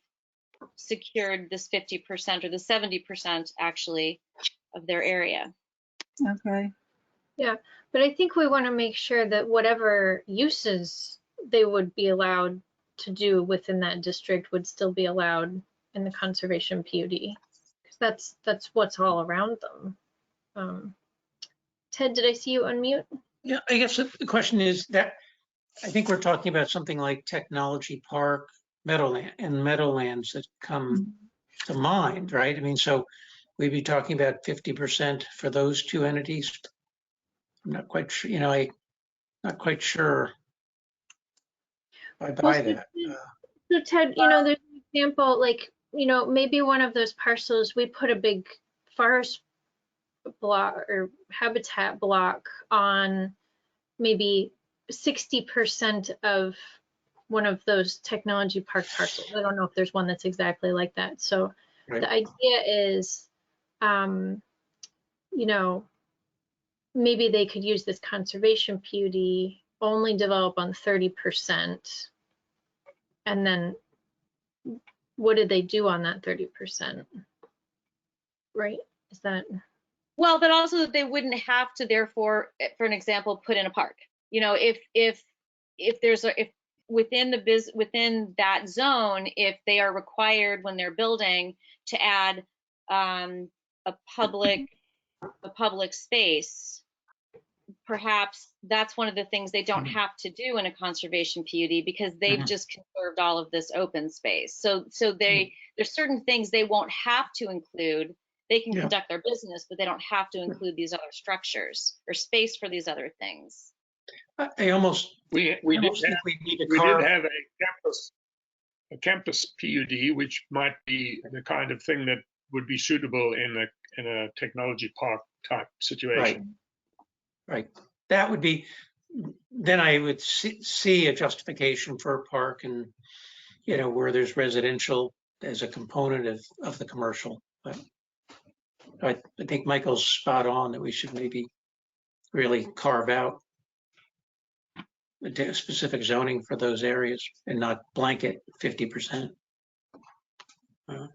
secured this 50% or the 70% actually of their area. Okay. Yeah, but I think we want to make sure that whatever uses they would be allowed to do within that district would still be allowed in the conservation PUD, because that's what's all around them. Ted, did I see you unmute? Yeah, I guess the question is that I think we're talking about something like Technology Park, Meadowlands that come to mind, right? I mean, so we'd be talking about 50% for those two entities. I'm not quite sure, not quite sure I buy that. So Ted, there's an example, like, maybe one of those parcels, we put a big forest block or habitat block on maybe 60% of one of those technology park parcels. I don't know if there's one that's exactly like that. So Right. the idea is, you know, maybe they could use this conservation PUD, only develop on 30%. And then what did they do on that 30%? Right? Is that? Well, but also they wouldn't have to, therefore, for an example, put in a park. You know, if there's a, if within the within that zone, if they are required when they're building to add a public space, perhaps that's one of the things they don't have to do in a conservation PUD, because they've just conserved all of this open space. So there's certain things they won't have to include. They can conduct their business, but they don't have to include these other structures or space for these other things. I almost We I did almost think have, we need to we carve. did have a campus PUD, which might be the kind of thing that would be suitable in a technology park type situation. Right. That would be, then I would see a justification for a park, and, you know, where there's residential as a component of the commercial. But I think Michael's spot on that we should maybe really carve out a specific zoning for those areas and not blanket 50%. Have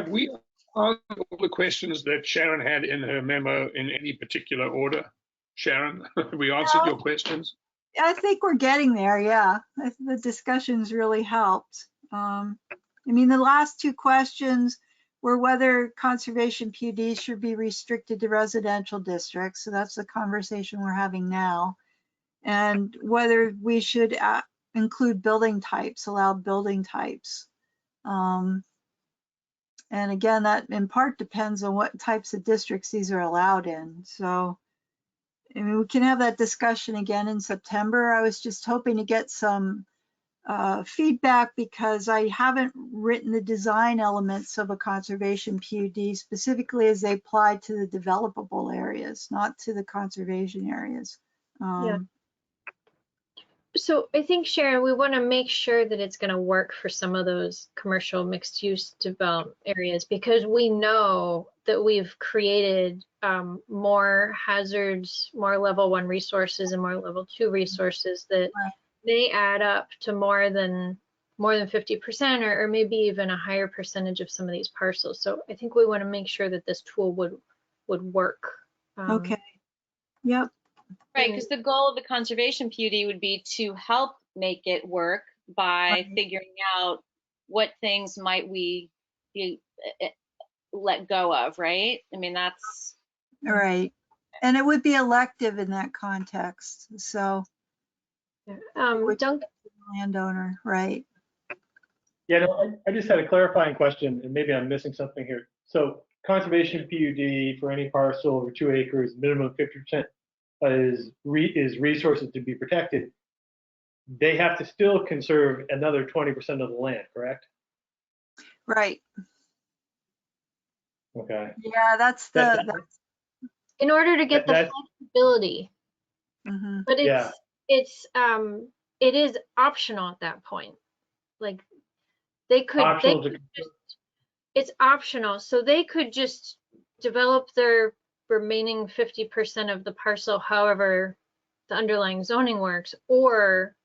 we answered all the questions that Sharon had in her memo in any particular order? Sharon, have we answered your questions? I think we're getting there, yeah. The discussions really helped. I mean, the last two questions were whether conservation PUDs should be restricted to residential districts. So that's the conversation we're having now. And whether we should include building types, allow building types. And again, that in part depends on what types of districts these are allowed in. So, I mean, we can have that discussion again in September. I was just hoping to get some feedback, because I haven't written the design elements of a conservation PUD specifically as they apply to the developable areas, not to the conservation areas. Yeah. So I think, Sharon, we want to make sure that it's going to work for some of those commercial mixed use developed areas, because we know that we've created more hazards, more level 1 resources and more level 2 resources that may add up to more than 50%, or maybe even a higher percentage of some of these parcels. So I think we want to make sure that this tool would work. Okay. Yep. Right, because the goal of the conservation PUD would be to help make it work by figuring out what things might we be, let go of, right? I mean, that's... All right. And it would be elective in that context. So Duncan? Landowner, right. Yeah, no, I just had a clarifying question, and maybe I'm missing something here. So conservation PUD for any parcel over 2 acres, minimum 50% is resources to be protected. They have to still conserve another 20% of the land, correct? Right. Okay. Yeah, that's in order to get the flexibility. But it is optional at that point. Like they could, it's optional. So they could just develop their remaining 50% of the parcel, however the underlying zoning works, or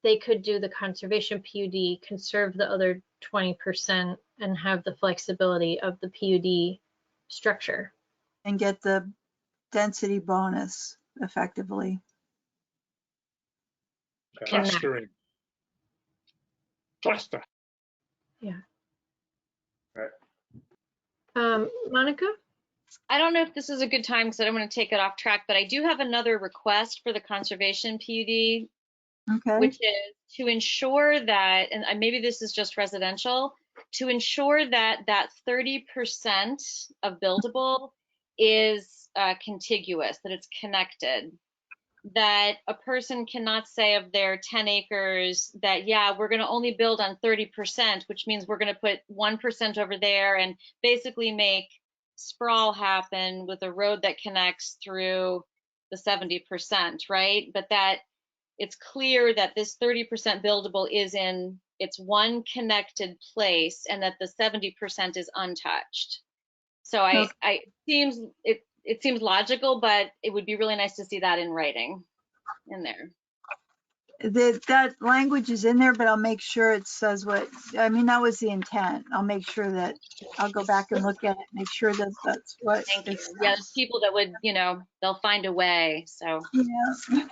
they could do the conservation PUD, conserve the other 20%, and have the flexibility of the PUD structure. And get the density bonus effectively. Clustering. Cluster. Yeah. Right. Monica? I don't know if this is a good time because I don't want to take it off track, but I do have another request for the conservation PUD, which is to ensure that, and maybe this is just residential, to ensure that that 30% of buildable is contiguous, that it's connected, that a person cannot say of their 10 acres that, yeah, we're going to only build on 30%, which means we're going to put 1% over there and basically make sprawl happen with a road that connects through the 70%, right? But that it's clear that this 30% buildable is in it's one connected place and that the 70% is untouched. So it seems logical, but it would be really nice to see that in writing in there. That language is in there, but I'll make sure it says what, I mean, that was the intent. I'll make sure that, I'll go back and look at it, make sure that that's what. Thank you. Yeah, there's people that would, they'll find a way, so. Yeah.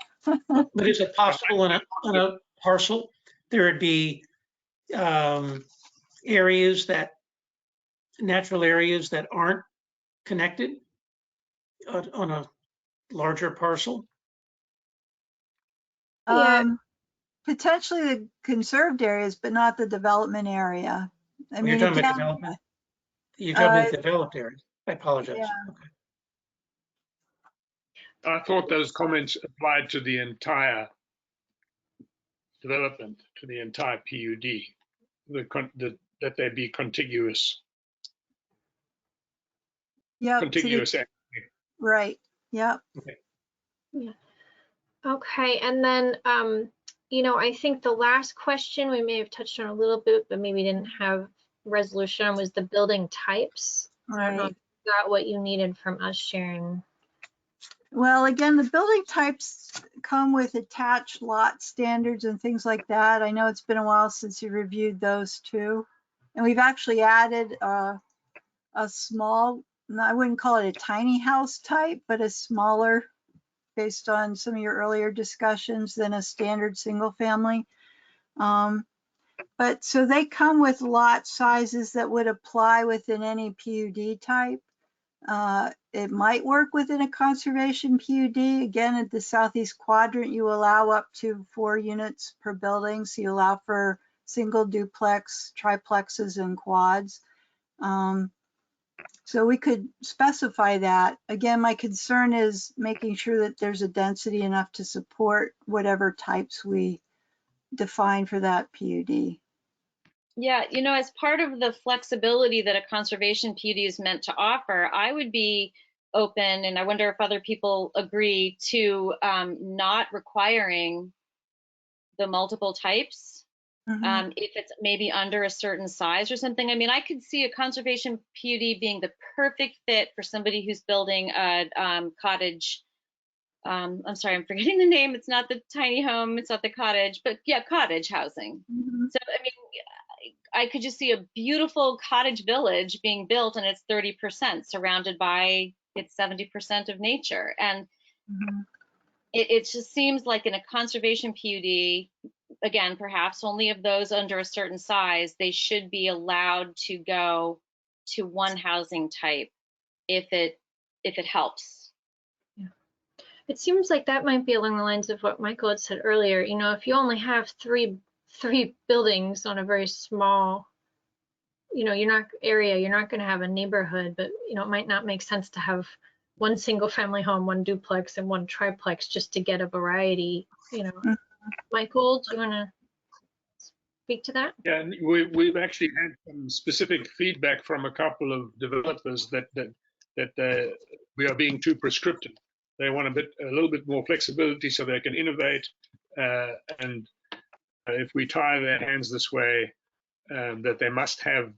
But is it possible on a parcel, there would be natural areas that aren't connected on a larger parcel? Potentially the conserved areas, but not the development area. I mean, you're talking again, about development? You're talking about developed areas. I apologize. Yeah. Okay. I thought those comments applied to the entire development, to the entire PUD, that they be contiguous. Yeah. Contiguous. Right. Yeah. Okay. Yeah. Okay. And then, I think the last question we may have touched on a little bit, but maybe didn't have resolution on was the building types. Right. I don't know if you got what you needed from us, Sharon. Well, again, the building types come with attached lot standards and things like that. I know it's been a while since you reviewed those too. And we've actually added a small, I wouldn't call it a tiny house type, but a smaller, based on some of your earlier discussions, than a standard single family. But so they come with lot sizes that would apply within any PUD type. It might work within a conservation PUD. Again, at the southeast quadrant, you allow up to 4 units per building. So you allow for single, duplex, triplexes, and quads. So we could specify that. Again, my concern is making sure that there's a density enough to support whatever types we define for that PUD. Yeah, as part of the flexibility that a conservation PUD is meant to offer, I would be open, and I wonder if other people agree, to not requiring the multiple types. If it's maybe under a certain size or something. I mean, I could see a conservation PUD being the perfect fit for somebody who's building a cottage. I'm sorry, I'm forgetting the name. It's not the tiny home, it's not the cottage, but yeah, cottage housing. So, I mean, I could just see a beautiful cottage village being built and it's 30% surrounded by its 70% of nature. And it just seems like in a conservation PUD, again, perhaps only of those under a certain size, they should be allowed to go to one housing type if it helps. Yeah. It seems like that might be along the lines of what Michael had said earlier. If you only have three buildings on a very small, you're not going to have a neighborhood, but it might not make sense to have one single family home, one duplex, and one triplex just to get a variety. Michael, do you want to speak to that? Yeah, and we've actually had some specific feedback from a couple of developers that we are being too prescriptive. They want a little bit more flexibility so they can innovate, and if we tie their hands this way, that they must have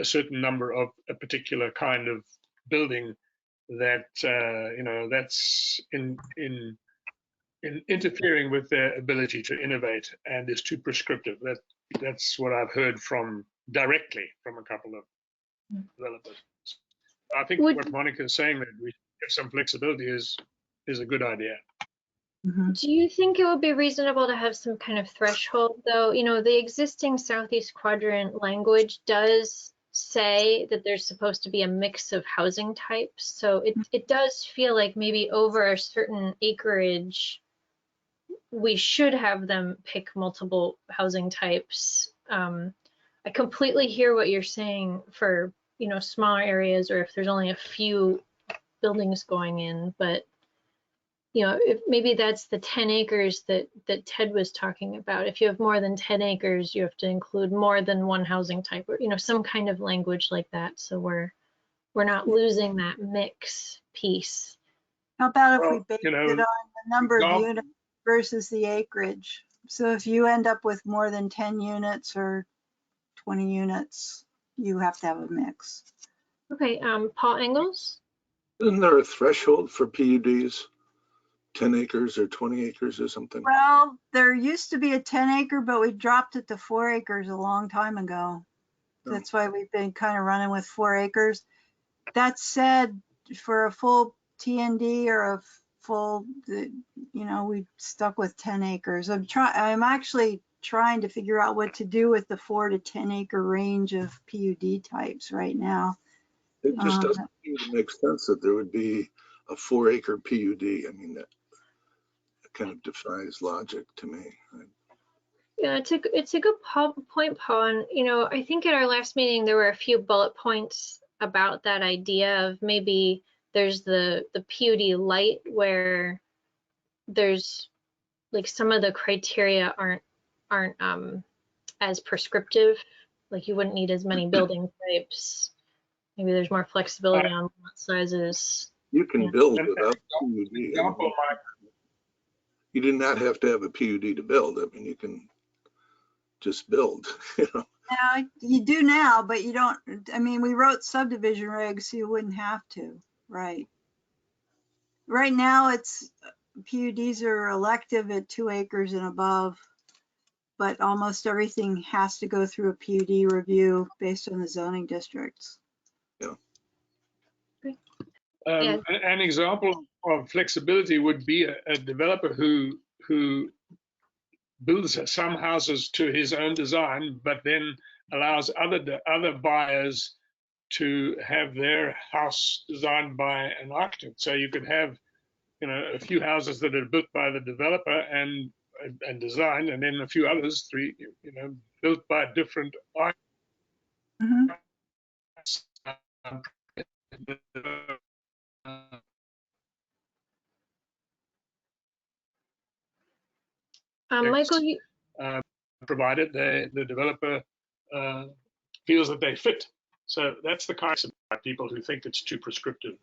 a certain number of a particular kind of building, that that's in interfering with their ability to innovate and is too prescriptive. That's what I've heard directly from a couple of developers. I think what Monica is saying, that we have some flexibility, is a good idea. Do you think it would be reasonable to have some kind of threshold, though? The existing Southeast Quadrant language does say that there's supposed to be a mix of housing types. So it does feel like maybe over a certain acreage, we should have them pick multiple housing types. I completely hear what you're saying for, smaller areas, or if there's only a few buildings going in, but if maybe that's the 10 acres that Ted was talking about. If you have more than 10 acres, you have to include more than one housing type, or some kind of language like that. So we're we're not losing that mix piece. How about if we Well, based you know, it on the number of example- units versus the acreage? So if you end up with more than 10 units or 20 units, you have to have a mix. Okay, Paul Engels? Isn't there a threshold for PUDs? 10 acres or 20 acres or something? Well, there used to be a 10 acre, but we dropped it to 4 acres a long time ago. That's why we've been kind of running with 4 acres. That said, for a full TND or a full, we stuck with 10 acres. I'm actually trying to figure out what to do with the 4 to 10 acre range of PUD types right now. It just doesn't seem to make sense that there would be a 4 acre PUD. I mean, that kind of defies logic to me. Yeah, it's a good point, Paul. And, I think at our last meeting, there were a few bullet points about that idea of maybe there's the PUD light where there's like some of the criteria aren't as prescriptive. Like you wouldn't need as many building types. Maybe there's more flexibility on lot sizes. You can build without PUD. Example, You do not have to have a PUD to build. I mean, you can just build, Yeah, you do now, but you don't. I mean, we wrote subdivision regs, so you wouldn't have to, right? Right now, it's PUDs are elective at 2 acres and above, but almost everything has to go through a PUD review based on the zoning districts. Yeah. An example of flexibility would be a developer who builds some houses to his own design, but then allows other buyers to have their house designed by an architect. So you could have, a few houses that are built by the developer and designed, and then a few others, built by different architects. Michael, provided the developer feels that they fit. So that's the kind of people who think it's too prescriptive.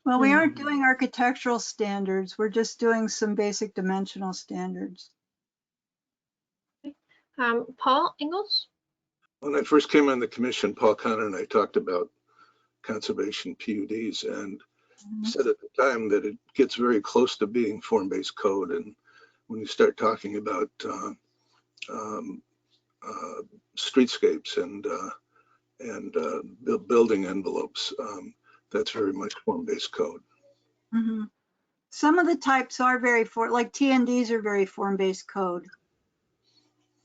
Well, we aren't doing architectural standards. We're just doing some basic dimensional standards. Paul Engels? When I first came on the commission, Paul Connor and I talked about conservation PUDs and said at the time that it gets very close to being form-based code. And when you start talking about streetscapes and building envelopes, that's very much form-based code. Mm-hmm. Some of the types are like TNDs are very form-based code.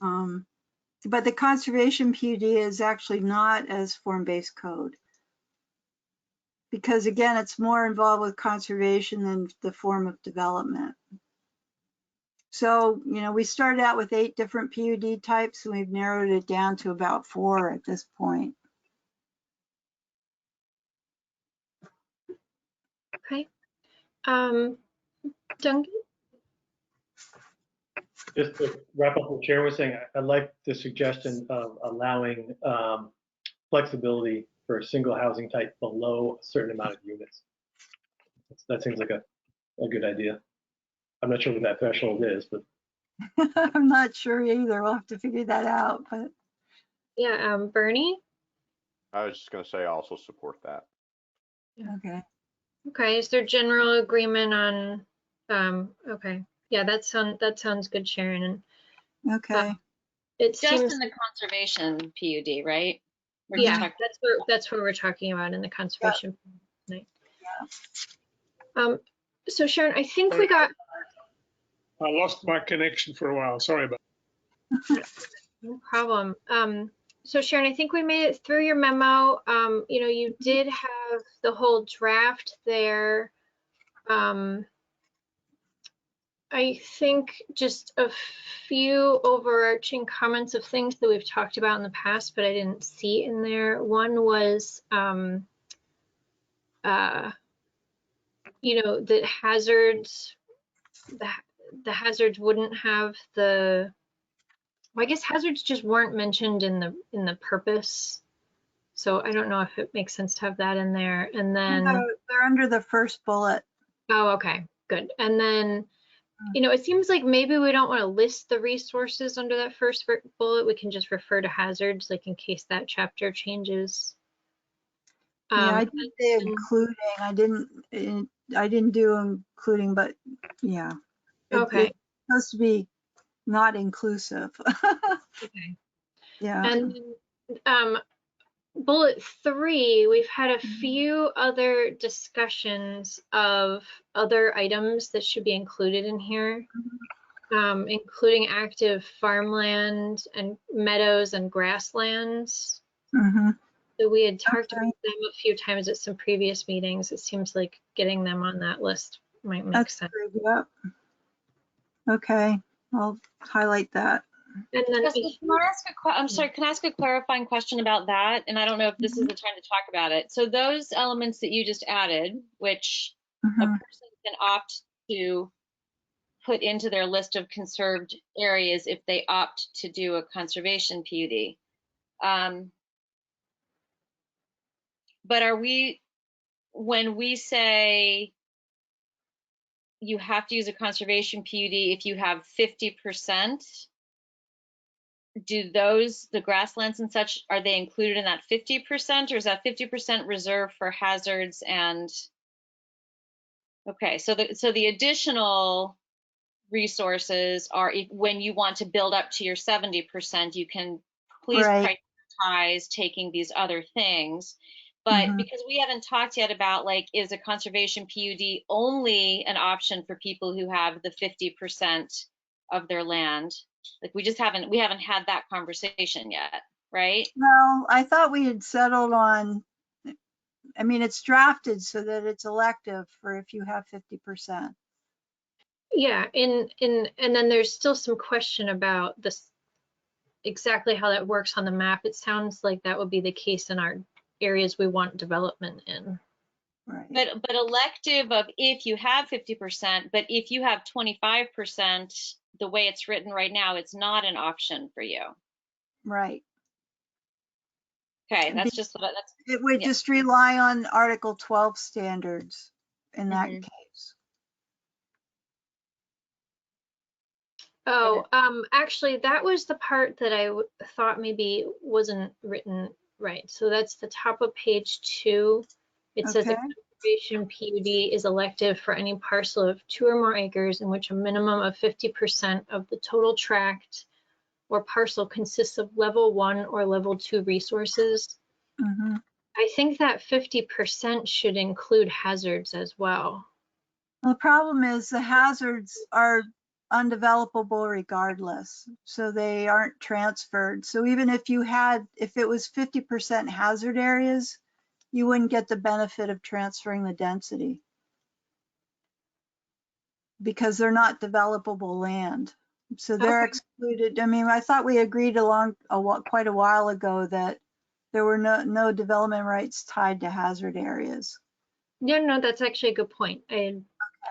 But the conservation PUD is actually not as form-based code. Because again, it's more involved with conservation than the form of development. So, we started out with 8 different PUD types and we've narrowed it down to about 4 at this point. Okay. Duncan? Just to wrap up what Chair was saying, I like the suggestion of allowing flexibility for a single housing type below a certain amount of units. That seems like a good idea. I'm not sure what that threshold is, but I'm not sure either. We'll have to figure that out. But yeah, Bernie? I was just going to say I also support that. Okay. Okay, is there general agreement on, okay. Yeah, that sounds good, Sharon. And okay. It Just seems in the conservation PUD, right? Yeah, that's what we're talking about in the conservation. Yep. Yeah. So Sharon, I think we got. I lost my connection for a while. Sorry about that. No problem. So Sharon, I think we made it through your memo. You did have the whole draft there. I think just a few overarching comments of things that we've talked about in the past, but I didn't see in there. One was, that hazards, the hazards wouldn't have the, well, I guess hazards just weren't mentioned in the purpose So I don't know if it makes sense to have that in there. And then, They're under the first bullet. oh, okay, good. And then, you know, it seems like maybe we don't want to list the resources under that first bullet. We can just refer to hazards, like in case that chapter changes. Yeah, I did say including. I didn't do including, but yeah. Okay. It's supposed to be not inclusive. Okay. Yeah. And bullet 3, we've had a few other discussions of other items that should be included in here, including active farmland and meadows and grasslands. Mm-hmm. So we had talked about them a few times at some previous meetings. It seems like getting them on that list might make sense. Good. Yep. Okay, I'll highlight that. And then Jessica, can I ask I'm sorry, can I ask a clarifying question about that? And I don't know if this is the time to talk about it. So those elements that you just added, which a person can opt to put into their list of conserved areas if they opt to do a conservation PUD. But are we, when we say you have to use a conservation PUD if you have 50%, do those, the grasslands and such, are they included in that 50%, or is that 50% reserved for hazards? And okay, so the additional resources are when you want to build up to your 70%, you can please prioritize taking these other things. But because we haven't talked yet about, like, is a conservation PUD only an option for people who have the 50% of their land? Like, we haven't had that conversation yet, right? Well, I thought we had settled on, I mean, it's drafted so that it's elective for if you have 50%. yeah, and then there's still some question about this, exactly how that works on the map. It sounds like that would be the case in our areas we want development in. Right. But elective of if you have 50%, but if you have 25%, the way it's written right now, it's not an option for you. Right. Okay, that's just what it would just rely on Article 12 standards in that case. Oh, actually, that was the part that I thought maybe wasn't written right. So that's the top of page 2. It says a conservation PUD is elective for any parcel of 2 or more acres in which a minimum of 50% of the total tract or parcel consists of level 1 or level 2 resources. I think that 50% should include hazards as well. Well, the problem is the hazards are undevelopable regardless, so they aren't transferred. So even if it was 50% hazard areas, you wouldn't get the benefit of transferring the density because they're not developable land. So they're excluded. I mean, I thought we agreed quite a while ago that there were no development rights tied to hazard areas. Yeah, no, that's actually a good point. I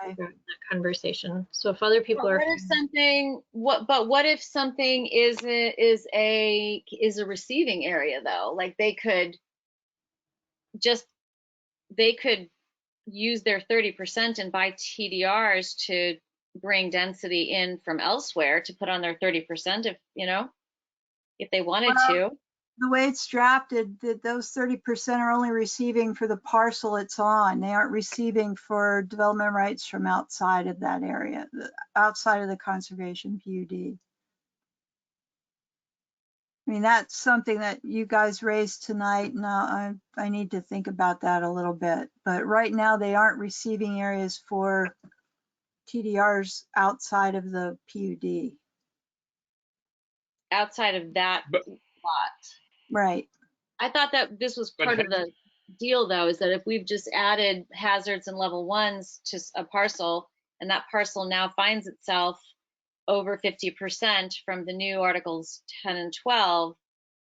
had that conversation. So if other people what if something is a receiving area though? Like they could use their 30% and buy TDRs to bring density in from elsewhere to put on their 30% if they wanted to. The way it's drafted, that those 30% are only receiving for the parcel it's on. They aren't receiving for development rights from outside of that area, outside of the conservation PUD. I mean, that's something that you guys raised tonight. Now I need to think about that a little bit. But right now they aren't receiving areas for TDRs outside of the PUD. Outside of that lot. Right. I thought that this was part of the deal though, is that if we've just added hazards and level 1s to a parcel, and that parcel now finds itself over 50% from the new Articles 10 and 12,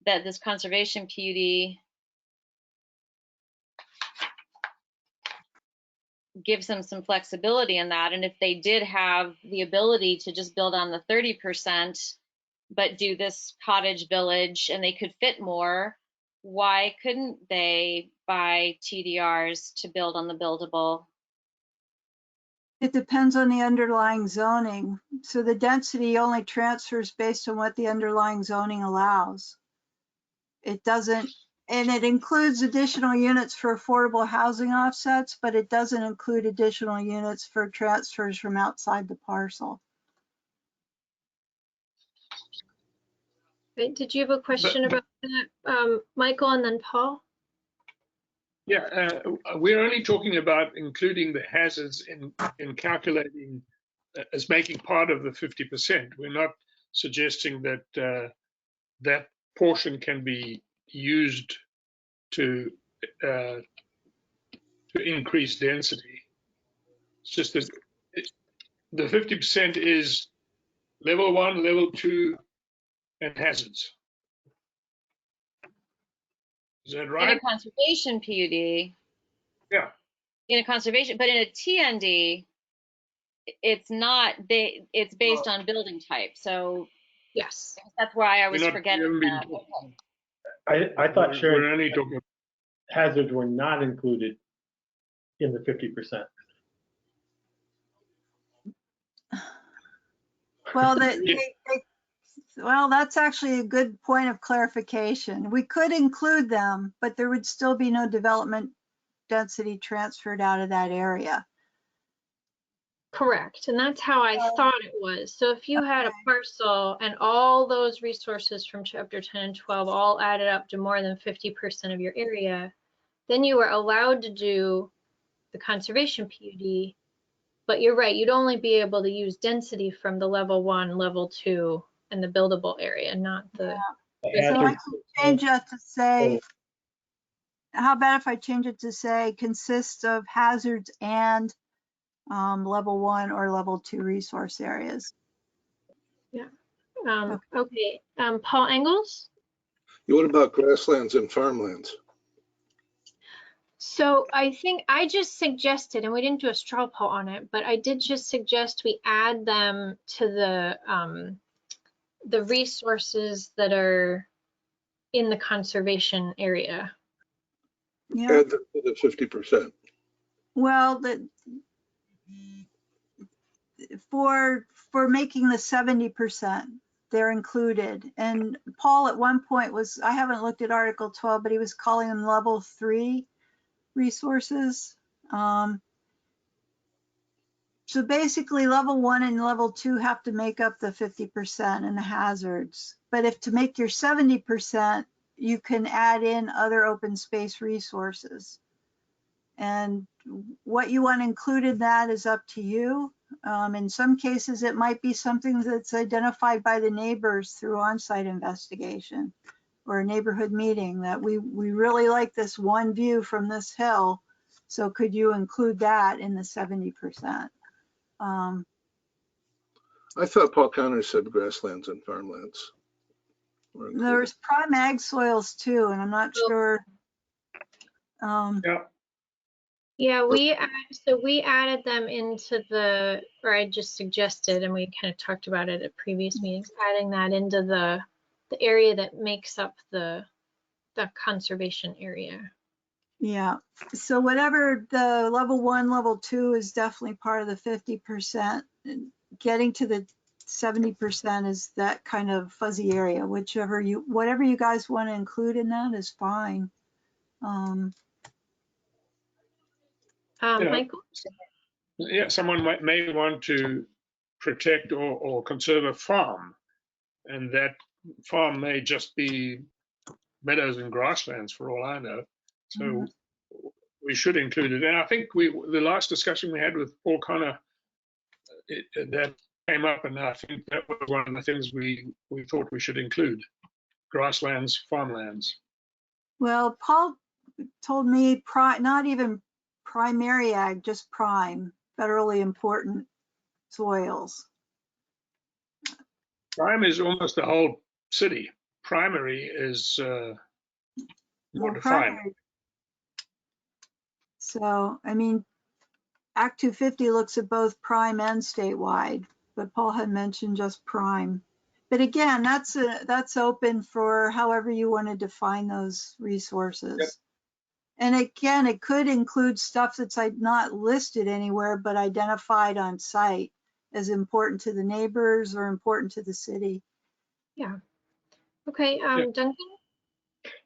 that this conservation PUD gives them some flexibility in that. And if they did have the ability to just build on the 30%, but do this cottage village and they could fit more, why couldn't they buy TDRs to build on the buildable? It depends on the underlying zoning. So the density only transfers based on what the underlying zoning allows. It doesn't, and it includes additional units for affordable housing offsets, but it doesn't include additional units for transfers from outside the parcel. Right, did you have a question about that, Michael, and then Paul? Yeah, we're only talking about including the hazards in calculating as making part of the 50%. We're not suggesting that that portion can be used to increase density. It's just that the 50% is level 1, level 2, and hazards. Is that right? In a conservation PUD. Yeah. In a conservation, but in a TND, it's not, it's based on building type. So yes, that's why I was forgetting that. I thought we're shared only talking hazards were not included in the 50%. Well, well, that's actually a good point of clarification. We could include them, but there would still be no development density transferred out of that area. Correct, and that's how I thought it was. So if you had a parcel and all those resources from chapter 10 and 12 all added up to more than 50% of your area, then you were allowed to do the conservation PUD, but you're right, you'd only be able to use density from the level 1, level 2, and the buildable area, not the. Yeah. So I can change that to say, how about if I change it to say consists of hazards and level 1 or level 2 resource areas. Yeah. Okay. Paul Engels? What about grasslands and farmlands? So I think I just suggested, and we didn't do a straw poll on it, but I did just suggest we add them to the resources that are in the conservation area. Yeah. Add the 50%. Well, for making the 70%, they're included. And Paul at one point was, I haven't looked at Article 12, but he was calling them level 3 resources. So basically level 1 and level 2 have to make up the 50% and the hazards. But if to make your 70%, you can add in other open space resources. And what you want included in that is up to you. In some cases, it might be something that's identified by the neighbors through on-site investigation or a neighborhood meeting that we really like this one view from this hill. So could you include that in the 70%? I thought Paul Connor said grasslands and farmlands. There's prime ag soils too, and I'm not sure. Yeah, we added them into the, or I just suggested, and we kind of talked about it at previous meetings, adding that into the area that makes up the conservation area. Yeah, so whatever the level 1, level 2 is definitely part of the 50%. Getting to the 70% is that kind of fuzzy area. Whatever you guys want to include in that is fine. Michael? Yeah, someone may want to protect or conserve a farm, and that farm may just be meadows and grasslands for all I know. So we should include it. And I think the last discussion we had with Paul Connor, that came up, and I think that was one of the things we thought we should include: grasslands, farmlands. Well, Paul told me not even primary ag, just prime, federally important soils. Prime is almost the whole city. Primary is more defined. So, I mean, Act 250 looks at both prime and statewide, but Paul had mentioned just prime. But again, that's open for however you want to define those resources. Yep. And again, it could include stuff that's like not listed anywhere, but identified on site as important to the neighbors or important to the city. Yeah. Okay, Duncan?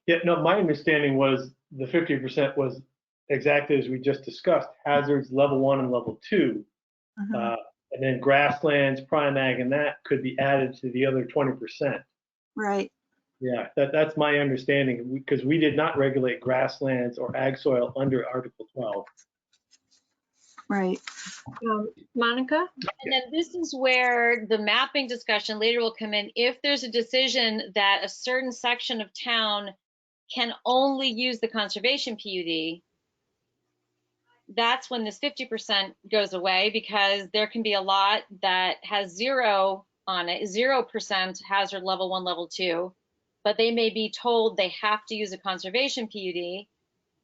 Yeah, no, my understanding was the 50% was exactly as we just discussed, hazards level 1 and level 2. Mhm. And then grasslands, prime ag, and that could be added to the other 20%. Right. Yeah, that's my understanding, because we did not regulate grasslands or ag soil under Article 12. Right. Monica? And then this is where the mapping discussion later will come in. If there's a decision that a certain section of town can only use the conservation PUD, that's when this 50% goes away, because there can be a lot that has 0 on it, 0% hazard level 1, level 2, but they may be told they have to use a conservation PUD,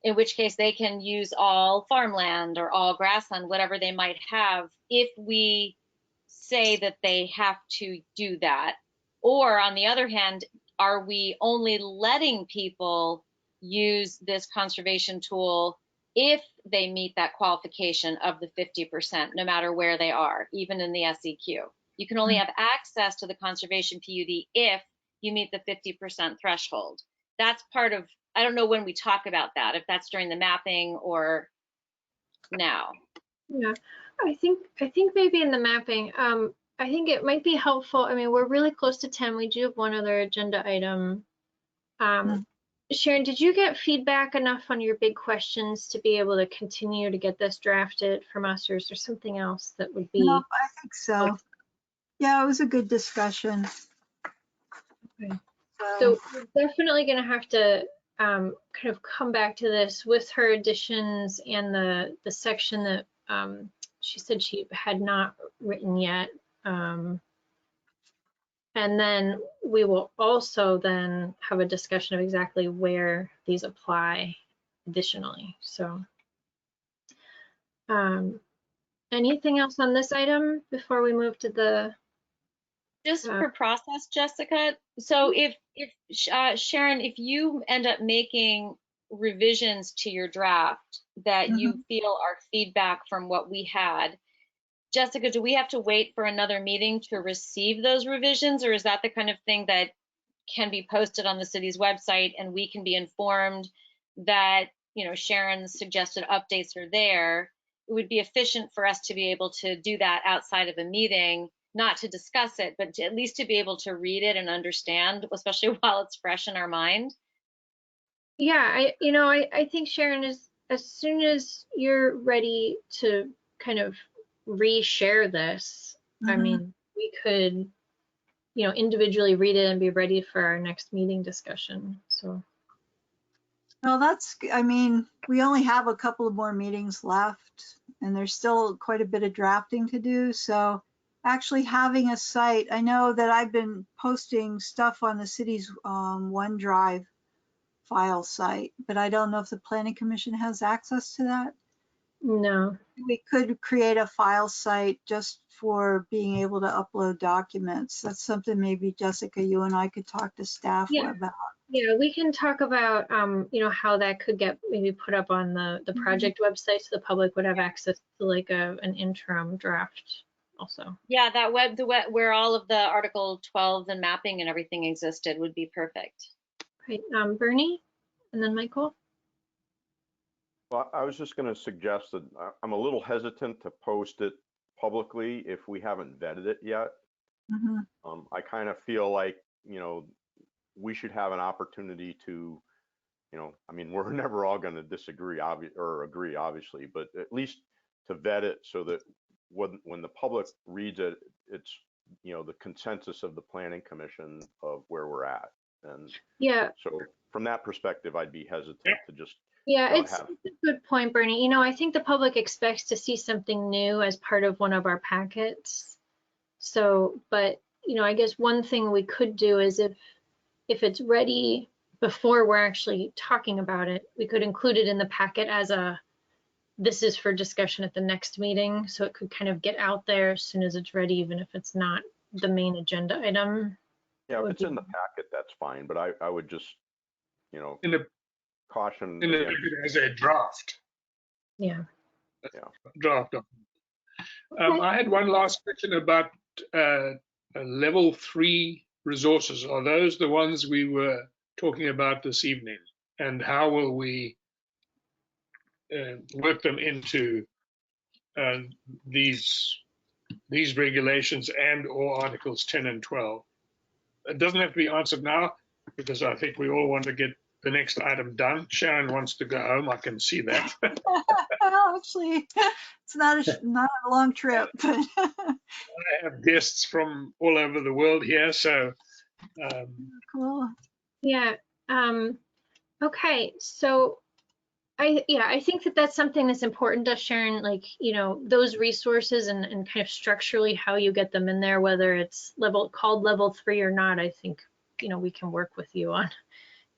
in which case they can use all farmland or all grassland, whatever they might have, if we say that they have to do that. Or on the other hand, are we only letting people use this conservation tool if they meet that qualification of the 50%, no matter where they are, even in the SEQ? You can only have access to the conservation PUD if you meet the 50% threshold. That's part of, I don't know when we talk about that, if that's during the mapping or now. Yeah, I think maybe in the mapping, I think it might be helpful. I mean, we're really close to 10. We do have one other agenda item. Sharon, did you get feedback enough on your big questions to be able to continue to get this drafted from us, or is there something else that would be? Nope, I think so. Yeah, it was a good discussion. Okay. So we're definitely going to have to kind of come back to this with her additions and the section that she said she had not written yet. And then we will also then have a discussion of exactly where these apply additionally. So anything else on this item before we move to the just for process, Jessica? So if Sharon, if you end up making revisions to your draft that you feel are feedback from what we had, Jessica, do we have to wait for another meeting to receive those revisions, or is that the kind of thing that can be posted on the city's website and we can be informed that, you know, Sharon's suggested updates are there? It would be efficient for us to be able to do that outside of a meeting, not to discuss it, but at least to be able to read it and understand, especially while it's fresh in our mind. Yeah, I think Sharon, is as soon as you're ready to kind of reshare this, I mean, we could, you know, individually read it and be ready for our next meeting discussion. So. Well, I mean, we only have a couple of more meetings left and there's still quite a bit of drafting to do. So actually having a site, I know that I've been posting stuff on the city's OneDrive file site, but I don't know if the Planning Commission has access to that. No. We could create a file site just for being able to upload documents. That's something maybe Jessica, you and I could talk to staff about. Yeah, we can talk about, you know, how that could get maybe put up on the project website so the public would have access to like an interim draft also. Yeah, that the web where all of the Article 12 and mapping and everything existed would be perfect. Right, Bernie, and then Michael. Well, I was just going to suggest that I'm a little hesitant to post it publicly if we haven't vetted it yet. I kind of feel like, you know, we should have an opportunity to, you know, I mean, we're never all going to disagree or agree, obviously, but at least to vet it so that when the public reads it, it's, you know, the consensus of the Planning Commission of where we're at. And yeah, so from that perspective, I'd be hesitant to just it's a good point, Bernie. You know, I think the public expects to see something new as part of one of our packets. So, but, you know, I guess one thing we could do is if it's ready before we're actually talking about it, we could include it in the packet as this is for discussion at the next meeting. So it could kind of get out there as soon as it's ready, even if it's not the main agenda item. Yeah, if it's in the packet, that's fine, but I would just, you know, In the caution in the against. as a draft. Yeah. Draft. Okay. I had one last question about level 3 resources. Are those the ones we were talking about this evening? And how will we work them into these regulations and or Articles 10 and 12? It doesn't have to be answered now because I think we all want to get the next item done. Sharon wants to go home. I can see that. Well, actually, it's not a long trip, but I have guests from all over the world here, so cool. Yeah. Okay. So I think that that's something that's important to Sharon, like, you know, those resources and kind of structurally how you get them in there, whether it's called level 3 or not, I think, you know, we can work with you on.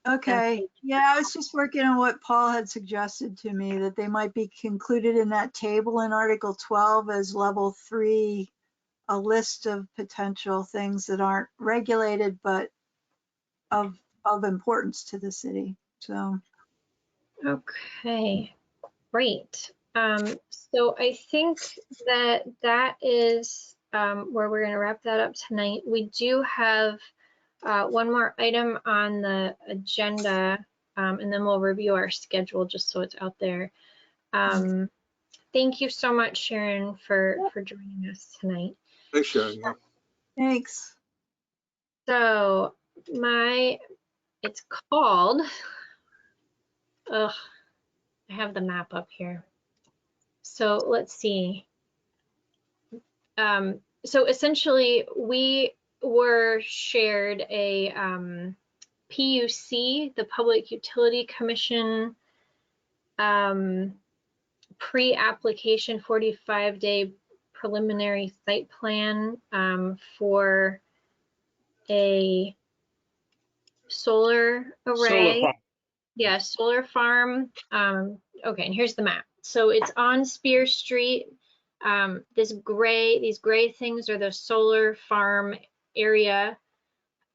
Okay. Yeah, I was just working on what Paul had suggested to me, that they might be included in that table in Article 12 as level 3, a list of potential things that aren't regulated, but of importance to the city. So. Okay, great. So I think that is where we're going to wrap that up tonight. We do have one more item on the agenda, and then we'll review our schedule just so it's out there. Thank you so much, Sharon, for joining us tonight. Thanks, Sharon. Yeah. Thanks. So it's called, I have the map up here. So let's see. So essentially, we were shared a PUC, the Public Utility Commission, pre-application 45-day preliminary site plan for a solar array. solar farm. Yeah, solar farm. Okay, and here's the map. So it's on Spear Street. These gray things are the solar farm area.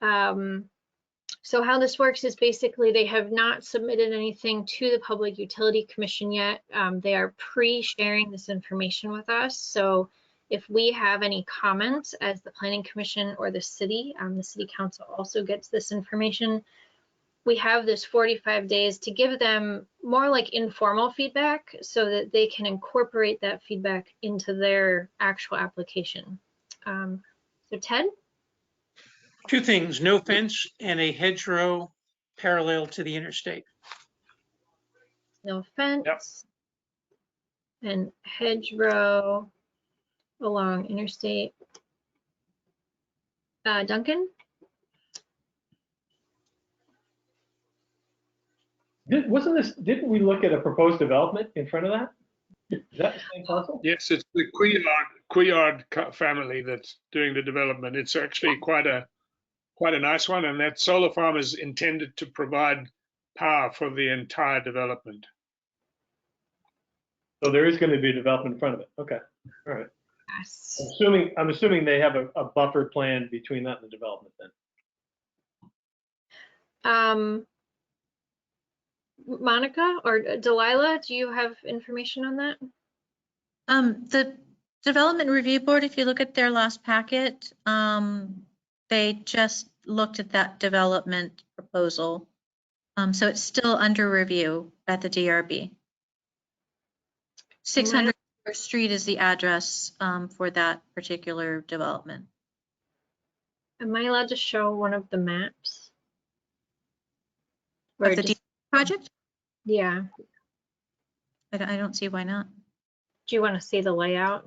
So how this works is basically they have not submitted anything to the Public Utility Commission yet. They are pre-sharing this information with us. So if we have any comments as the Planning Commission or the city council also gets this information. We have this 45 days to give them more like informal feedback so that they can incorporate that feedback into their actual application. So Ted? Two things, no fence and a hedgerow parallel to the interstate. No fence. Yep. And hedgerow along interstate. Duncan? Didn't we look at a proposed development in front of that? Is that the same parcel? Yes, it's the Couillard family that's doing the development. It's actually quite a nice one, and that solar farm is intended to provide power for the entire development. So there is going to be a development in front of it. Okay, all right. Yes. I'm assuming they have a buffer plan between that and the development then. Monica or Delilah, do you have information on that? The Development Review Board, if you look at their last packet, they just looked at that development proposal. So it's still under review at the DRB. 600 Street is the address for that particular development. Am I allowed to show one of the maps? Of the DRB project? Yeah. I don't see why not. Do you want to see the layout?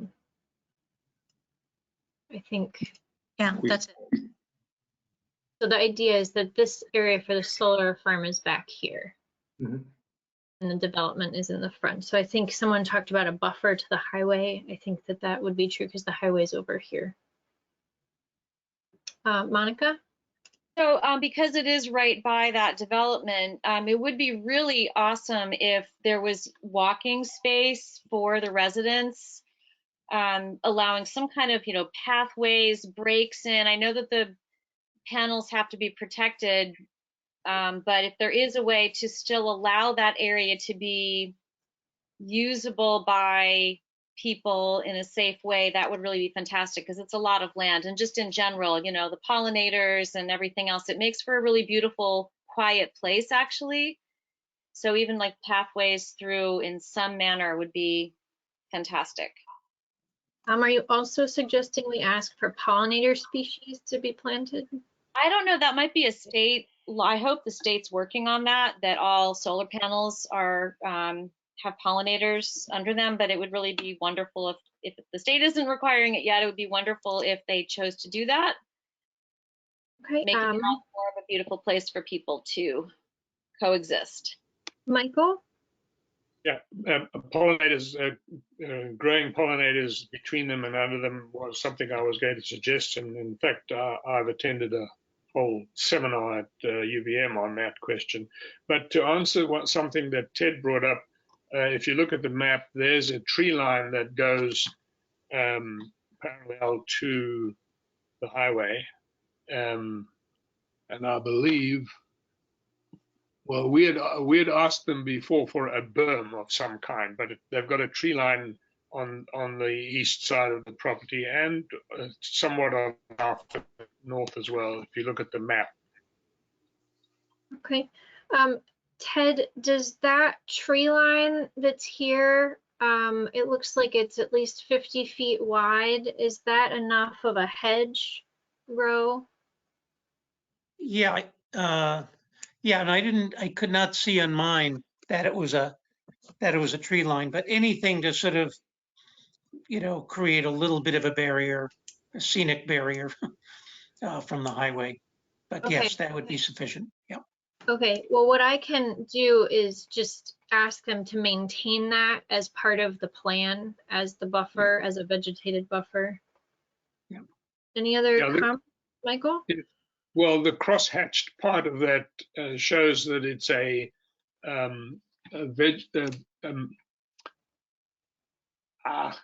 I think. Yeah, that's it. So the idea is that this area for the solar farm is back here. Mm-hmm. And the development is in the front. So I think someone talked about a buffer to the highway. I think that would be true because the highway is over here. Monica? So because it is right by that development, it would be really awesome if there was walking space for the residents, allowing some kind of, pathways, breaks in. I know that the panels have to be protected. But if there is a way to still allow that area to be usable by people in a safe way, that would really be fantastic, because it's a lot of land. And just in general, you know, the pollinators and everything else, it makes for a really beautiful, quiet place, actually. So even like pathways through in some manner would be fantastic. Are you also suggesting we ask for pollinator species to be planted? I don't know, that might be a state law. I hope the state's working on that all solar panels are have pollinators under them, but it would really be wonderful if the state isn't requiring it yet, it would be wonderful if they chose to do that. Okay. Making it more of a beautiful place for people to coexist. Michael? Yeah, pollinators, growing pollinators between them and under them was something I was going to suggest. And in fact, I've attended a whole seminar at UVM on that question. But to answer something that Ted brought up, if you look at the map, there's a tree line that goes parallel to the highway. And I believe, well, we had asked them before for a berm of some kind, but they've got a tree line on the east side of the property and somewhat on the north as well, if you look at the map. Okay. Ted, does that tree line that's here, it looks like it's at least 50 feet wide. Is that enough of a hedge row? Yeah, yeah, and I could not see on mine that it was a tree line, but anything to sort of, you know, create a little bit of a barrier, a scenic barrier from the highway. But Okay. yes, that would be sufficient. Yeah. Okay, well, what I can do is just ask them to maintain that as part of the plan, as the buffer, as a vegetated buffer. Yeah. Any other Yeah, comments, Michael? Well, the cross-hatched part of that shows that it's I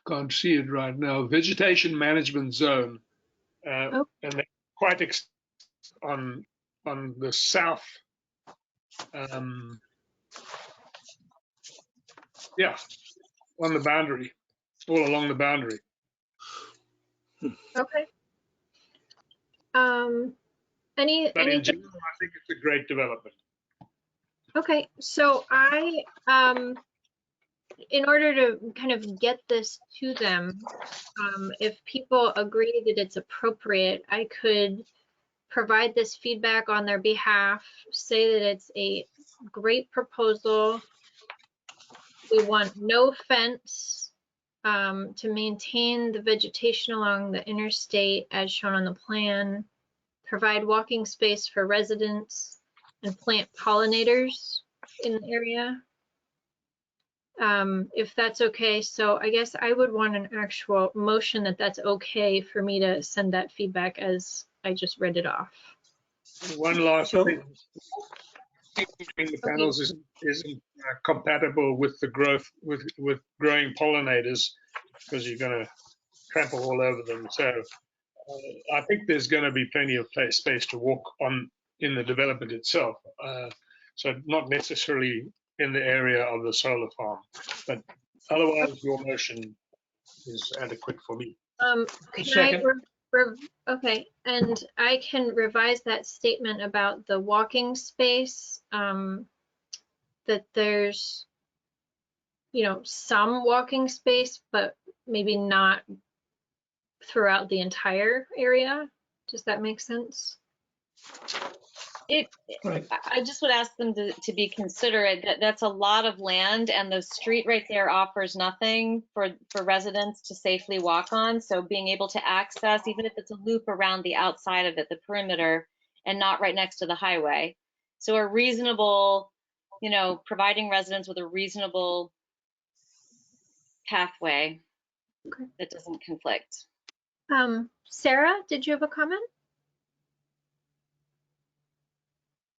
can't see it right now, vegetation management zone. And they're quite on the south, yeah, on the boundary, all along the boundary. Okay. But in anything? general, I think it's a great development. Okay, so I, in order to kind of get this to them, if people agree that it's appropriate, I could provide this feedback on their behalf, say that it's a great proposal. We want no fence to maintain the vegetation along the interstate as shown on the plan, provide walking space for residents, and plant pollinators in the area. If that's okay, so I guess I would want an actual motion that that's okay for me to send that feedback as I just read it off. One last thing. The panels isn't compatible with the growth with growing pollinators, because you're going to trample all over them. So I think there's going to be plenty of space to walk on in the development itself. So not necessarily in the area of the solar farm, but otherwise your motion is adequate for me. Okay, and I can revise that statement about the walking space, that there's, you know, some walking space, but maybe not throughout the entire area. Does that make sense? Right. I just would ask them to be considerate that that's a lot of land, and the street right there offers nothing for residents to safely walk on. So being able to access, even if it's a loop around the outside of it, the perimeter, and not right next to the highway. So a reasonable, you know, providing residents with a reasonable pathway that doesn't conflict. Sarah, did you have a comment?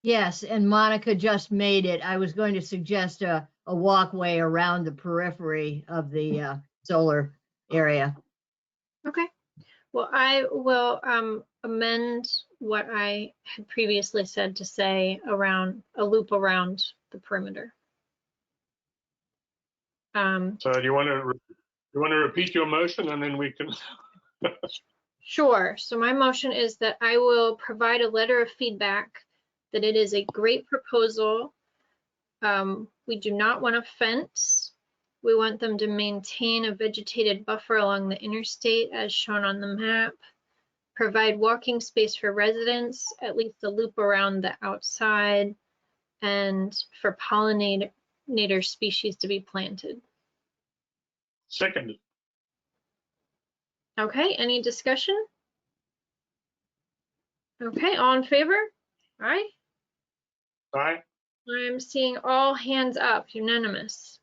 Yes, and Monica just made it. I was going to suggest a walkway around the periphery of the solar area. Okay. Well, I will amend what I had previously said to say around a loop around the perimeter. So do you want to repeat your motion, and then we can? Sure. So my motion is that I will provide a letter of feedback that it is a great proposal. We do not want a fence. We want them to maintain a vegetated buffer along the interstate as shown on the map, provide walking space for residents, at least a loop around the outside, and for pollinator species to be planted. Second. Okay, any discussion? Okay, all in favor? Aye. Aye. I'm seeing all hands up, unanimous.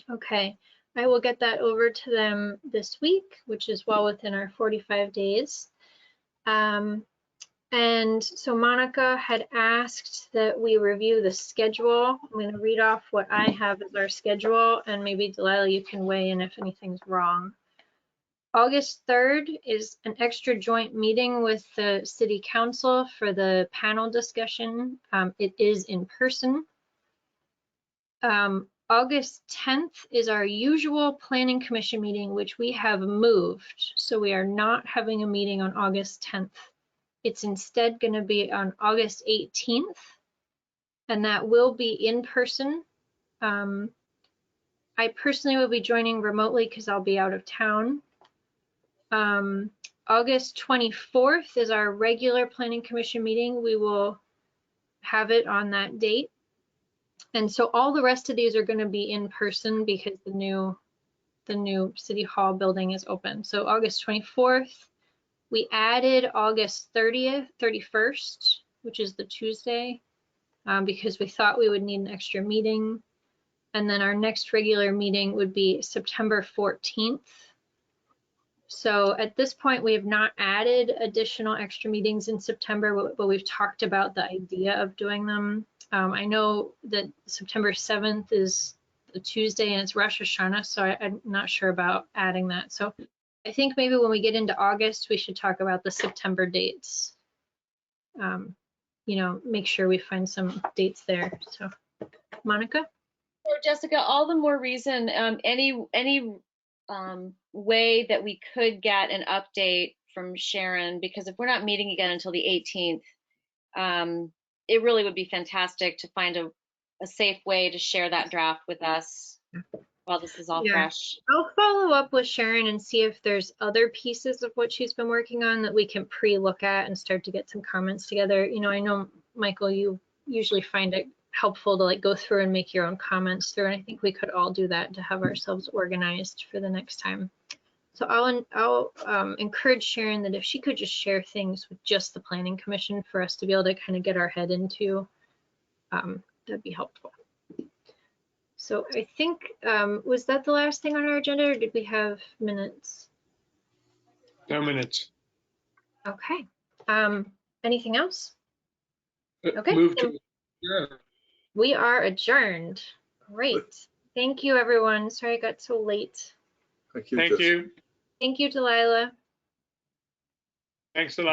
Okay, I will get that over to them this week, which is well within our 45 days. And so Monica had asked that we review the schedule. I'm going to read off what I have as our schedule, and maybe Delilah, you can weigh in if anything's wrong. August 3rd is an extra joint meeting with the City Council for the panel discussion. It is in person. August 10th is our usual Planning Commission meeting, which we have moved. So we are not having a meeting on August 10th. It's instead going to be on August 18th, and that will be in person. I personally will be joining remotely because I'll be out of town. August 24th is our regular Planning Commission meeting. We will have it on that date. And so all the rest of these are going to be in person because the new City Hall building is open. So August 24th, we added August 31st, which is the Tuesday, because we thought we would need an extra meeting. And then our next regular meeting would be September 14th. So at this point, we have not added additional extra meetings in September, but we've talked about the idea of doing them. I know that September 7th is a Tuesday and it's Rosh Hashanah, so I'm not sure about adding that. So I think maybe when we get into August, we should talk about the September dates. You know, make sure we find some dates there. So, Monica? Or Jessica, all the more reason, any way that we could get an update from Sharon, because if we're not meeting again until the 18th, it really would be fantastic to find a safe way to share that draft with us while this is all fresh. I'll follow up with Sharon and see if there's other pieces of what she's been working on that we can pre-look at and start to get some comments together. You know, I know, Michael, you usually find it helpful to like go through and make your own comments through, and I think we could all do that to have ourselves organized for the next time. So I'll encourage Sharon that if she could just share things with just the Planning Commission for us to be able to kind of get our head into, that'd be helpful. So I think, was that the last thing on our agenda, or did we have minutes? No minutes. Okay. Anything else? Okay. Move to adjourn. We are adjourned. Great. Thank you, everyone. Sorry I got so late. Thank you. Thank you. Thank you, Delilah. Thanks a lot.